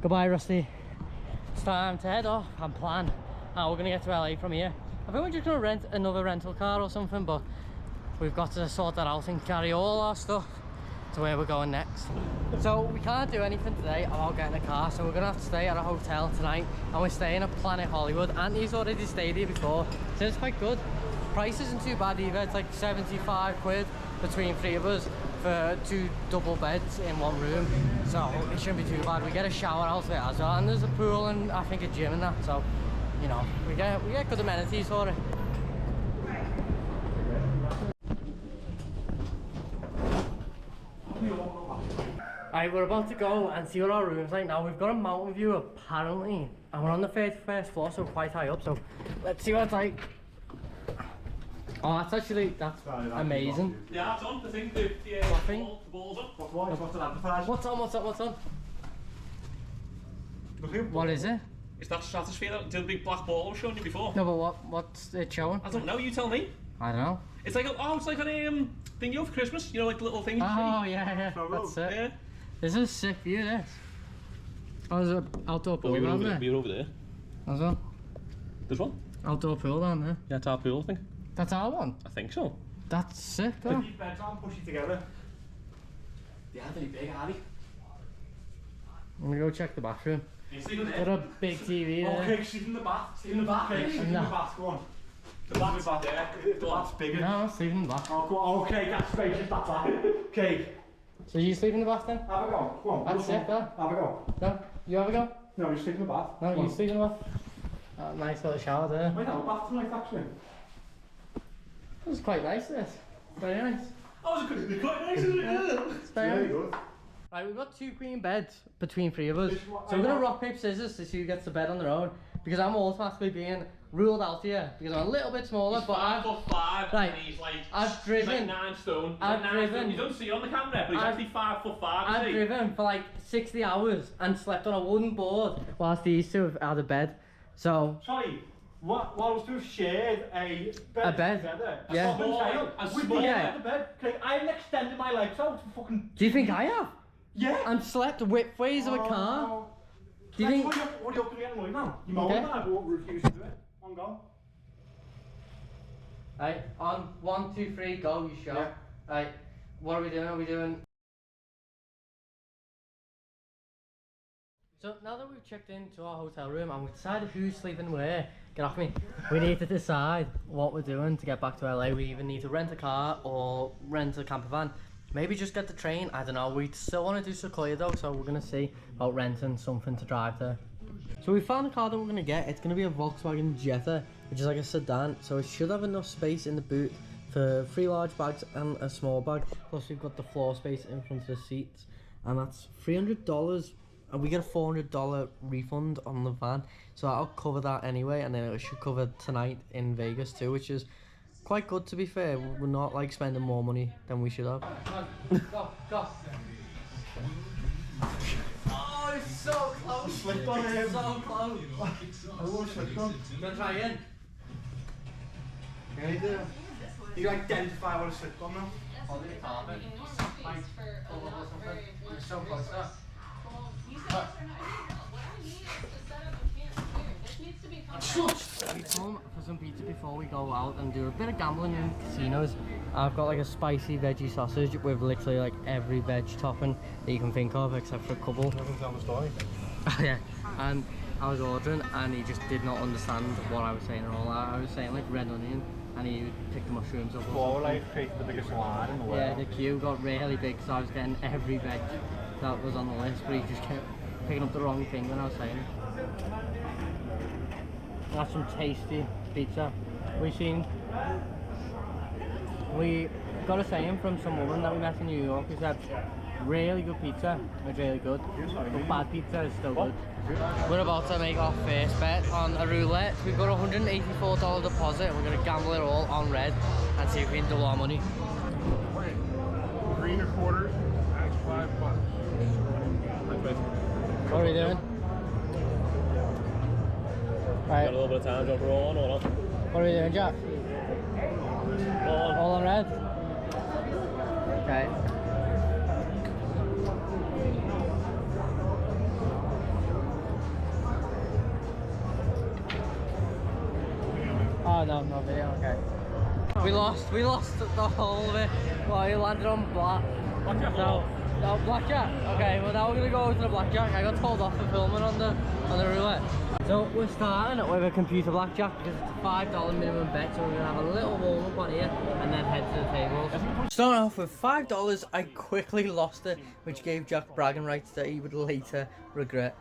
Goodbye, Rusty. It's time to head off and plan how we're going to get to LA from here. I think we're just going to rent another rental car or something, but we've got to sort that out and carry all our stuff to where we're going next. So we can't do anything today about getting a car, so we're going to have to stay at a hotel tonight, and we're staying at Planet Hollywood. Anthony's already stayed here before, so it's quite good. Price isn't too bad either. It's like 75 quid between 3 of us for 2 double beds in 1 room, so it shouldn't be too bad. We get a shower out there as well, and there's a pool and I think a gym and that, so you know, we get good amenities for it. Right, we're about to go and see what our room's like now. We've got a mountain view apparently, and we're on the 31st floor, so quite high up, so let's see what it's like. Oh, that's amazing. Yeah, that's on. I think the ball's up. What's it advertised? What's on? What is it? It's that stratosphere, the big black ball I was showing you before. No, but what's it showing? I don't know, you tell me. I don't know. It's like it's like an thing you have for Christmas, you know, like the little things. Oh, yeah, that's it. Yeah. This is a sick view, this. Oh, there's an outdoor pool down there. We were over there. As well? There's one? Outdoor pool down there. Yeah, it's our pool, I think. That's our one? I think so. That's sick, though. Put these beds on, push it together. Yeah, they're big, Harry. I'm gonna go check the bathroom. Got a big TV there. Okay, sleep in the bath. Sleep in the bath. Okay, sleep in the bath. Go on. The bath's there. The bath's bigger. No, I'm sleeping in the bath. Oh, go on. Okay, that's spacious. That's that. Okay. So you sleep in the bath then? Have a go. Go on. That's sick, though. Have a go. No, you have a go? No, you sleep in the bath. No, you sleep in the bath. Oh, nice little shower there. Might have a bath tonight, actually. It was quite nice, this. Very nice. Oh, it could be quite nice, isn't it? It's very good. Right, we've got 2 queen beds between 3 of us. So we're gonna rock, paper, scissors to see who gets the bed on their own. Because I'm automatically being ruled out here because I'm a little bit smaller. But 5'5", right, and he's like, I've driven. He's like 9 stone. I've driven. You don't see it on the camera, but he's actually 5'5". I've driven for like 60 hours and slept on a wooden board whilst these 2 have had a bed. So. Sorry. What was to have shared a bed together? Yeah. With the end of the bed. Okay, I haven't extended my legs out for fucking. Do you think I have? Yeah. And slept widthways of a car. Do you think? What are you up to get annoyed now? You moan that, but refuse to do it. On go. Right, on 1, 2, 3, go. You show. Yeah. Right, what are we doing? Are we doing? So now that we've checked into our hotel room and we've decided who's sleeping where, get off me, we need to decide what we're doing to get back to LA. We either need to rent a car or rent a camper van. Maybe just get the train, I don't know. We still want to do Sequoia though, so we're going to see about renting something to drive there. So we found the car that we're going to get. It's going to be a Volkswagen Jetta, which is like a sedan, so it should have enough space in the boot for 3 large bags and a small bag. Plus we've got the floor space in front of the seats, and that's $300. And we get a $400 refund on the van, so that'll cover that anyway, and then it should cover tonight in Vegas too, which is quite good to be fair. We're not like spending more money than we should have. Go, go. Oh, it's so close. Slipped on him. So close. I almost slipped on. You gonna try again? Yeah, you do. You identify what I slipped on now? Hold the carpet. Like, or something. You're so close to that. We come for some pizza before we go out and do a bit of gambling in casinos. I've got like a spicy veggie sausage with literally like every veg topping that you can think of except for a couple. Tell the story. Yeah, and I was ordering and he just did not understand what I was saying at all. I was saying like red onion and he picked the mushrooms up. Before like created the biggest line in the world. Yeah, the queue got really big, so I was getting every veg that was on the list, but he just kept picking up the wrong thing when I was saying it. That's some tasty pizza. We got a saying from some woman that we met in New York who said, really good pizza, it's really good, but bad pizza is still good. We're about to make our first bet on a roulette. We've got a $184 deposit and we're going to gamble it all on red and see if we can double our money. Green or quarters, that's $5. What are we doing? Right. Got a little bit of time to roll on or not? What are we doing, Jack? All on red? Okay. Oh no, no video, okay. We lost the whole of it. Well, he landed on black. Blackjack? No, blackjack. Okay, well now we're gonna go over to the blackjack. I got told off for filming on the roulette. So we're starting with a computer blackjack because it's a $5 minimum bet, so we're gonna have a little warm up on here and then head to the tables. Starting off with $5, I quickly lost it, which gave Jack bragging rights that he would later regret.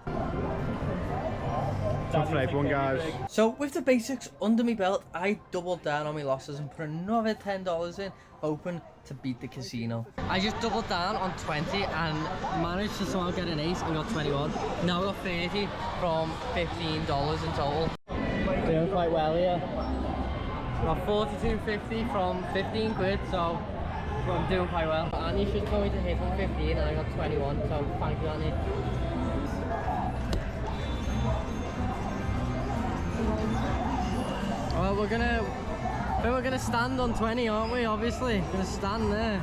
Not for everyone, guys. So with the basics under my belt, I doubled down on my losses and put another $10 in, hoping to beat the casino. I just doubled down on 20 and managed to somehow get an ace and got 21. Now I got 30 from $15 in total. Doing quite well here. Got 42.50 from 15 quid, so I'm doing quite well. Annie just told me to hit on 15 and I got 21, so thank you, Annie. Well, we're gonna stand on 20, aren't we? Obviously, gonna stand there.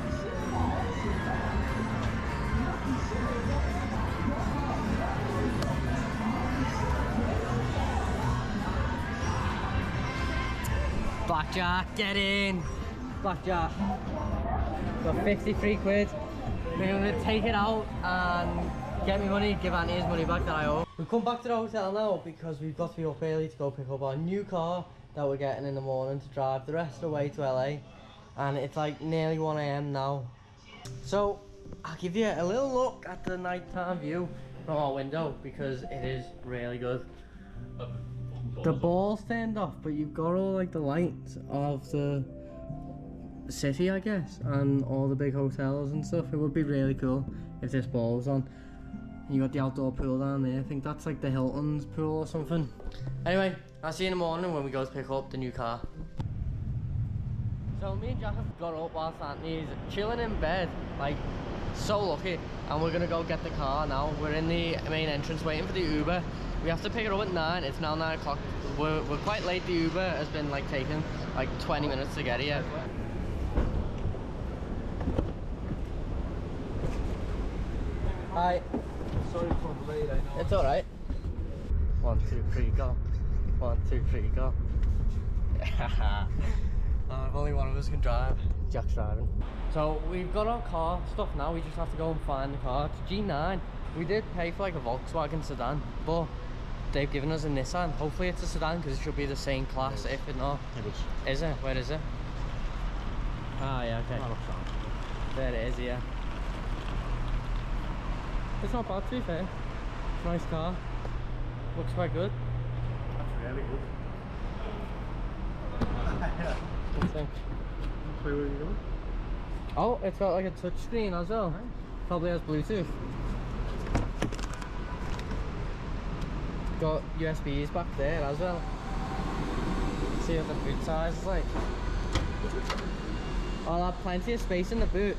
Blackjack, get in! Blackjack. Got 53 quid. We're gonna take it out and get me money, give Auntie his money back that I owe. We've come back to the hotel now because we've got to be up early to go pick up our new car that we're getting in the morning to drive the rest of the way to LA. And it's like nearly 1 AM now. So I'll give you a little look at the nighttime view from our window because it is really good. The ball's turned off, but you've got all like the lights of the city, I guess, and all the big hotels and stuff. It would be really cool if this ball was on. You got the outdoor pool down there. I think that's like the Hilton's pool or something. Anyway, I'll see you in the morning when we go to pick up the new car. So me and Jack have got up whilst Anthony's chilling in bed, like so lucky, and we're gonna go get the car now. We're in the main entrance waiting for the Uber. We have to pick it up at 9, it's now 9 o'clock. We're quite late. The Uber has been like taking like 20 minutes to get here. Hi. Sorry for the late, I know. It's alright. 1, 2, 3, go. 1, 2, 3, go. If only one of us can drive. Jack's driving. So we've got our car stuff now, we just have to go and find the car. It's G9. We did pay for like a Volkswagen sedan, but they've given us a Nissan. Hopefully it's a sedan because it should be the same class, if it not. It is. Is it? Where is it? Ah, yeah, okay. There it is, yeah. It's not bad, to be fair. It's a nice car. Looks quite good. That's really good. What do you think? Where are you going? Oh, it's got like a touch screen as well. Nice. Probably has Bluetooth. Got USBs back there as well. See what the boot size is like. I'll have plenty of space in the boot.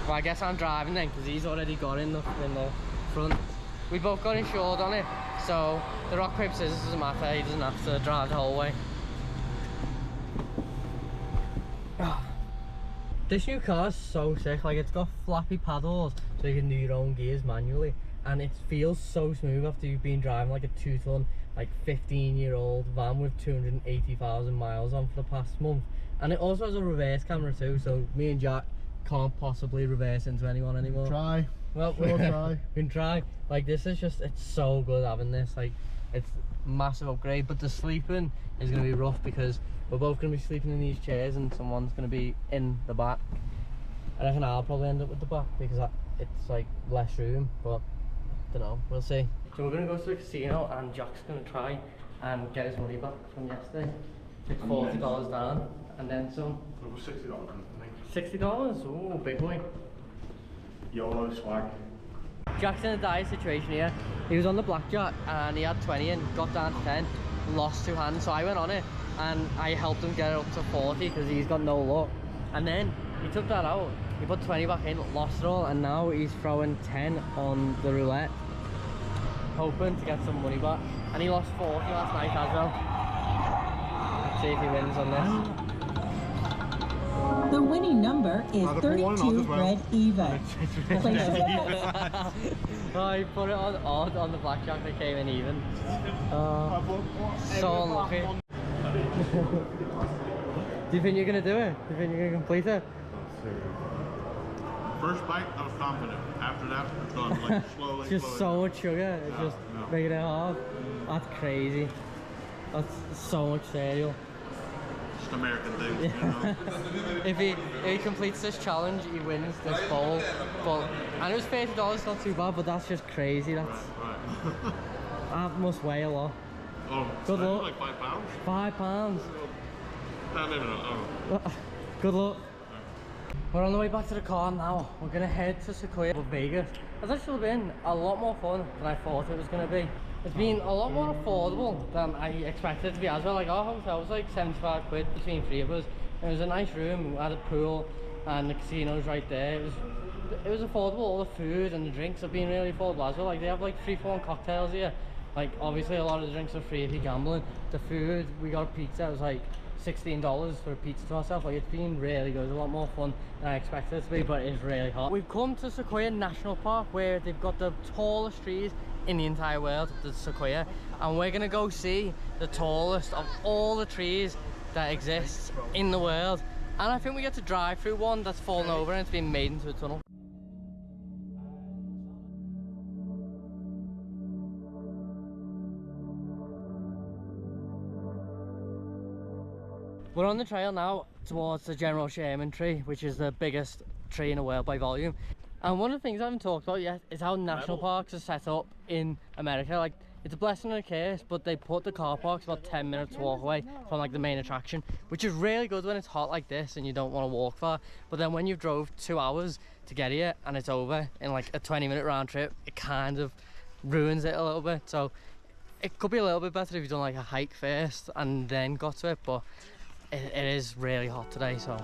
Well, I guess I'm driving then because he's already got in the front. We both got insured on it, so the rock, paper, scissors doesn't matter. He doesn't have to drive the whole way. This new car is so sick. Like, it's got flappy paddles so you can do your own gears manually, and it feels so smooth after you've been driving like a 2-ton, like 15-year-old van with 280,000 miles on for the past month. And it also has a reverse camera too, so me and Jack can't possibly reverse into anyone anymore. Try. Well, we'll try. We can try. Like, this is just, it's so good having this. Like, it's massive upgrade, but the sleeping is going to be rough because we're both going to be sleeping in these chairs and someone's going to be in the back. I reckon I'll probably end up with the back because it's like less room, but I don't know, we'll see. So we're going to go to the casino and Jack's going to try and get his money back from yesterday. It's $40 down and then some. It was $60, I think. $60? Ooh, big boy. YOLO swag. Jack's in a dire situation here. He was on the blackjack and he had 20 and got down to 10, lost 2 hands, so I went on it and I helped him get it up to 40 because he's got no luck. And then he took that out, he put 20 back in, lost it all, and now he's throwing 10 on the roulette. hoping to get some money back. And he lost 40 last night as well. Let's see if he wins on this. The winning number is 32 Red Eva. Oh, he put it on odd on the blackjack, they came in even. So unlucky. Do you think you're going to do it? Do you think you're going to complete it? First bite, I was confident. After that, it's gone like slowly. Just so much sugar, it's just making it hard. That's crazy. That's so much cereal. Just American thing, you know? if he completes this challenge, he wins this bowl. But and it was $30, not too bad, but that's just crazy. That's that must weigh a lot. Oh, good luck. Like 5 pounds? 5 pounds. Maybe not. Good luck. We're on the way back to the car now. We're gonna head to Sequoia Vegas. It's actually been a lot more fun than I thought it was gonna be. It's been a lot more affordable than I expected it to be as well. Like our hotel was like 75 quid between 3 of us. It was a nice room, we had a pool and the casino's right there. It was affordable. All the food and the drinks have been really affordable as well. Like they have like 3 for 1 cocktails here. Like obviously a lot of the drinks are free if you're gambling. The food, we got a pizza, it was like $16 for a pizza to ourselves. Like it's been really good, a lot more fun than I expected it to be, but it's really hot. We've come to Sequoia National Park where they've got the tallest trees in the entire world, the Sequoia, and we're gonna go see the tallest of all the trees that exists in the world. And I think we get to drive through one that's fallen over and it's been made into a tunnel. We're on the trail now towards the General Sherman tree, which is the biggest tree in the world by volume. And one of the things I haven't talked about yet is how national parks are set up in America. Like, it's a blessing and a curse, but they put the car parks about 10 minutes walk away from like the main attraction, which is really good when it's hot like this and you don't want to walk far. But then when you've drove 2 hours to get here and it's over in like a 20-minute round trip, it kind of ruins it a little bit. So it could be a little bit better if you've done like a hike first and then got to it, but it is really hot today, so.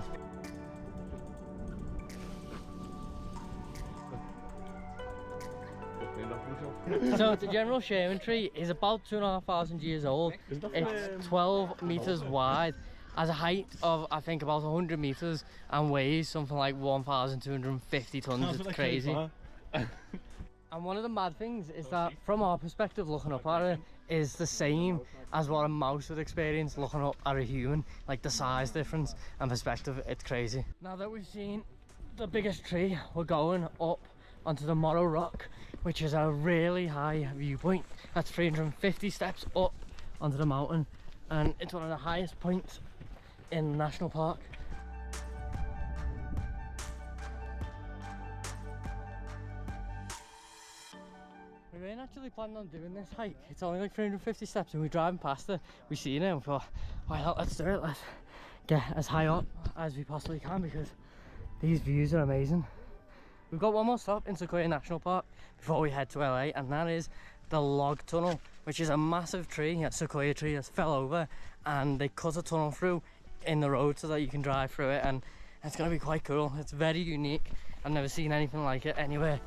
So the General Sherman tree is about 2,500 years old. It's 12 meters wide, has a height of I think about 100 meters and weighs something like 1,250 tons. It's crazy. And one of the mad things is that from our perspective looking up at it is the same as what a mouse would experience looking up at a human. Like the size difference and perspective, it's crazy. Now that we've seen the biggest tree, we're going up onto the Morrow Rock, which is a really high viewpoint. That's 350 steps up onto the mountain and it's one of the highest points in the national park. We weren't actually planning on doing this hike. It's only like 350 steps and we're driving past it. We seen it and we thought, why not, let's do it. Let's get as high up as we possibly can because these views are amazing. We've got one more stop in Sequoia National Park before we head to LA, and that is the log tunnel, which is a massive tree, a sequoia tree that's fell over and they cut a tunnel through in the road so that you can drive through it, and it's going to be quite cool. It's very unique. I've never seen anything like it anywhere.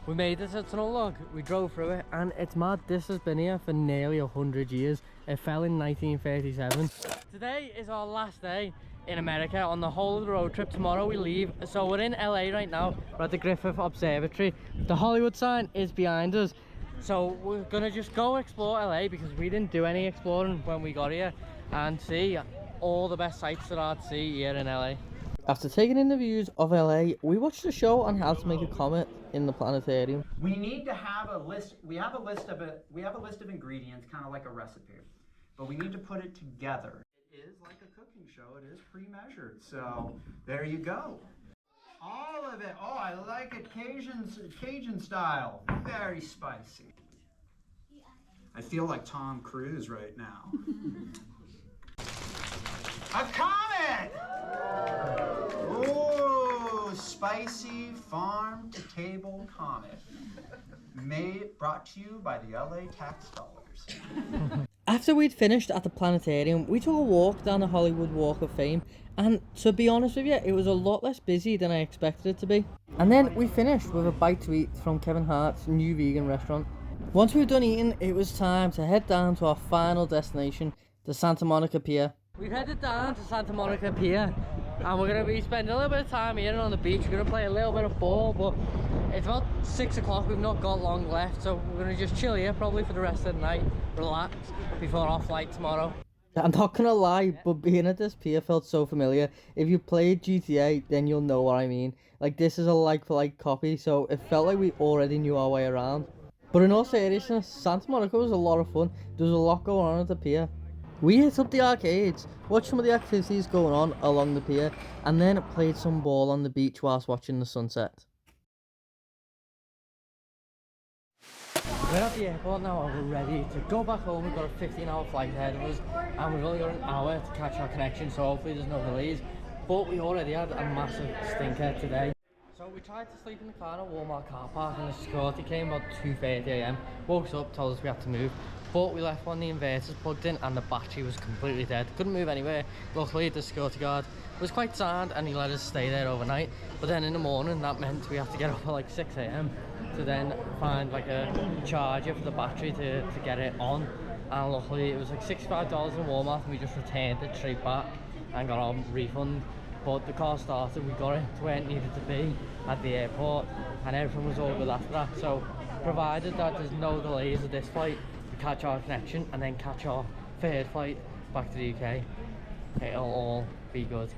We made it to tunnel log, we drove through it, and it's mad, this has been here for nearly 100 years. It fell in 1937. Today is our last day in America on the whole of the road trip. Tomorrow we leave, so we're in LA right now. We're at the Griffith Observatory. The Hollywood sign is behind us, so we're gonna just go explore LA because we didn't do any exploring when we got here, and see all the best sights that I'd see here in LA. After taking in the views of LA, we watched a show on how to make a comet in the planetarium. We need to have a list. We have a list of ingredients, kind of like a recipe, but we need to put it together. It is like a cooking show. It is pre-measured. So there you go. All of it. Oh, I like it Cajun style. Very spicy. I feel like Tom Cruise right now. A comet! Ooh, spicy farm-to-table comet. Brought to you by the LA tax dollars. After we'd finished at the planetarium, we took a walk down the Hollywood Walk of Fame, and to be honest with you, it was a lot less busy than I expected it to be. And then we finished with a bite to eat from Kevin Hart's new vegan restaurant. Once we were done eating, it was time to head down to our final destination, the Santa Monica Pier. We've headed down to Santa Monica Pier, and we're going to be spending a little bit of time here on the beach. We're going to play a little bit of ball, but it's about 6 o'clock, we've not got long left, so we're going to just chill here probably for the rest of the night, relax before our flight tomorrow. I'm not going to lie, but being at this pier felt so familiar. If you played GTA, then you'll know what I mean. Like, this is a like-for-like copy, so it felt like we already knew our way around. But in all seriousness, Santa Monica was a lot of fun. There was a lot going on at the pier. We hit up the arcades, watched some of the activities going on along the pier, and then played some ball on the beach whilst watching the sunset. We're at the airport now and we're ready to go back home. We've got a 15-hour flight ahead of us and we've only got an hour to catch our connection, so hopefully there's no delays. But we already had a massive stinker today. So we tried to sleep in the car in a Walmart car park, and the security came about 2:30 AM, woke us up, told us we had to move. But we left one of the inverters plugged in and the battery was completely dead. Couldn't move anywhere. Luckily the security guard was quite sound and he let us stay there overnight. But then in the morning that meant we had to get up at like 6 AM to then find like a charger for the battery to get it on. And luckily it was like $65 in Walmart, and we just returned it straight back and got our refund. But the car started, we got it to where it needed to be at the airport, and everything was all good after that. So provided that there's no delays of this flight, we catch our connection and then catch our third flight back to the UK, it'll all be good.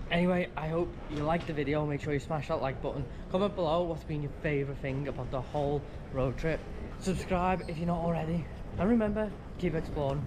Anyway, I hope you liked the video. Make sure you smash that like button. Comment below what's been your favourite thing about the whole road trip. Subscribe if you're not already, and remember, keep exploring.